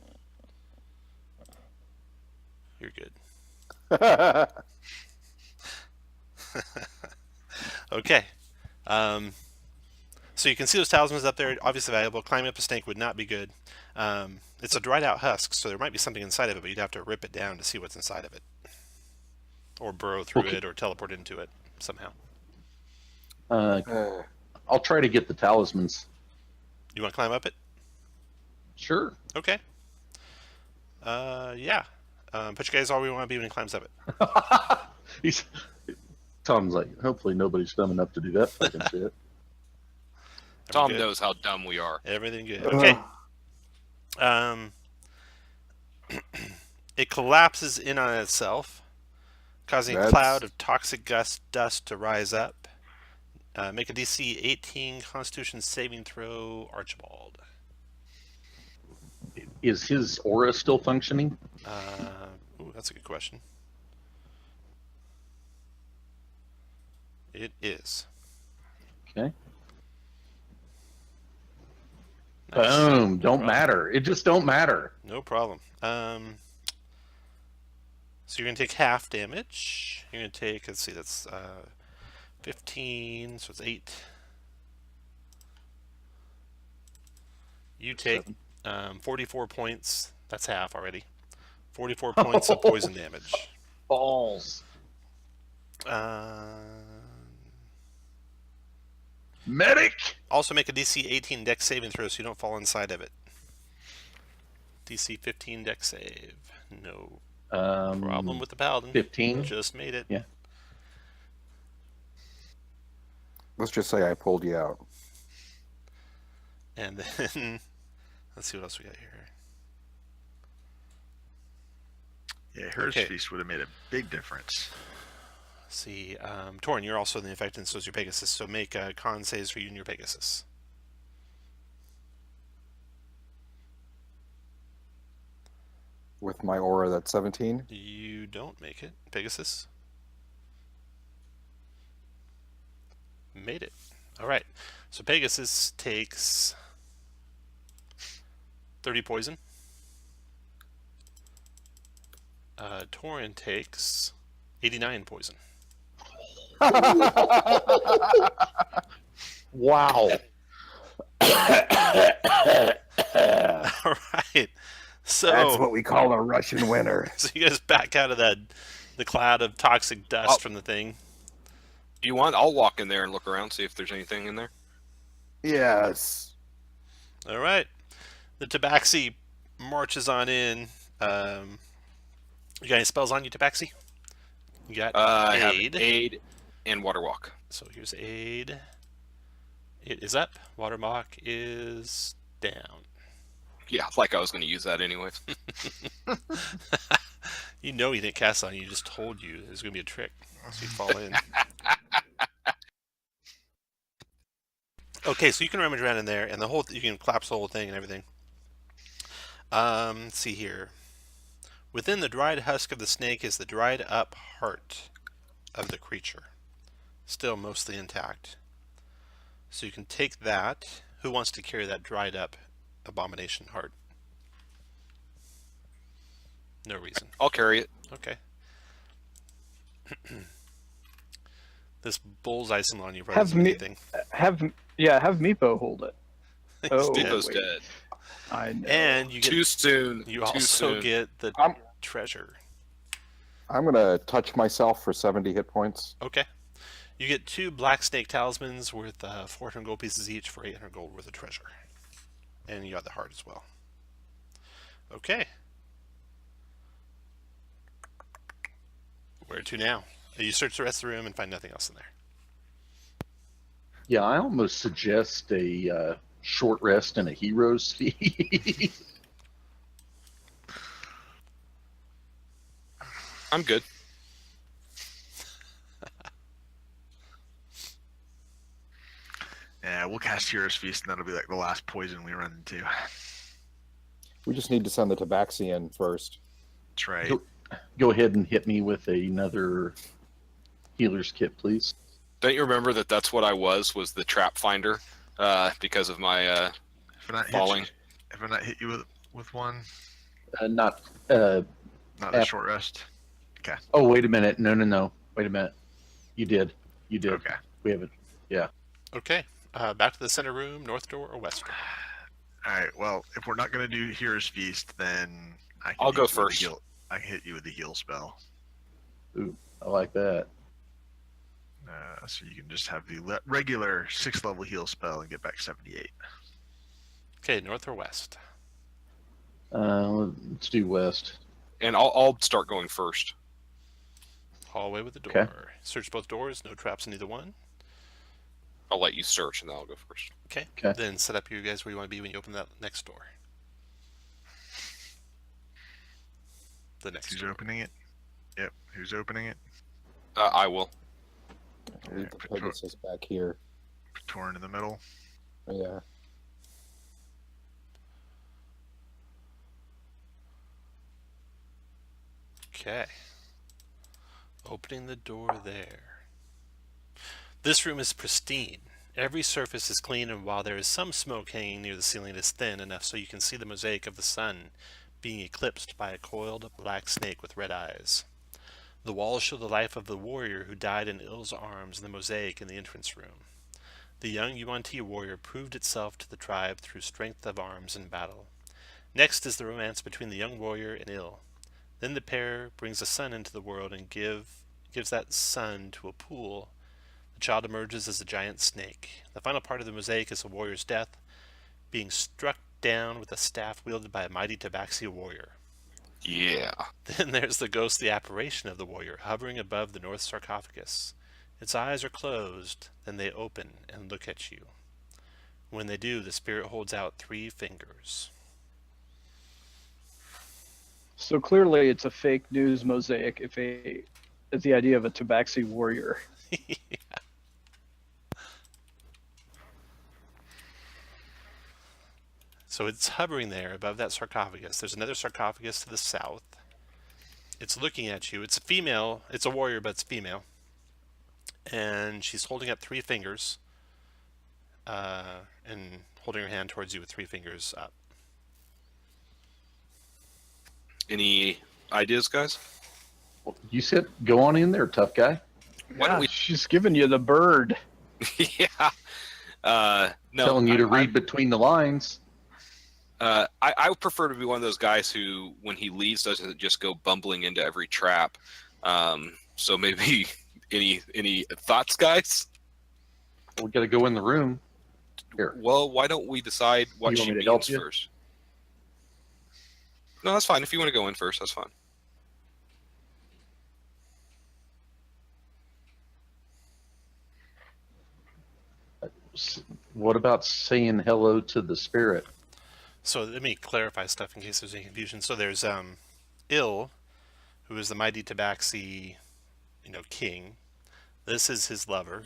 You're good. Okay. So you can see those talismans up there, obviously valuable. Climbing up a snake would not be good. It's a dried out husk, so there might be something inside of it, but you'd have to rip it down to see what's inside of it. Or burrow through it, or teleport into it somehow. I'll try to get the talismans. You want to climb up it? Sure. Okay. Yeah. Put you guys all where you want to be when he climbs up it. Tom's like, hopefully nobody's dumb enough to do that fucking shit. Tom good? knows how dumb we are. Everything good. Okay. It collapses in on itself, causing a cloud of toxic dust to rise up. Make a DC 18 Constitution saving throw, Archibald. Is his aura still functioning? Ooh, that's a good question. It is. Okay. Nice. Boom. Don't problem. matter. It just don't matter. No problem. So you're going to take half damage. You're going to take, let's see, that's 15, so it's 8. You take 44 points. That's half already. 44 points of poison damage. Balls. Medic. Also make a DC 18 dex saving throw so you don't fall inside of it. DC 15 dex save. No problem with the paladin. 15. Just made it. Yeah. Let's just say I pulled you out. And then let's see what else we got here. Yeah, Hero's Okay. Feast would have made a big difference. Let's see, Torin, you're also the infected, and so is your Pegasus. So make con saves for you and your Pegasus. With my aura, that's 17. You don't make it, Pegasus. Made it. All right. So Pegasus takes 30 poison. Torin takes 89 poison. Wow. All right. So That's what we call a Russian winter. So you guys back out of the cloud of toxic dust from the thing. Do you want? I'll walk in there and look around, see if there's anything in there. Yes. All right. The Tabaxi marches on in. You got any spells on you, Tabaxi? You got I have aid. aid and water walk. So here's aid. It is up. Watermark is down. Yeah, like I was going to use that anyways. You know he didn't cast on you. He just told you there's going to be a trick. So you fall in. Okay, so you can rummage around in there, and you can collapse the whole thing and everything. Let's see here. Within the dried husk of the snake is the dried up heart of the creature. Still mostly intact. So you can take that. Who wants to carry that dried up abomination heart? No reason. I'll carry it. Okay. This bullseye symbol on you probably doesn't do anything. Have Meepo hold it. Oh, Meepo's wait. dead. I know. And you get Too soon. you Too also soon. get the I'm- treasure. I'm going to touch myself for 70 hit points. Okay. You get 2 black snake talismans worth 400 gold pieces each for 800 gold worth of treasure. And you got the heart as well. Okay. Where to now? You search the rest of the room and find nothing else in there. Yeah, I almost suggest a short rest and a hero's feast. I'm good. Yeah, we'll cast Hero's Feast, and that'll be like the last poison we run into. We just need to send the Tabaxi in first. That's right. Go ahead and hit me with another healer's kit, please. Don't you remember that that's what I was the trap finder because of my If I not falling? If I not hit you with one, Not. not a Yep. short rest. Oh, wait a minute. No. Wait a minute. You did. Okay. We have it. Yeah. Okay. Back to the center room, north door or west door? All right. Well, if we're not gonna do Hero's Feast, then I'll hit go you with the first. heal- I can hit you with the heal spell. Ooh, I like that. So you can just have the regular 6th level heal spell and get back 78. Okay, north or west? Let's do west. And I'll start going first. Hallway with the door. Okay. Search both doors. No traps in either one. I'll let you search, and then I'll go first. Okay. Okay. Then set up you guys where you want to be when you open that next door. The next Who's door. opening it? Yep. Who's opening it? I will. We can put this back here. Torn in the middle. Yeah. Okay. Opening the door there. This room is pristine. Every surface is clean, and while there is some smoke hanging near the ceiling, it is thin enough so you can see the mosaic of the sun being eclipsed by a coiled black snake with red eyes. The walls show the life of the warrior who died in Ill's arms in the mosaic in the entrance room. The young Yuan-Ti warrior proved itself to the tribe through strength of arms in battle. Next is the romance between the young warrior and Ill. Then the pair brings a son into the world and gives that son to a pool. The child emerges as a giant snake. The final part of the mosaic is a warrior's death, being struck down with a staff wielded by a mighty tabaxi warrior. Yeah. Then there's the ghostly apparition of the warrior, hovering above the north sarcophagus. Its eyes are closed, then they open and look at you. When they do, the spirit holds out 3 fingers. So clearly, it's a fake news mosaic. If the idea of a tabaxi warrior. So it's hovering there above that sarcophagus. There's another sarcophagus to the south. It's looking at you. It's a female. It's a warrior, but it's female. And she's holding up 3 fingers. And holding her hand towards you with 3 fingers up. Any ideas, guys? You said go on in there, tough guy. Why don't we? She's giving you the bird. Yeah. No, Telling you to read between the lines. I would prefer to be one of those guys who, when he leaves, doesn't just go bumbling into every trap. So maybe any thoughts, guys? We got to go in the room. Here. Well, why don't we decide what You she want me to help means you? first? No, that's fine. If you want to go in first, that's fine. What about saying hello to the spirit? So let me clarify stuff in case there's any confusion. So there's Il, who is the mighty tabaxi, king. This is his lover.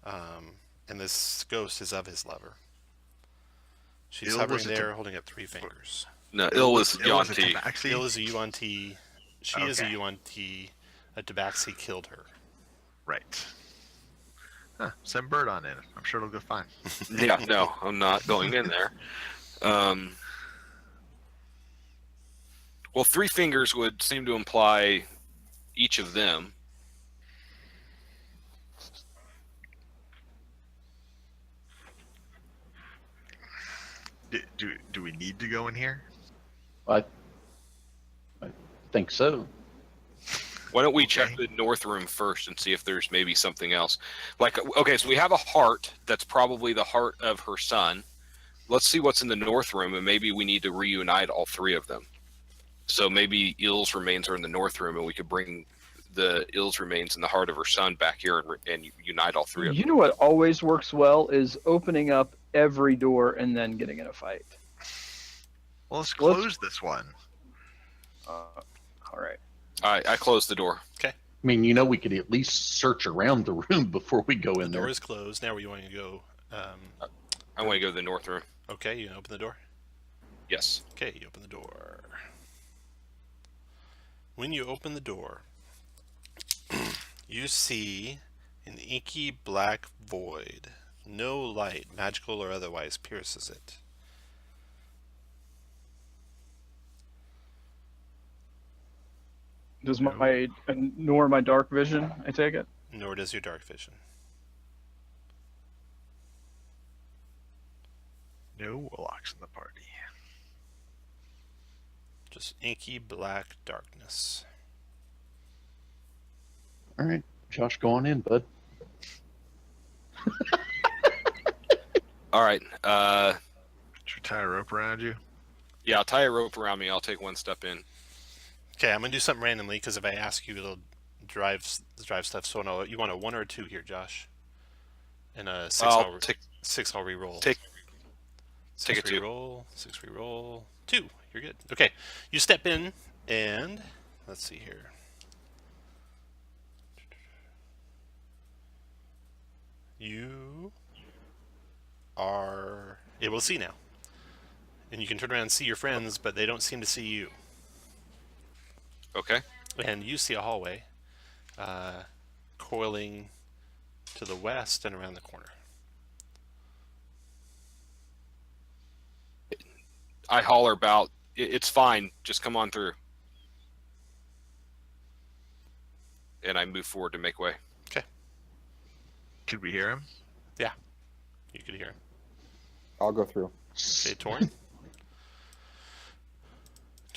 And this ghost is of his lover. She's Il hovering was a there, holding up 3 fingers. No, Il was It was a Yanti. tabaxi? Il is a UNT. She is a Okay. UNT. A tabaxi killed her. Right. Huh, send Bird on in. I'm sure it'll go fine. Yeah, no, I'm not going in there. Well, 3 fingers would seem to imply each of them. Do we need to go in here? I think so. Why don't we Okay. check the north room first and see if there's maybe something else? Like, okay, so we have a heart that's probably the heart of her son. Let's see what's in the north room, and maybe we need to reunite all 3 of them. So maybe Il's remains are in the north room, and we could bring the Il's remains in the heart of her son back here and unite all 3 of You them. know what always works well is opening up every door and then getting in a fight. Well, let's Let's- close this one. All right. I closed the door. I mean, we could at least search around the room before we go The in door there. is closed. Now where you want to go? I want to go to the north room. Okay, you open the door. Yes. Okay, you open the door. When you open the door, you see an inky black void. No light, magical or otherwise, pierces it. Does nor my dark vision, I take it? Nor does your dark vision. No warlocks in the party. Just inky black darkness. All right, Josh, go on in, bud. All right. Should we tie a rope around you? Yeah, I'll tie a rope around me. I'll take 1 step in. Okay, I'm gonna do something randomly because if I ask you, it'll drive stuff. So no, you want a 1 or a 2 here, Josh? And a 6. I'll take 6. I'll re-roll. take Six a 2. Re-roll. 6 re-roll. 2. You're good. Okay, you step in and let's see here. You are able to see now, and you can turn around and see your friends, but they don't seem to see you. Okay. And you see a hallway coiling to the west and around the corner. I holler about, it's fine. Just come on through. And I move forward to make way. Could we hear him? You could hear him. I'll go through. Okay, Torin.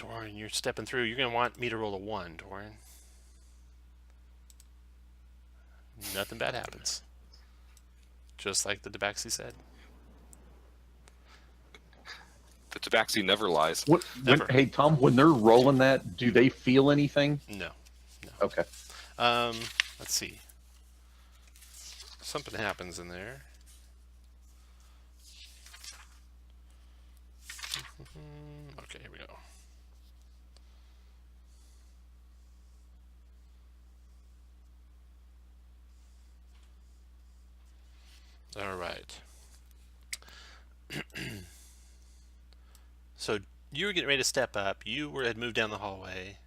Torin, you're stepping through. You're going to want me to roll a 1, Torin. Nothing bad happens. Just like the Tabaxi said. The tabaxi never lies. Never. Hey, Tom, when they're rolling that, do they feel anything? No. Okay. Let's see. Something happens in there. Okay, here we go. All right. So you were getting ready to step up. Had moved down the hallway.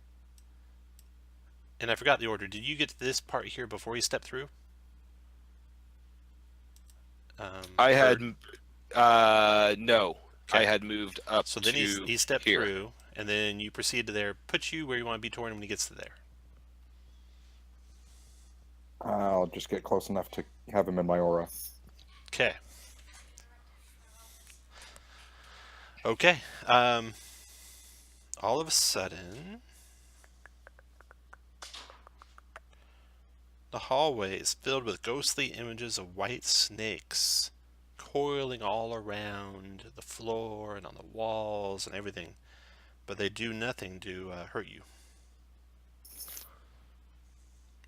And I forgot the order. Did you get to this part here before you stepped through? I had no. Okay. I had moved up. So then to he stepped here. through, and then you proceed to there. Put you where you want to be, Torin, when he gets to there. I'll just get close enough to have him in my aura. Okay. Okay. All of a sudden, the hallway is filled with ghostly images of white snakes coiling all around the floor and on the walls and everything, but they do nothing to hurt you.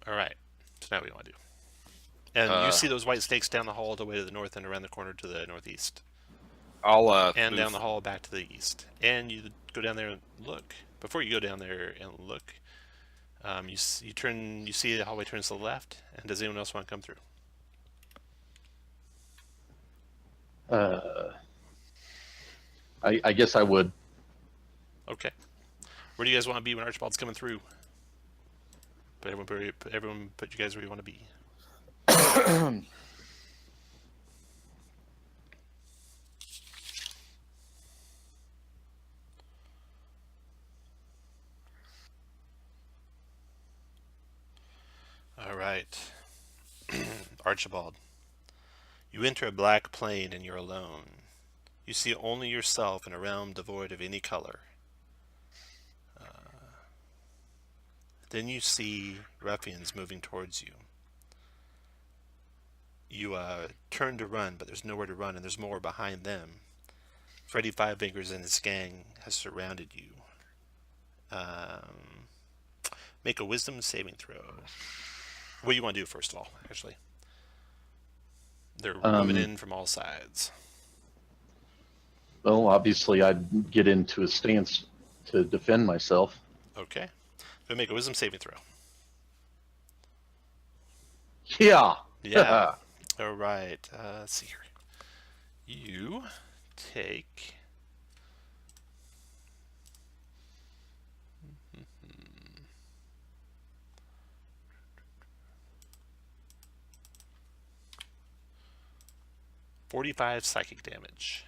All right. So now what do you want to do? And you see those white snakes down the hall all the way to the north and around the corner to the northeast. I'll And move. down the hall back to the east. And you go down there and look. Before you go down there and look, you see the hallway turns to the left. And does anyone else want to come through? I guess I would. Okay. Where do you guys want to be when Archibald's coming through? Everyone put you guys where you want to be. All right. Archibald. You enter a black plane and you're alone. You see only yourself in a realm devoid of any color. Then you see ruffians moving towards you. You turn to run, but there's nowhere to run, and there's more behind them. Freddy Five Fingers and his gang has surrounded you. Make a wisdom saving throw. What do you want to do first of all, actually? They're moving in from all sides. Well, obviously, I'd get into a stance to defend myself. Okay. Go make a wisdom saving throw. Yeah. Yeah. All right. Let's see here. You take... $45 psychic damage.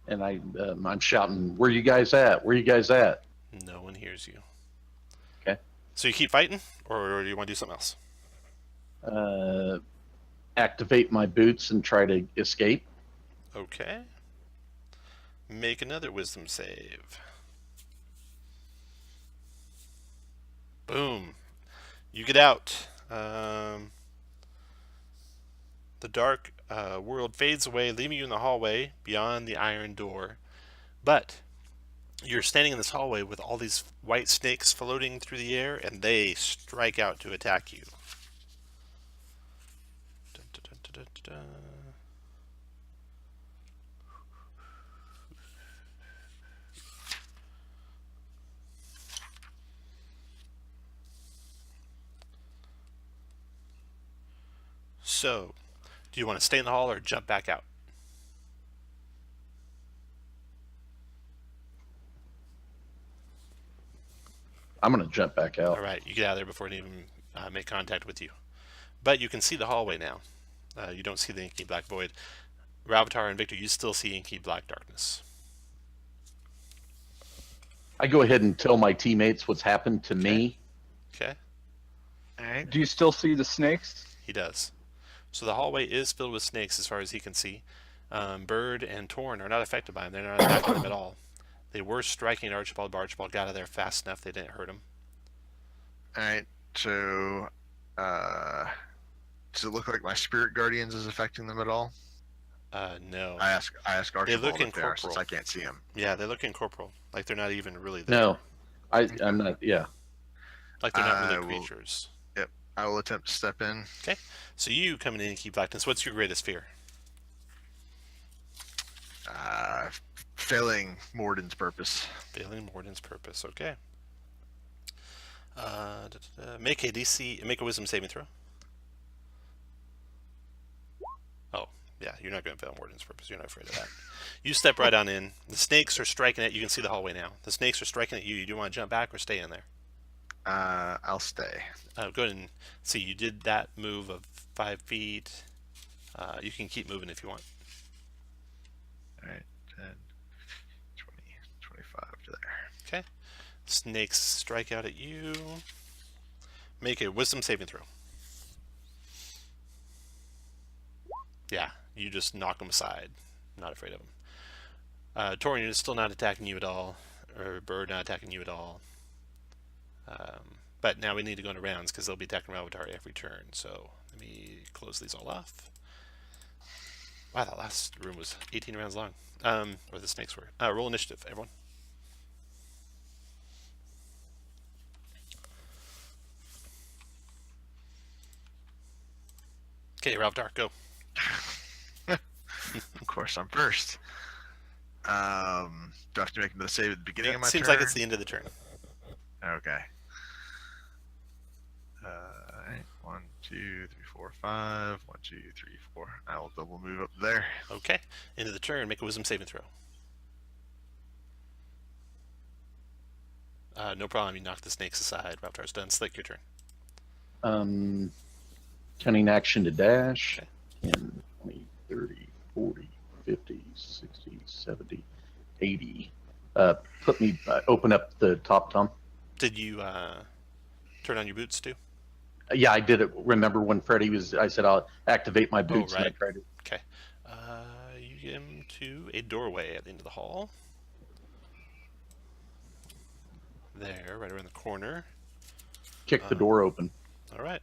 And I'm shouting, "Where you guys at? Where you guys at?" No one hears you. Okay. So you keep fighting, or do you want to do something else? Activate my boots and try to escape. Okay. Make another wisdom save. Boom. You get out. The dark world fades away, leaving you in the hallway beyond the iron door. But you're standing in this hallway with all these white snakes floating through the air, and they strike out to attack you. Dun, dun, dun, dun, dun, dun. So, do you want to stay in the hall or jump back out? I'm going to jump back out. All right, you get out of there before it even make contact with you. But you can see the hallway now. You don't see the inky black void. Ravatar and Victor, you still see inky black darkness. I go ahead and tell my teammates what's happened to me. Okay, All right. Do you still see the snakes? he does. So the hallway is filled with snakes as far as he can see. Bird and Torn are not affected by him. They're not attacking him at all. They were striking Archibald, but Archibald got out of there fast enough they didn't hurt him. All right. So, does it look like my spirit guardians is affecting them at all? No. I ask Archibald look if they are, incorporeal. since I can't see them. Yeah, they look incorporeal. Like they're not even really there. No, I'm not. Yeah. Like they're not I really will- creatures. Yep. I will attempt to step in. So you coming in and keep blackness. What's your greatest fear? Failing Morden's purpose. Failing Morden's purpose. Okay. Make a wisdom saving throw. Oh, yeah, you're not going to fail Morden's purpose. You're not afraid of that. You step right on in. The snakes are striking at you. You can see the hallway now. The snakes are striking at you. Do you want to jump back or stay in there? I'll stay. Go ahead and see. You did that move of 5 feet. You can keep moving if you want. All right. 10, 20, 25 to there. Okay. Snakes strike out at you. Make a wisdom saving throw. Yeah, you just knock them aside. Not afraid of them. Torian is still not attacking you at all, or Bird not attacking you at all. But now we need to go into rounds because they'll be attacking Ravatari every turn. So let me close these all off. Wow, that last room was 18 rounds long. Or the snakes were. Roll initiative, everyone. Okay, Ravatari, go. Of course, I'm first. Do I have to make another save at the beginning of my Seems turn? like it's the end of the turn. Okay. Alright, 1, 2, 3, 4, 5. 1, 2, 3, 4. I will double move up there. Okay, end of the turn. Make a wisdom saving throw. No problem. You knock the snakes aside. Ravatari's done. Slick, your turn. Cunning action to dash. 10, 20, 30, 40, 50, 60, 70, 80. Put me, open up the top, Tom. Did you turn on your boots too? Yeah, I did it. Remember when Freddie was, I said, I'll activate my boots. right. And I tried to Okay. You get him to a doorway at the end of the hall. There, right around the corner. kick the door open. All right.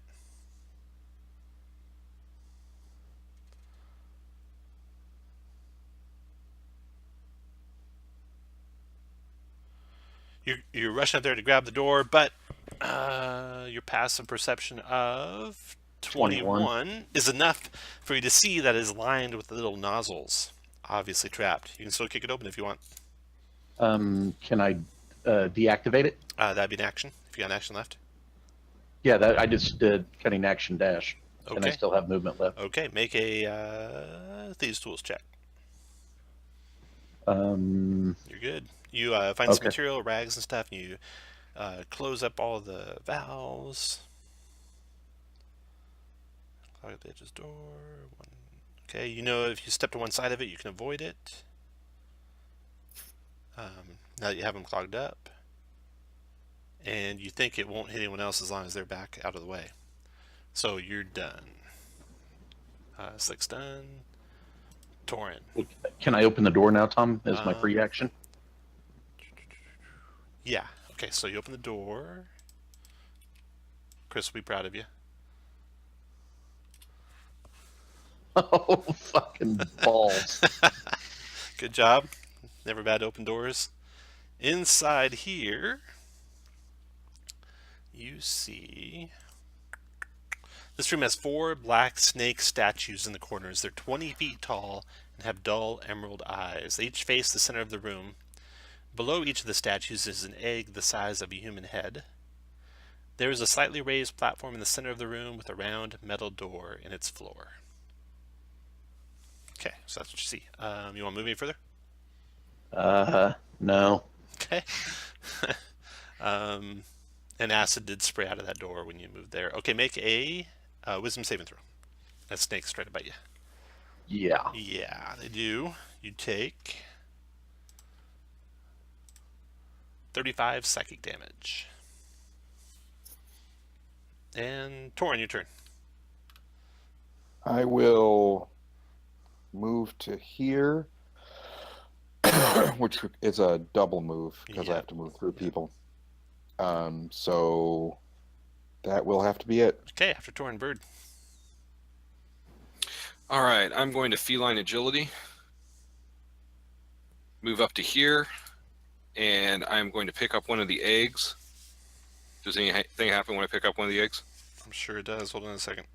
You're rushing up there to grab the door, but your passive perception of 21 is enough for you to see that it is lined with the little nozzles, obviously trapped. You can still kick it open if you want. Can I deactivate it? That'd be an action, if you got an action left. Yeah, that I just did cutting action dash. And I Okay. still have movement left. Okay, make a Thieves' Tools check. You're good. You find some Okay. material, rags and stuff, and you close up all the valves. Clog up the edge's door. Okay, you know if you step to one side of it, you can avoid it. Now that you have them clogged up. And you think it won't hit anyone else as long as they're back out of the way. So you're done. Slick's done. Torin. Can I open the door now, Tom, as my free action? Yeah. Okay, so you open the door. Chris will be proud of you. Oh, fucking balls. Good job. Never bad to open doors. Inside here, you see... This room has 4 black snake statues in the corners. They're 20 feet tall and have dull emerald eyes. They each face the center of the room. Below each of the statues is an egg the size of a human head. There is a slightly raised platform in the center of the room with a round metal door in its floor. Okay, so that's what you see. You want to move any further? No. Okay. And acid did spray out of that door when you moved there. Okay, make a wisdom saving throw. That snake's trying to bite you. Yeah. Yeah, they do. You take 35 psychic damage. And Torin, your turn. I will move to here, which is a double move because I Yeah. have to move through people. So that will have to be it. Okay, after Torn Bird. All right, I'm going to feline agility. Move up to here, and I'm going to pick up one of the eggs. Does anything happen when I pick up one of the eggs? I'm sure it does. Hold on a second.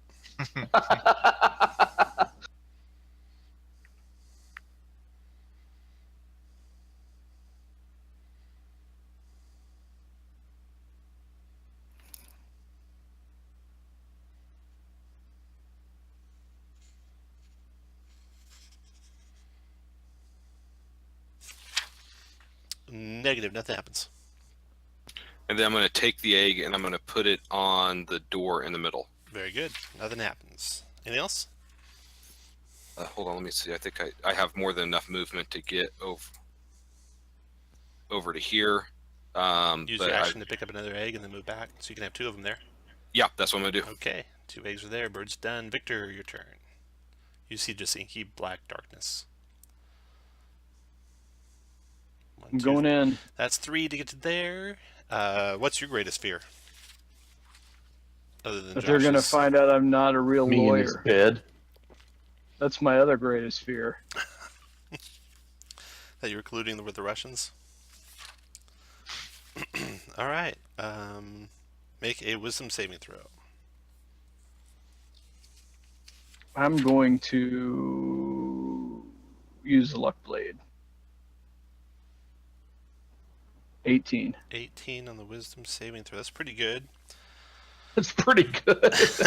Negative. Nothing happens. And then I'm going to take the egg and I'm going to put it on the door in the middle. Very good. Nothing happens. Anything else? Hold on, let me see. I think I have more than enough movement to get over to here. Use but your action to pick up another egg and then move back, so you can have 2 of them there. Yeah, that's what I'm going to do. Okay, 2 eggs are there. Bird's done. Victor, your turn. You see just inky black darkness. One, I'm two. going in. That's 3 to get to there. What's your greatest fear? Other than That they're going to Josh's? find out I'm not a real Me in his lawyer. bed. That's my other greatest fear. That you're colluding with the Russians? All right. Make a wisdom saving throw. I'm going to use the luck blade. 18. 18 on the wisdom saving throw. That's pretty good. It's pretty good. Let's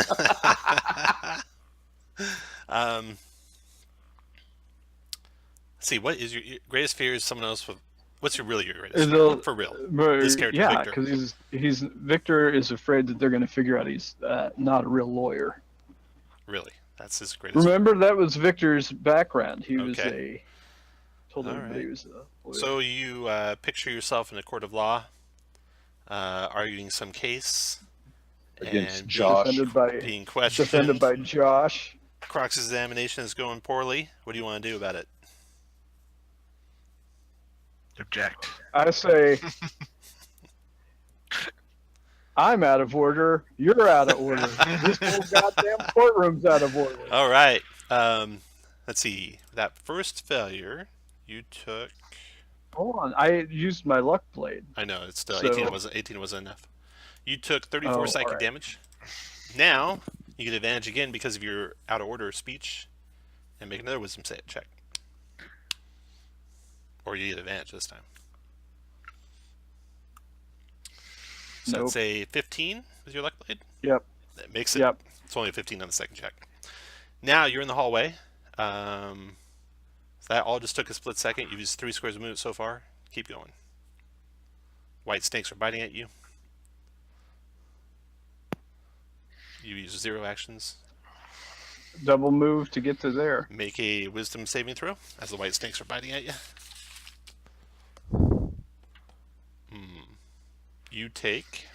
see, what is your greatest fear? Is someone else with? What's your greatest fear? For real. This character, yeah, Victor. because Victor is afraid that they're going to figure out he's not a real lawyer. Really, that's his greatest. Remember, that was Victor's background. He was Okay. told All everybody right. he was a lawyer. So you picture yourself in a court of law, arguing some case Against and Josh. being questioned. Defended by Josh. Croc's examination is going poorly. What do you want to do about it? Object. I say, I'm out of order. You're out of order. This whole goddamn courtroom's out of order. All right. Let's see. That first failure, you took. Hold on. I used my luck blade. I know it's still So- 18 wasn't enough. You took 34 Oh, psychic alright. damage. Now you get advantage again because of your out of order speech, and make another wisdom check. Or you get advantage this time. So Nope. that's a 15 with your luck blade. Yep. That makes it. Yep. It's only a 15 on the second check. Now you're in the hallway. So that all just took a split second. You've used 3 squares of movement so far. Keep going. White snakes are biting at you. You use 0 actions. Double move to get to there. Make a wisdom saving throw as the white snakes are biting at you. You take,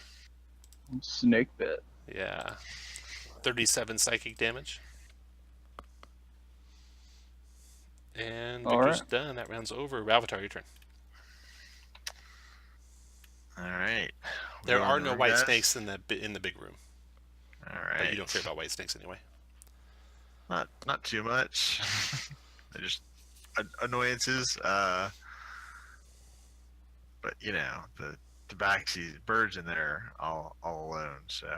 Snake bit. 37 psychic damage. And All Victor's right. done. That round's over. Ravatar, your turn. All right. There We are on no room, white guys? snakes in the big room. All But right. you don't care about white snakes anyway. Not too much. They're just annoyances. But you know the tabaxi birds in there all alone. So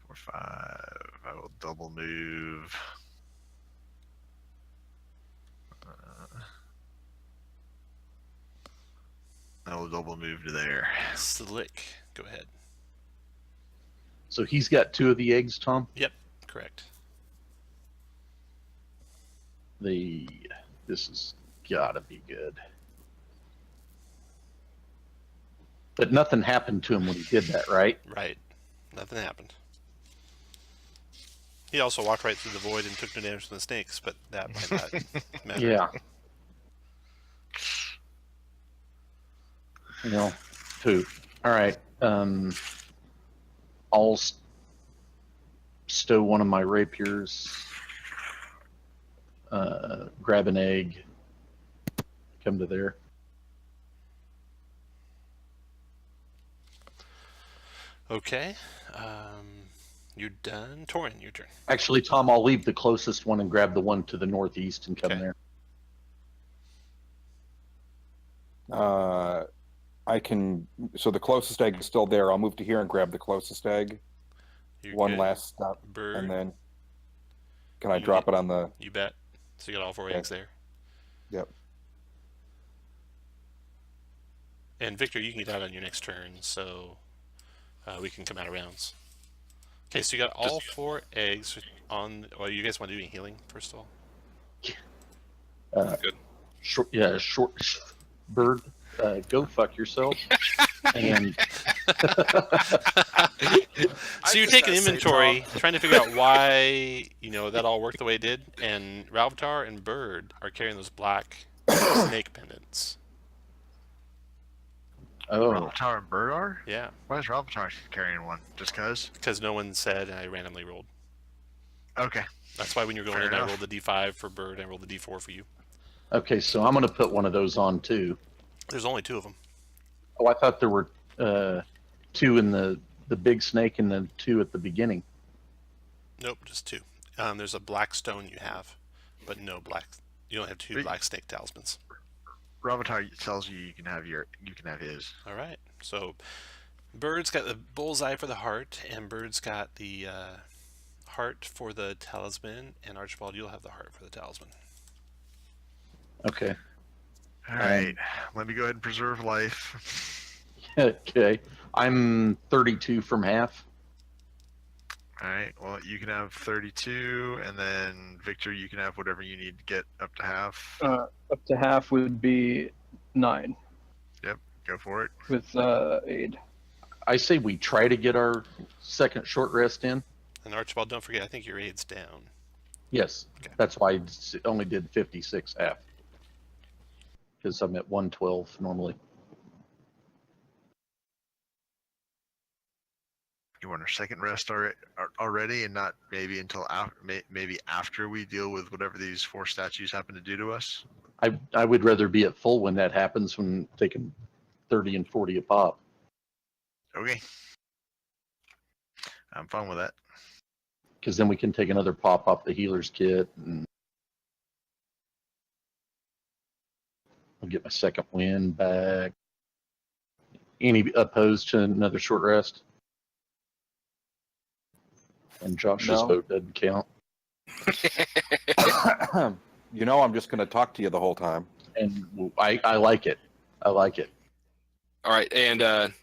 4, 5. I will double move. I will double move to there. Slick, go ahead. So he's got 2 of the eggs, Tom. Yep, correct. This has gotta be good. But nothing happened to him when he did that, right? Right. Nothing happened. He also walked right through the void and took no damage from the snakes, but that might not matter. Yeah. You know, poop. All right. stow one of my rapiers, grab an egg, come to there. Okay. You're done. Torin, your turn. Actually, Tom, I'll leave the closest one and grab the one to the northeast and come Okay. there. I can. So the closest egg is still there. I'll move to here and grab the closest egg. You're One good. last step, Bird. and then can I You drop get- it on the? You bet. So you got all 4 Okay. eggs there. Yep. And Victor, you can get out on your next turn, so we can come out of rounds. Okay, so you got all 4 eggs on. Well, you guys want to do any healing first of all? Good. Short bird, go fuck yourself. And So you're taking inventory, trying to figure out why that all worked the way it did, and Ralvatar and Bird are carrying those black snake pendants. oh, Ralvatar and Bird are? Yeah, Why is Ralvatar carrying one? Just because? because no one said, and I randomly rolled. Okay. That's why when you're going Fair in, enough. I rolled the D5 for Bird, and I rolled the D4 for you. okay. So I'm gonna put one of those on too. There's only 2 of them. Oh, I thought there were 2 in the big snake and then 2 at the beginning. Nope, just 2. There's a black stone you have, but no black. You don't have 2 black snake talismans. Ralvatar tells you you can have his. All right. So Bird's got the bullseye for the heart, and Bird's got the heart for the talisman, and Archibald, you'll have the heart for the talisman. Okay. All right. Let me go ahead and preserve life. Okay. I'm 32 from half. All right. Well, you can have 32, and then Victor, you can have whatever you need to get up to half. Up to half would be 9 Go for it. with aid. I say we try to get our second short rest in. And Archibald, don't forget, I think your aid's down. Yes, Okay. that's why I only did 56 half. Because I'm at 112 normally. You want our second rest already, and not maybe until maybe after we deal with whatever these 4 statues happen to do to us. I would rather be at full when that happens, when taking 30 and 40 a pop. Okay. I'm fine with that. Because then we can take another pop off the healer's kit, and I'll get my second win back. Any opposed to another short rest? And Josh's No. vote doesn't count. I'm just going to talk to you the whole time. And I like it. I like it. All right, and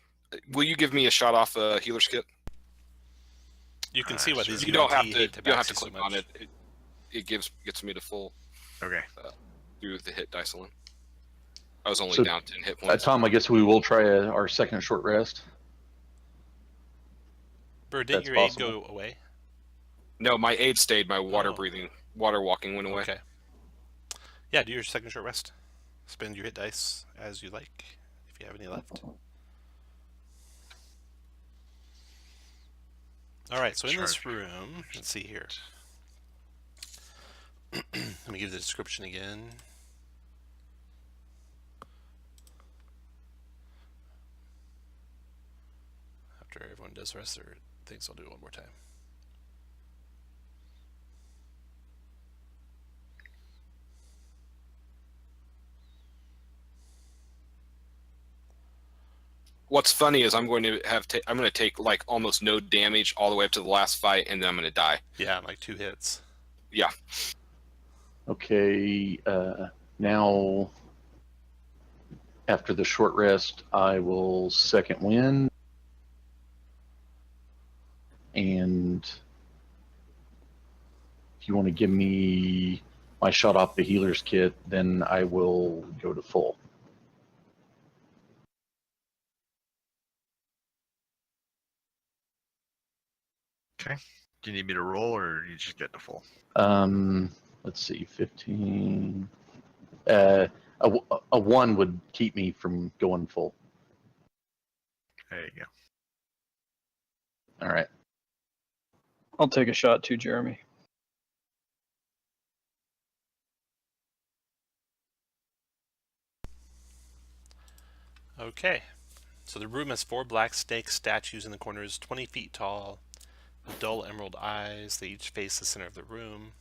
will you give me a shot off a healer's kit? You can see what sure. these You don't have to. hate You don't have to tabaxi so click on much. it. It gets me to full Okay. through the hit dice alone. I was only So, down 10 hit points. Tom, I guess we will try our second short rest. Bird, didn't That's your aid possible. go away? No, my aid stayed. My water Oh. breathing, water walking went away. Okay. Yeah, do your second short rest. Spend your hit dice as you like, if you have any left. All right, so in this Charge. room, let's see here. Let me give the description again. After everyone does the rest of their things, I'll do it one more time. What's funny is I'm going to take like almost no damage all the way up to the last fight, and then I'm going to die. Yeah, like 2 hits. Yeah. Okay, now after the short rest, I will second win. And if you want to give me my shot off the healer's kit, then I will go to full. Okay. Do you need me to roll, or you just get the full? Let's see, 15. A 1 would keep me from going full. There you go. All right. I'll take a shot too, Jeremy. Okay. So the room has 4 black snake statues in the corners, 20 feet tall, with dull emerald eyes. They each face the center of the room.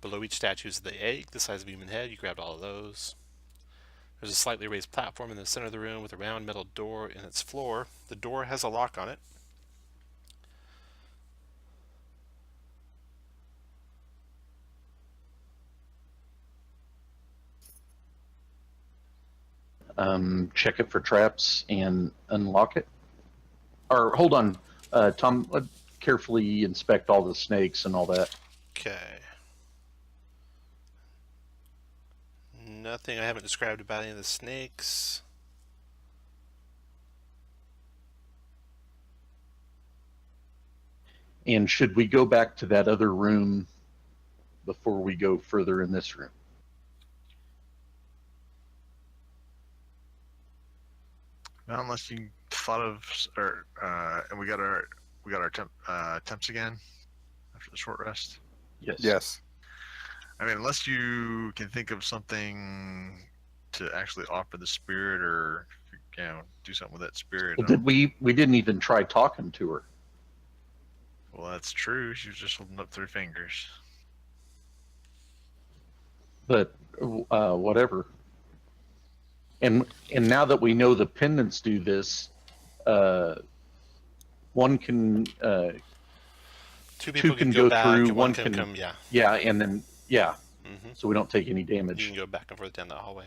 Below each statue is the egg, the size of a human head. You grabbed all of those. There's a slightly raised platform in the center of the room with a round metal door in its floor. The door has a lock on it. Check it for traps and unlock it. Or hold on, Tom. Carefully inspect all the snakes and all that. Okay. Nothing I haven't described about any of the snakes. And should we go back to that other room before we go further in this room? Not unless you thought of, or and we got our temps again after the short rest. Yes. Yes. I mean, unless you can think of something to actually offer the spirit, or do something with that spirit. Well, we didn't even try talking to her. Well, that's true. She was just holding up 3 fingers. But whatever. And now that we know the pendants do this, one can 2 people can go go back, through, and one can can- come, yeah. yeah, and then yeah, Mm-hmm. so we don't take any You damage. can go back and forth down that hallway.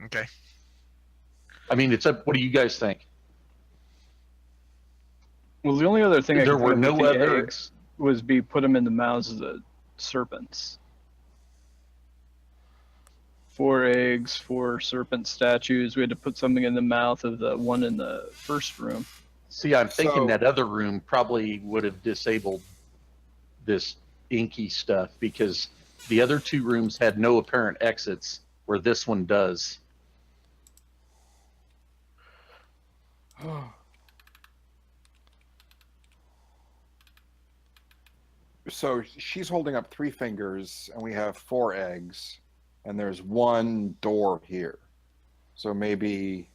Okay. I mean, it's up. What do you guys think? Well, the only other thing I There could were think of no with the other. eggs was put them in the mouths of the serpents. 4 eggs, 4 serpent statues. We had to put something in the mouth of the one in the first room. See, I'm thinking So- that other room probably would have disabled this inky stuff because the other 2 rooms had no apparent exits, where this one does. So she's holding up 3 fingers, and we have 4 eggs, and there's 1 door here. So maybe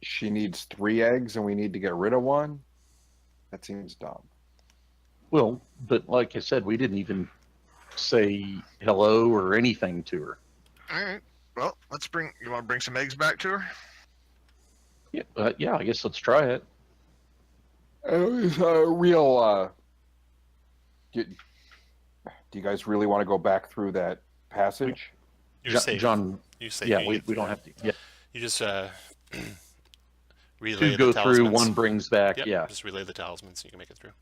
she needs 3 eggs, and we need to get rid of 1. That seems dumb. Well, but like I said, we didn't even say hello or anything to her. All right. Well, let's bring. You want to bring some eggs back to her? Yeah, I guess let's try it. It was a real. Do you guys really want to go back through that passage? You're safe. John, You're safe. yeah, You we get don't through. have to. Yeah, You just relay 2 the go through, talismans. 1 brings back. Yep, Yeah. just relay the talismans so you can make it through.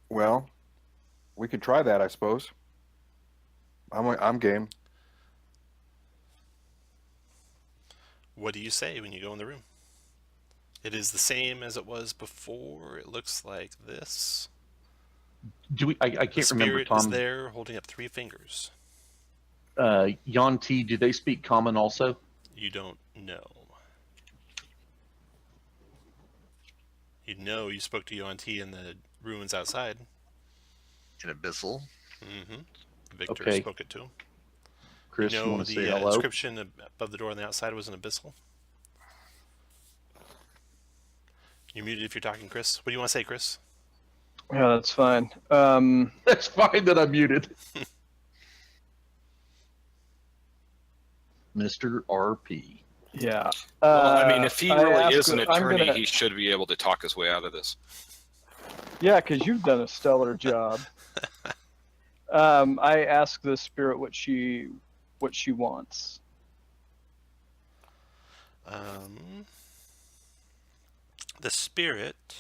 Well, we could try that, I suppose. I'm game. What do you say when you go in the room? It is the same as it was before. It looks like this. Do we? I The can't remember. spirit is Tom, there holding up 3 fingers. Yanti, do they speak common also? You don't know. You know you spoke to Yuan-Ti in the ruins outside. In abyssal. Mm-hmm. Victor Okay. spoke it to him. Chris, You you know want to the say hello? inscription above the door on the outside was an abyssal? You're muted if you're talking, Chris. What do you want to say, Chris? Yeah, that's fine. That's fine that I'm muted. Mr. RP. Yeah. Well, I mean, if he really I is an asked- I'm attorney, gonna- he should be able to talk his way out of this. Yeah, because you've done a stellar job. I asked the spirit what she wants. The spirit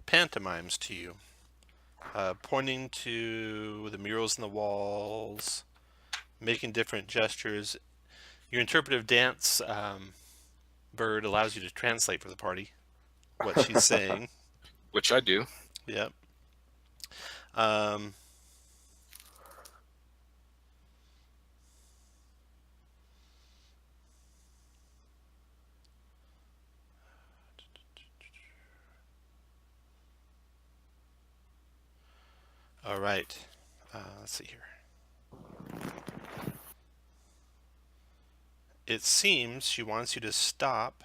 pantomimes to you, pointing to the murals in the walls, making different gestures. Your interpretive dance bird allows you to translate for the party what she's saying. Which I do. Yep. All right. Let's see here. It seems she wants you to stop.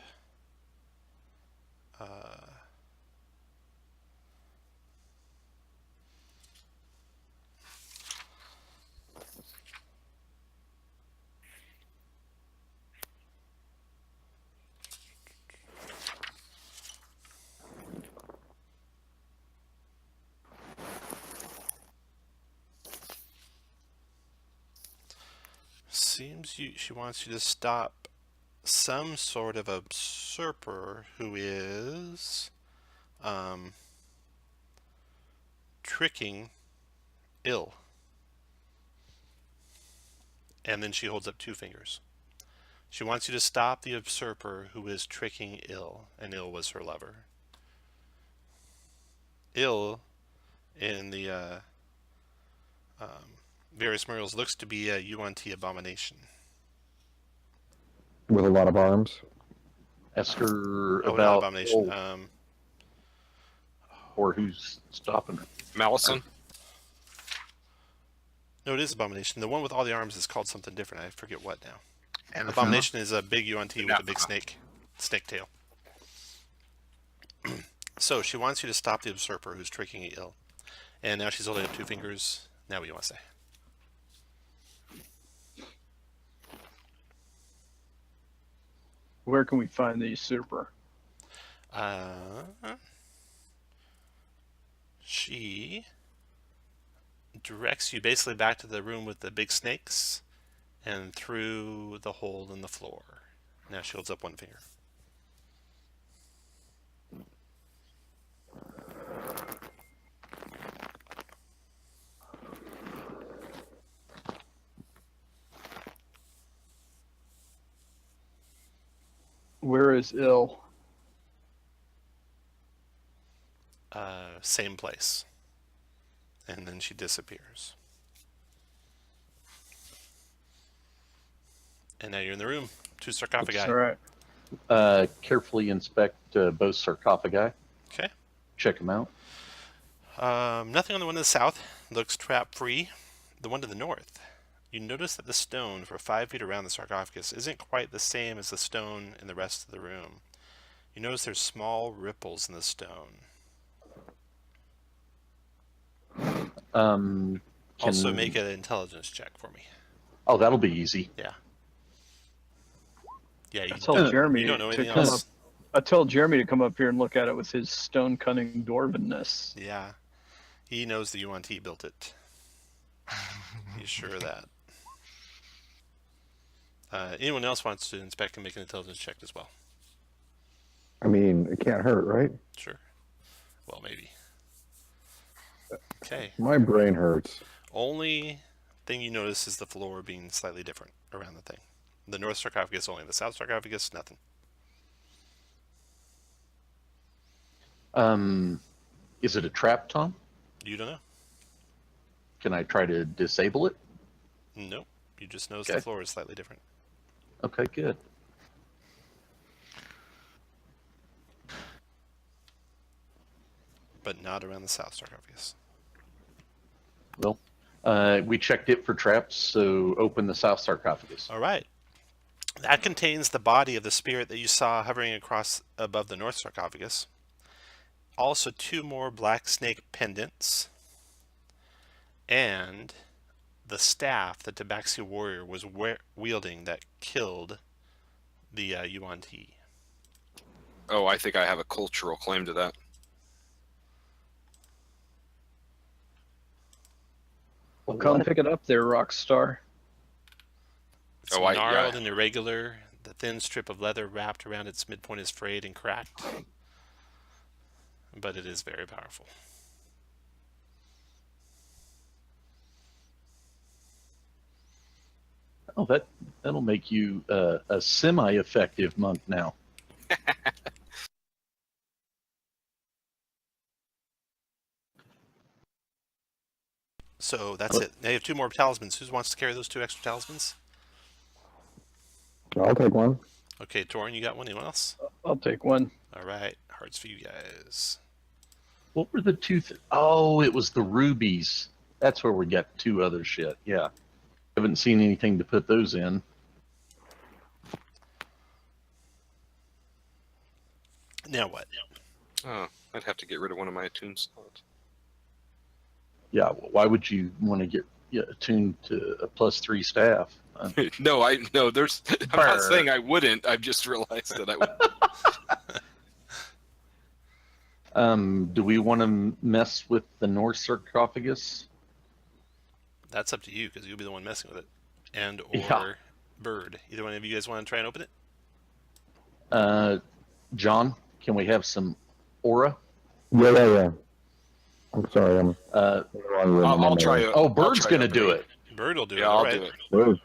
She wants you to stop some sort of usurper who is tricking ill. And then she holds up 2 fingers. She wants you to stop the usurper who is tricking ill, and ill was her lover. Ill in the various murals looks to be a UNT abomination. With a lot of arms. Ask her Not about abomination. or who's stopping her. Malison? No, it is abomination. The one with all the arms is called something different. I forget what now. And Abomination is a big UNT with a big snake tail. So she wants you to stop the usurper who's tricking ill. And now she's holding up 2 fingers. Now what do you want to say? Where can we find the usurper? She directs you basically back to the room with the big snakes and through the hole in the floor. Now she holds up 1 finger. Where is ill? Same place. And then she disappears. And now you're in the room. 2 sarcophagi. All right. Carefully inspect both sarcophagi. Okay. Check them out. Nothing on the one to the south. Looks trap-free. The one to the north. You notice that the stone for 5 feet around the sarcophagus isn't quite the same as the stone in the rest of the room. You notice there's small ripples in the stone. Also make an intelligence check for me. Oh, that'll be easy. Yeah. Yeah, you Tell Jeremy you don't know to anything come else. up. I tell Jeremy to come up here and look at it with his stone cunning dwarvenness. Yeah. He knows the UNT built it. He's sure of that. Anyone else wants to inspect and make an intelligence check as well? I mean, it can't hurt, right? Sure. Well, maybe. Okay. My brain hurts. Only thing you notice is the floor being slightly different around the thing. The north sarcophagus only. The south sarcophagus, nothing. Is it a trap, Tom? You don't know. Can I try to disable it? Nope. You just notice Okay. the floor is slightly different. Okay, good. But not around the south sarcophagus. Well, we checked it for traps, so open the south sarcophagus. All right. That contains the body of the spirit that you saw hovering across above the north sarcophagus. Also 2 more black snake pendants. And the staff that Tabaxi warrior was wielding that killed the UNT. Oh, I think I have a cultural claim to that. Well, come pick it up there, Rockstar. It's gnarled and irregular. The thin strip of leather wrapped around its midpoint is frayed and cracked. But it is very powerful. Oh, that'll make you a semi-effective monk now. So that's it. Now you have 2 more talismans. Who wants to carry those 2 extra talismans? I'll take one. Okay, Torin, you got one. Anyone else? I'll take one. All right. Hearts for you guys. What were the two? Oh, it was the rubies. That's where we got two other shit. Yeah. Haven't seen anything to put those in. Now what? Oh, I'd have to get rid of one of my attune slots. Yeah. Why would you want to get attuned to a +3 staff? No, I'm not Brr. saying I wouldn't. I've just realized that I would. Do we want to mess with the North sarcophagus? That's up to you because you'll be the one messing with it, and or Yeah. Bird. Either one of you guys want to try and open it? John, can we have some aura? Yeah. I'm sorry. I'm. I'll try it. Oh, I'll Bird's try going to opening do it. it. Bird will do it. Yeah, All I'll right. do it.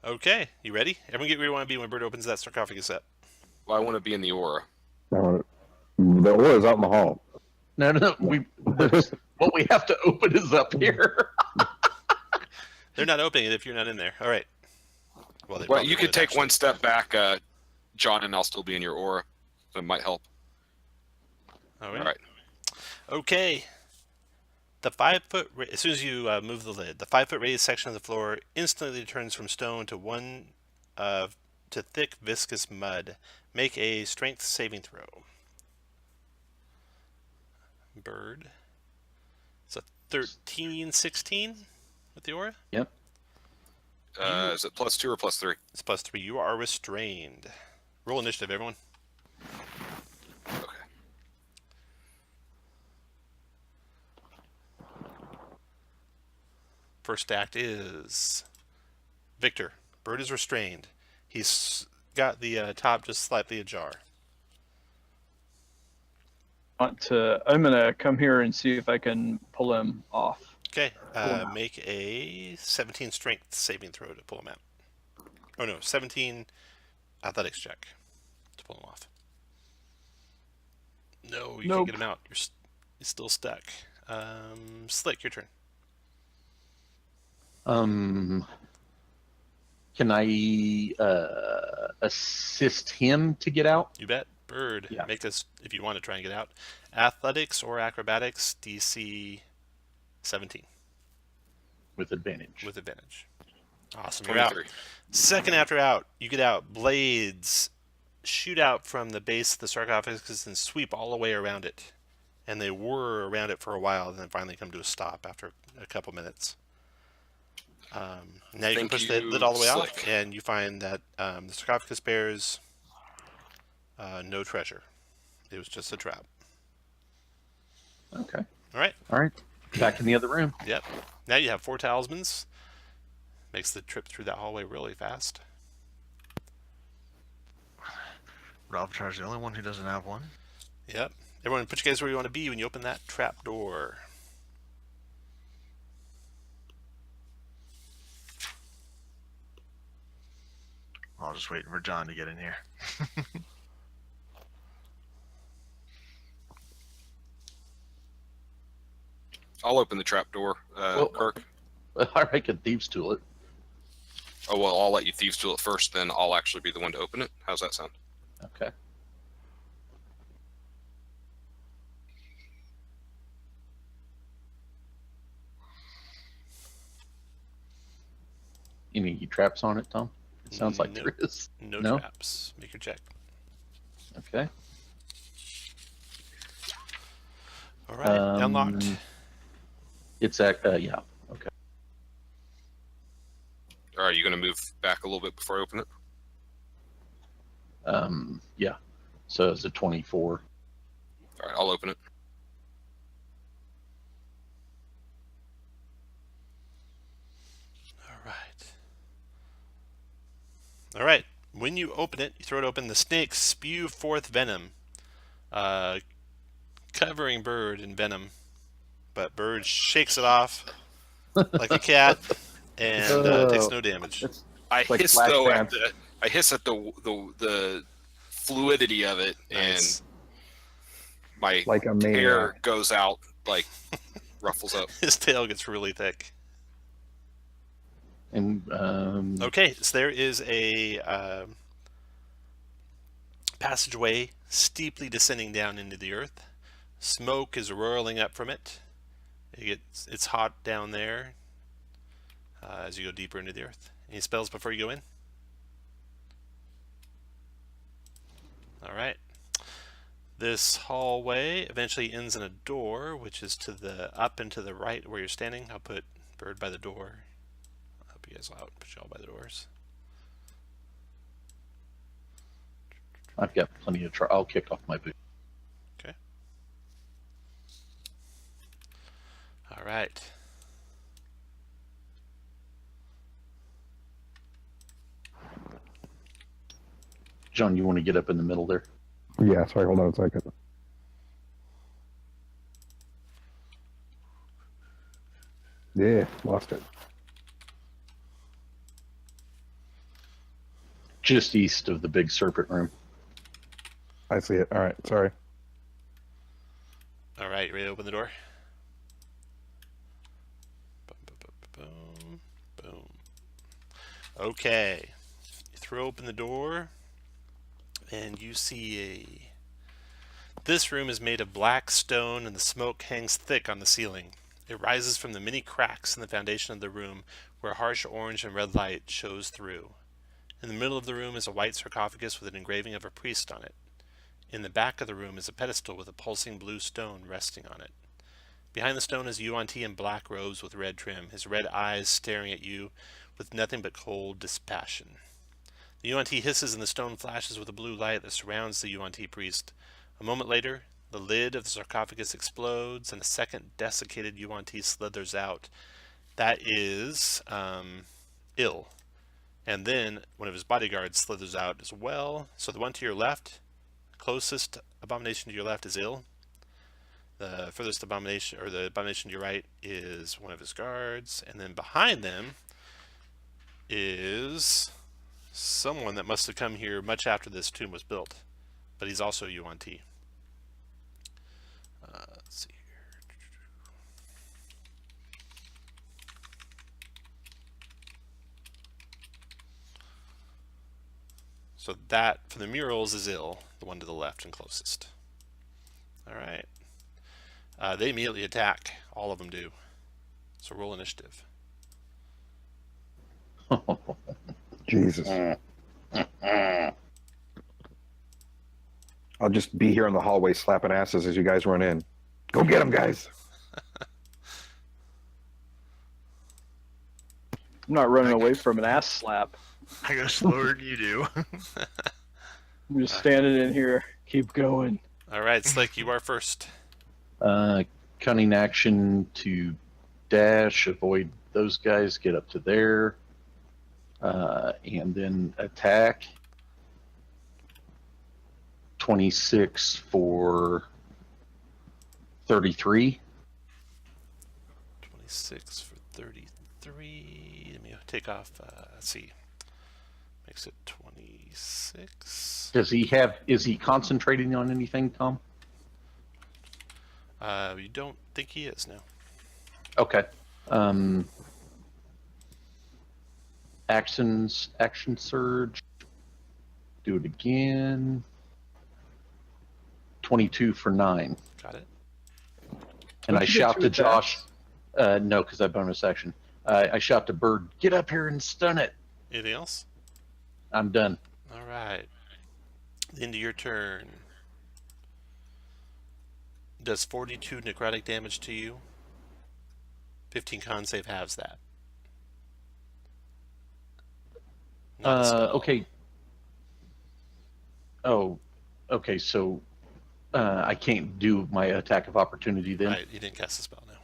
Okay, you ready? Everyone get where you want to be when Bird opens that sarcophagus up. Well, I want to be in the aura. The aura's out in the hall. No. What we have to open is up here. They're not opening it if you're not in there. All right. Well, Well, you could take one step back, John, and I'll still be in your aura. That might help. All All right. right. Okay. The 5-foot, as soon as you move the lid, the 5-foot radius section of the floor instantly turns from stone to thick, viscous mud. Make a strength saving throw. Bird. It's a 13-16 with the aura. Yep. Is it +2 or +3? It's +3. You are restrained. Roll initiative, everyone. Okay. First act is Victor. Bird is restrained. He's got the top just slightly ajar. I'm gonna come here and see if I can pull him off. Okay, make a 17 strength saving throw to pull him out. Oh no, 17 athletics check to pull him off. No, you can't Nope. get him out. You're still stuck. Slick, your turn. Can I assist him to get out? You bet. Bird, Yeah. make this if you want to try and get out. Athletics or acrobatics, DC 17 With advantage. with advantage. Awesome. You're out. 23. Second after out, you get out. Blades shoot out from the base of the sarcophagus and sweep all the way around it. And they whir around it for a while and then finally come to a stop after a couple minutes. Now you can Thank push the you, lid all the way off, Slick. and you find that the sarcophagus bears no treasure. It was just a trap. Okay. All right. All right. Back in the other room. Yep. Now you have 4 talismans. Makes the trip through that hallway really fast. Ralph the only one who doesn't have one. Yep. Everyone, put you guys where you want to be when you open that trap door. I'll just waiting for John to get in here. I'll open the trap door, Well- Kirk. I can thieves tool it. Oh, well, I'll let you thieves tool it first, then I'll actually be the one to open it. How's that sound? Okay. Any traps on it, Tom? It sounds like No. there is. No, No? traps. Make your check. Okay. All right. Unlocked. It's at, yeah. Okay. All right, you going to move back a little bit before I open it? Yeah. So it's a 24. All right, I'll open it. All right. All right. When you open it, you throw it open. The snakes spew forth venom, covering Bird in venom. But Bird shakes it off like a cat and takes no damage. I like hiss Flash though Dance. I hiss at the fluidity of it, Nice. and my Like a hair maniac. goes out, like ruffles up. His tail gets really thick. And Okay, so there is a passageway steeply descending down into the earth. Smoke is roiling up from it. It's hot down there as you go deeper into the earth. Any spells before you go in? All right. This hallway eventually ends in a door, which is to the up and to the right where you're standing. I'll put Bird by the door. I'll help you guys out. Put you all by the doors. I've got plenty of I'll kick off my boot. Okay. All right. John, you want to get up in the middle there? Yeah, sorry, hold on a second. Yeah, lost it. Just east of the big serpent room. I see it. All right, sorry. All right, ready to open the door? Boom, boom, boom, boom. Okay. You throw open the door, and you see This room is made of black stone, and the smoke hangs thick on the ceiling. It rises from the many cracks in the foundation of the room, where harsh orange and red light shows through. In the middle of the room is a white sarcophagus with an engraving of a priest on it. In the back of the room is a pedestal with a pulsing blue stone resting on it. Behind the stone is Yuan Ti in black robes with red trim, his red eyes staring at you with nothing but cold dispassion. The Yuan Ti hisses and the stone flashes with a blue light that surrounds the Yuan Ti priest. A moment later, the lid of the sarcophagus explodes and a second desiccated Yuan Ti slithers out. That is ill. And then one of his bodyguards slithers out as well. So the one to your left, closest abomination to your left, is ill. The furthest abomination, or the abomination to your right, is one of his guards. And then behind them is someone that must have come here much after this tomb was built. But he's also Yuan Ti. Let's see here. So that, for the murals, is ill, the one to the left and closest. All right. They immediately attack. All of them do. So roll initiative. Jesus. I'll just be here in the hallway slapping asses as you guys run in. Go get them, guys. I'm not running away from an ass slap. I go slower than you do. I'm just standing in here. Keep going. All right, Slick, you are first. Cunning action to dash, avoid those guys, get up to there, and then attack. 26 for 33. 26 for 33. Let me take off, let's see. Makes it 26. Is he concentrating on anything, Tom? You don't think he is, no. Okay. Action surge. Do it again. 22 for 9. Got it. And Don't I you get shout two to Josh. attacks? No, because I bonus action. I shout to Bird, get up here and stun it. Anything else? I'm done. All right. Into your turn. Does 42 necrotic damage to you? 15 con save halves that. Not a spell. Okay. Oh, okay. So I can't do my attack of opportunity then. Right, you didn't cast the spell, no.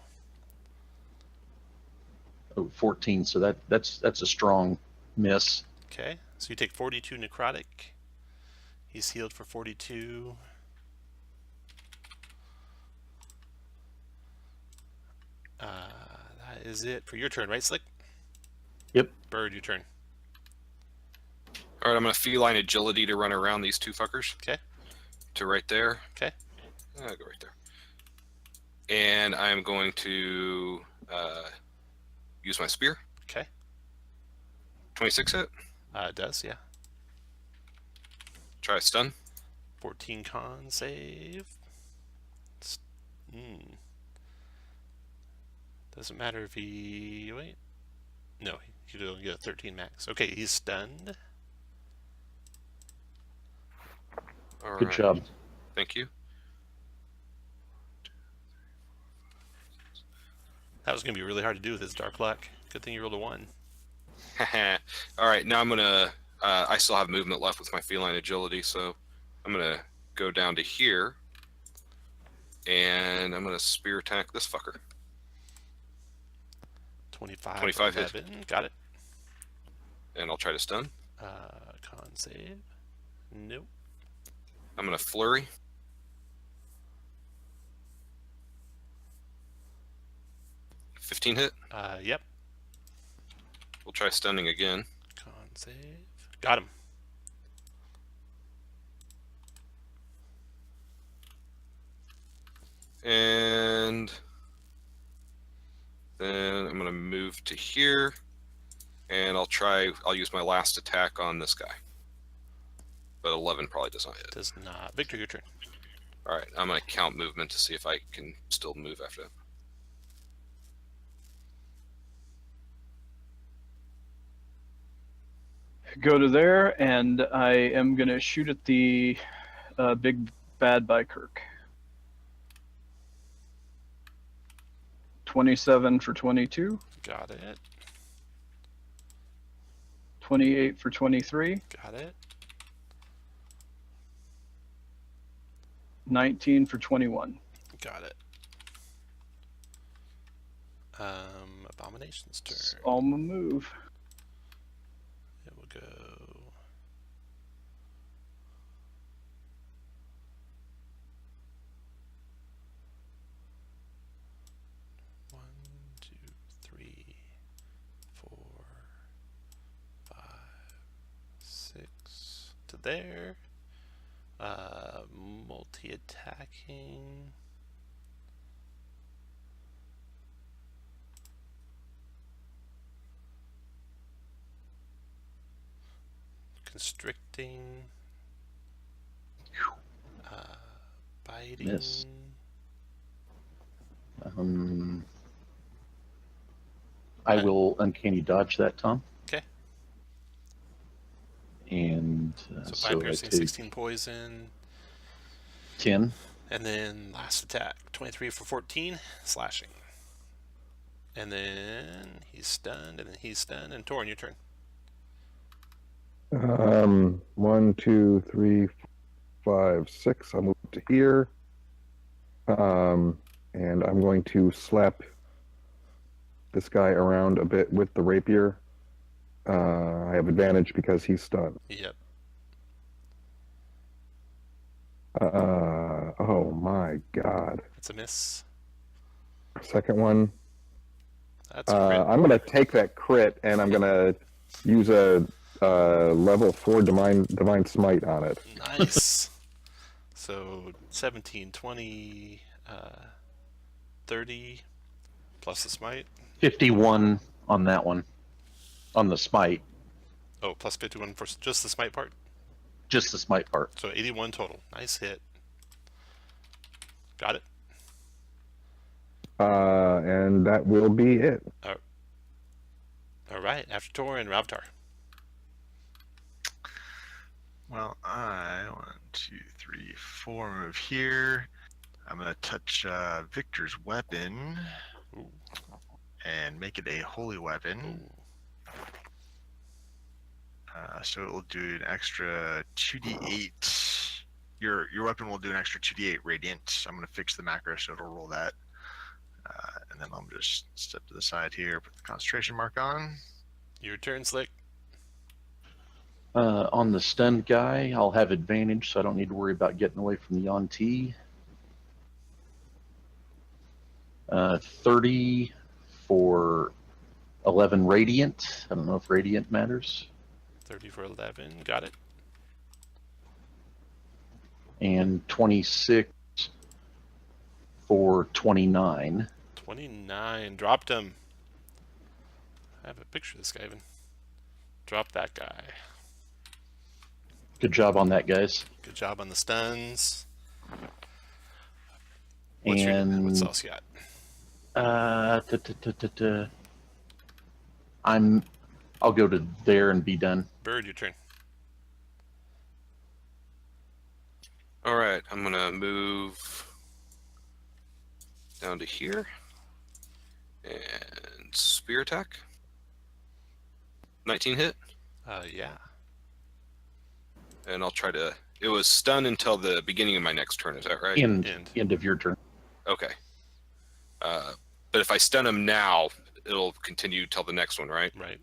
Oh, 14. So that's a strong miss. Okay, so you take 42 necrotic. He's healed for 42. That is it for your turn, right, Slick? Yep. Bird, your turn. All right, I'm going to feline agility to run around these two fuckers. Okay. To right there. Okay. I'll go right there. And I'm going to use my spear. Okay. 26 hit. It does, yeah. Try a stun. 14 con save. Doesn't matter if he... Wait. No, he'd only get a 13 max. Okay, he's stunned. All Good right. job. Thank you. That was going to be really hard to do with his Dark Luck. Good thing you rolled a 1. All right, now I'm gonna. I still have movement left with my feline agility, so I'm gonna go down to here, and I'm gonna spear attack this fucker. 25 hit. 11. Got it. And I'll try to stun. Con save. Nope. I'm gonna flurry. $15 hit. Yep. We'll try stunning again. Con save. Got him. And then I'm gonna move to here, and I'll use my last attack on this guy. But 11 probably does not hit. Does not. Victor, your turn. All right, I'm gonna count movement to see if I can still move after that. Go to there, and I am gonna shoot at the big bad by Kirk. 27 for 22. Got it. 28 for 23. Got it. 19 for 21. Got it. Abomination's turn. It's all my move. It will go. One, two, three, 4, 5, 6 to there. Multi-attacking. Constricting. Biting. Miss. I will uncanny dodge that, Tom. Okay. And So 5 so I piercing, take 16 poison. 10. And then last attack, 23 for 14, slashing. And then he's stunned, and then he's stunned, and Torin, your turn. 1, 2, 3, 5, 6. I'll move to here. And I'm going to slap this guy around a bit with the rapier. I have advantage because he's stunned. Yep. Oh my god. That's a miss. Second one. That's a crit. I'm going to take that crit and I'm going to use a level 4 divine smite on it. Nice. So 17, 20, 30 plus the smite. 51 on that one. On the smite. Oh, plus 51 for just the smite part. Just the smite part. So 81 total. Nice hit. Got it. And that will be it. All right. After Torin, Ravtar. Well, I 1, 2, 3, 4 move here. I'm gonna touch Victor's weapon Ooh. and make it a holy weapon. So it will do an extra 2d8. Your weapon will do an extra 2d8 radiant. I'm gonna fix the macro so it'll roll that. And then I'll just step to the side here, put the concentration mark on. Your turn, Slick. On the stunned guy, I'll have advantage, so I don't need to worry about getting away from the on-T. 30 for 11 radiant. I don't know if radiant matters. 30 for 11. Got it. And 26 for 29. 29. Dropped him. I have a picture of this guy even. Drop that guy. Good job on that, guys. Good job on the stuns. What's and what's else you got? I'll go to there and be done. Bird, your turn. All right, I'm gonna move down to here and spear attack. 19 hit, Yeah. and I'll try to. It was stun until the beginning of my next turn. Is that right? End of your turn. Okay. But if I stun him now, it'll continue till the next one, right? Right.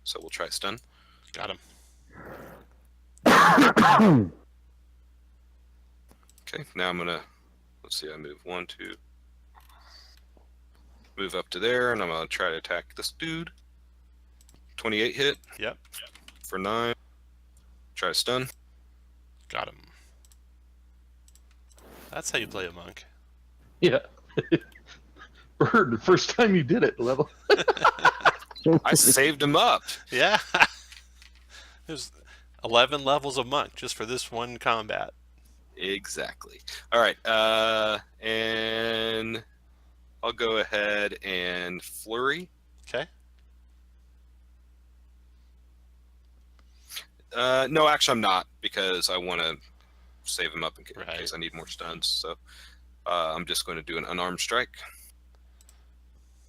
So we'll try stun. Got him. Okay, now I'm gonna, let's see, I move 1, 2, move up to there, and I'm gonna try to attack this dude. 28 hit. Yep. For 9. Try to stun. Got him. That's how you play a monk. Yeah. Bird, the first time you did it, level. I saved him up. Yeah. There's 11 levels of monk just for this one combat. Exactly. All right, and I'll go ahead and flurry. Okay. No, actually, I'm not, because I want to save him up in Right. case I need more stuns. So I'm just going to do an unarmed strike.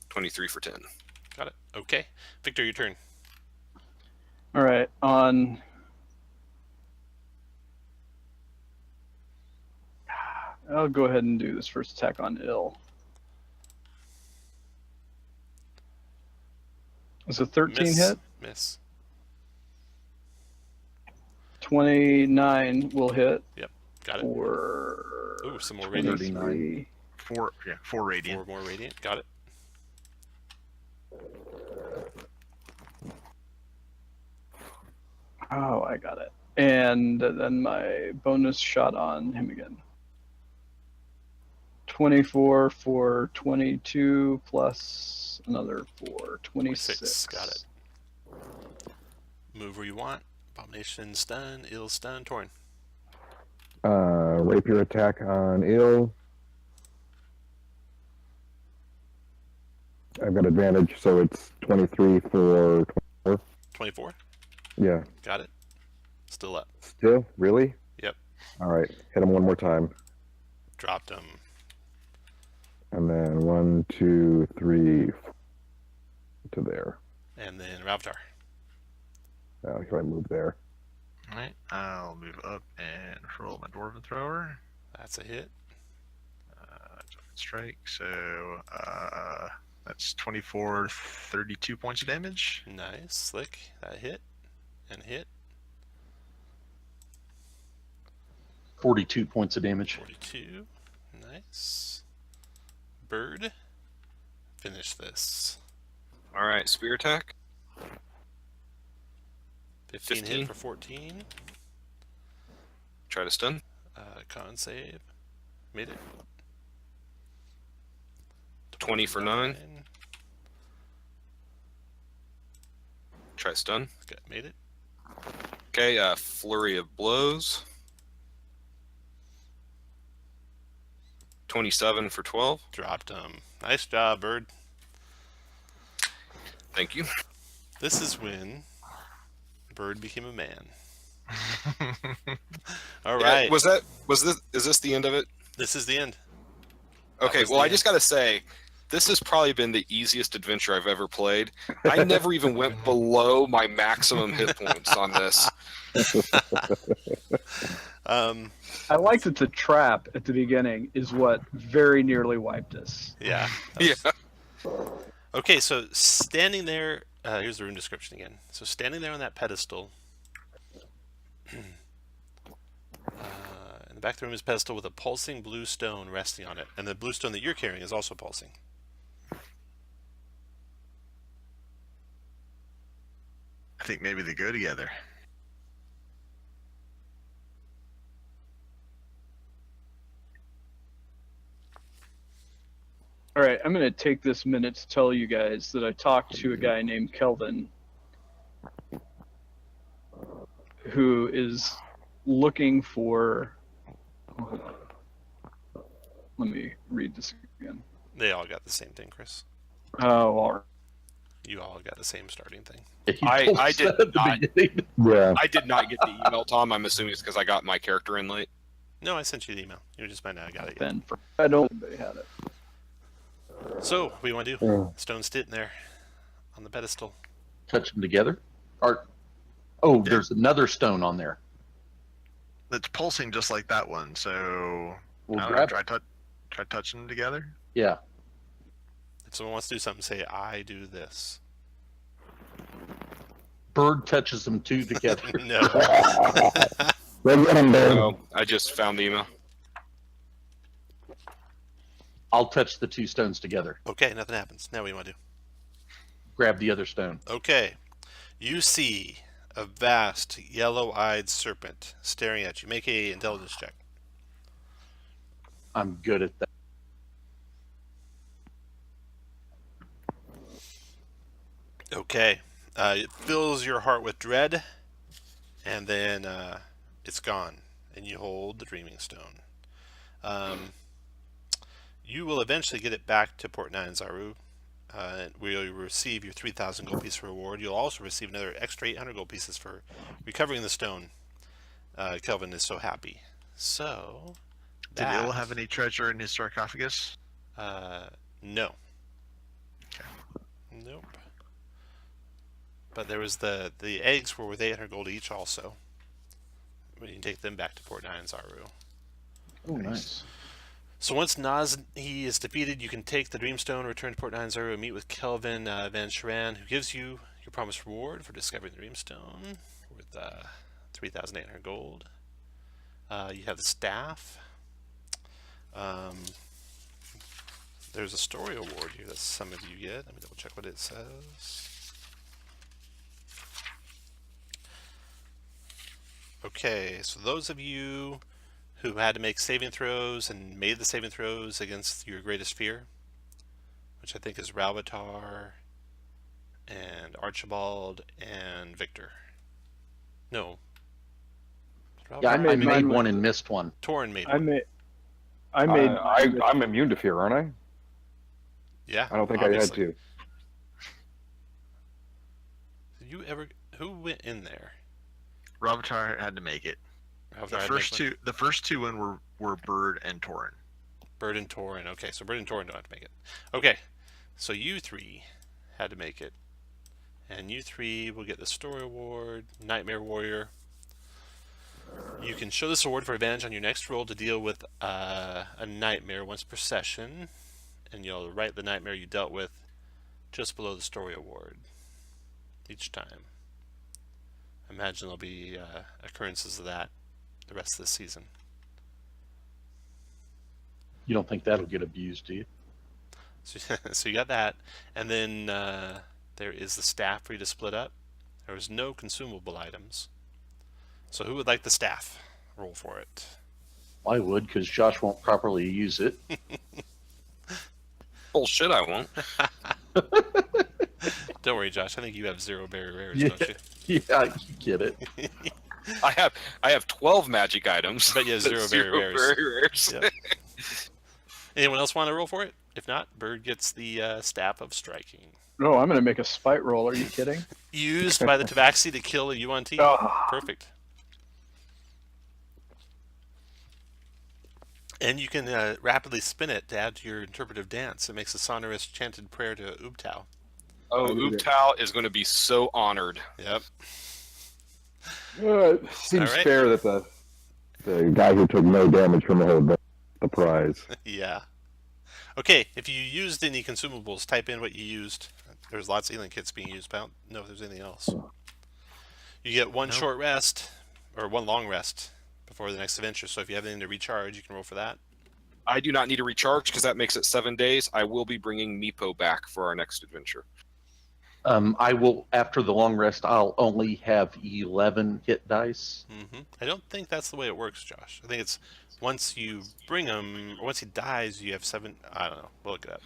23 for 10. Got it. Okay. Victor, your turn. All right, on. I'll go ahead and do this first attack on ill. It's a 13 Miss. hit. Miss. 29 will hit Got it. for Ooh, some more radiant. 23. 4 radiant. 4 more radiant. Got it. Oh, I got it. And then my bonus shot on him again. 24 for 22 plus another for 26. Got it. Move where you want. Abomination, stun, ill, stun, torn. Rapier attack on ill. I've got advantage, so it's 23 for 24. 24. Yeah. Got it. Still up. Still? Really? Yep. All right. Hit him one more time. Dropped him. And then 1, 2, 3 to there. And then Ravtar. Now, can I move there? Alright, I'll move up and roll my Dwarven Thrower. That's a hit. Strike, so that's 24, 32 points of damage. Nice. Slick. That hit. And hit. 42 points of damage. 42. Nice. Bird. Finish this. All right, spear attack. 15 15. hit for 14. Try to stun. Con save. Made it. 20 for 9. Try stun. Okay, made it. Okay, flurry of blows. 27 for 12. Dropped him. Nice job, Bird. Thank you. This is when Bird became a man. All Yeah, right. is this the end of it? This is the end. Okay, was well, the I just got to say, this has probably been the easiest adventure I've ever played. I never even went below my maximum hit points on this. I liked that the trap at the beginning is what very nearly wiped us. Yeah. Yeah. Okay, so standing there, here's the rune description again. So standing there on that pedestal, in the back of the room is a pedestal with a pulsing blue stone resting on it, and the blue stone that you're carrying is also pulsing. I think maybe they go together. All right, I'm going to take this minute to tell you guys that I talked to a guy named Kelvin who is looking for Let me read this again. They all got the same thing, Chris. Oh, all right. You all got the same starting thing. I did not. Yeah. I did not get the email, Tom. I'm assuming it's because I got my character in late. No, I sent you the email. You just might not have got it yet. Then I don't think they had it. So, what do you want to do? Yeah. Stone's sitting there on the pedestal. Touch them together. Oh, there's another stone on there. It's pulsing just like that one, so We'll I don't know, grab it. try touching them together. Yeah. If someone wants to do something, say, I do this. Bird touches them two together. No. Go get him, Bird. No, I just found the email. I'll touch the two stones together. Okay, nothing happens. Now what do you want to do? Grab the other stone. Okay. You see a vast yellow-eyed serpent staring at you. Make a intelligence check. I'm good at that. Okay. It fills your heart with dread, and then it's gone, and you hold the Dreaming Stone. You will eventually get it back to Port 9 Zaru, where you'll receive your 3,000 gold piece reward. You'll also receive another extra 800 gold pieces for recovering the stone. Kelvin is so happy. So, Did Il have any treasure in his sarcophagus? no. Nope. But there was the eggs were worth 800 gold each also. You can take them back to Port 9 Zaru. Oh, nice. So once Nazi is defeated, you can take the Dreamstone, return to Port 9 Zaru, and meet with Kelvin Van Sharan, who gives you your promised reward for discovering the Dreamstone with 3,800 gold. You have the staff. There's a story award here that some of you get. Let me double check what it says. Okay, so those of you who had to make saving throws and made the saving throws against your greatest fear, which I think is Ralbatar and Archibald and Victor. No. Yeah, I made made mine one with- and missed one. Torin made I one. made. I'm immune to fear, aren't I? Yeah. I don't think obviously. I had to. Did you ever? Who went in there? Robitar had to make it. Ralbatar The had to make first one? two, the first two in were Bird and Torin. Bird and Torin. Okay, so Bird and Torin don't have to make it. Okay, so you three had to make it. And you three will get the story award, Nightmare Warrior. You can show this award for advantage on your next roll to deal with a nightmare once per session. And you'll write the nightmare you dealt with just below the story award each time. Imagine there'll be occurrences of that the rest of the season. You don't think that'll get abused, do you? So you got that, and then there is the staff for you to split up. There was no consumable items. So who would like the staff? Roll for it. I would, because Josh won't properly use it. Bullshit, I won't. Don't worry, Josh. I think you have 0 berry rares, Yeah. don't you? Yeah, you get it. I have 12 magic items. But you have but 0 zero berry rares. very rares. Yep. Anyone else want to roll for it? If not, Bird gets the staff of striking. No, I'm gonna make a spite roll. Are you kidding? Used by the Tabaxi to kill a UNT. Oh. Perfect. And you can rapidly spin it to add to your interpretive dance. It makes a sonorous chanted prayer to Ubtao. Oh, Ubtao is going to be so honored. Yep. It seems All right. fair that the guy who took no damage from the prize. Yeah. Okay, if you used any consumables, type in what you used. There's lots of healing kits being used, but I don't know if there's anything else. You get one short rest, or one long rest, before the next adventure. So if you have anything to recharge, you can roll for that. I do not need to recharge because that makes it 7 days. I will be bringing Meepo back for our next adventure. I will, after the long rest, I'll only have 11 hit dice. I don't think that's the way it works, Josh. I think it's once you bring him, or once he dies, you have 7. I don't know. We'll look it up.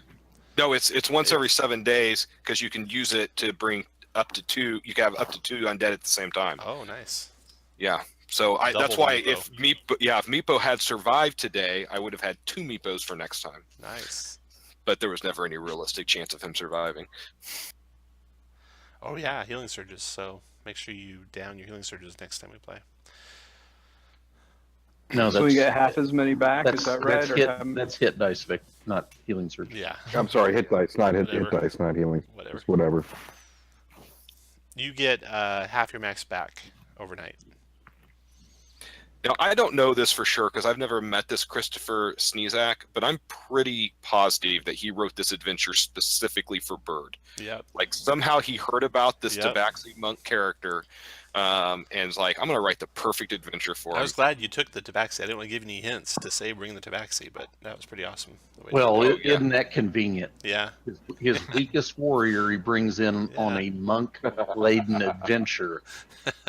No, it's once every 7 days because you can use it to bring up to 2. You can have up to 2 undead at the same time. Oh, nice. Yeah, So that's Double why Meepo. if Meepo had survived today, I would have had 2 Meepos for next time. Nice. But there was never any realistic chance of him surviving. Oh yeah, healing surges. So make sure you down your healing surges next time we play. No, So we get half as many back. Is that right? That's hit dice, Vic, not healing surge. Yeah. I'm sorry, hit dice, not hit Whatever. dice, not healing. Whatever. Just whatever. You get half your max back overnight. Now, I don't know this for sure because I've never met this Christopher Sneezak, but I'm pretty positive that he wrote this adventure specifically for Bird. Yep. Like, somehow he heard about this Yep. Tabaxi monk character and is like, I'm going to write the perfect adventure for him. I was glad you took the Tabaxi. I didn't want to give you any hints to say bring the Tabaxi, but that was pretty awesome. the way you Well, did it. isn't that convenient? Yeah. His weakest warrior he brings in on a monk-laden adventure.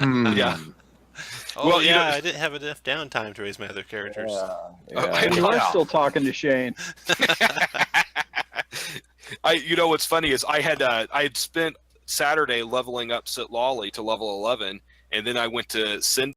Yeah. Oh Well, you yeah, know- I didn't have enough downtime to raise my other characters. And you are still talking to Shane. What's funny is I had spent Saturday leveling up Sitlali to level 11, and then I went to send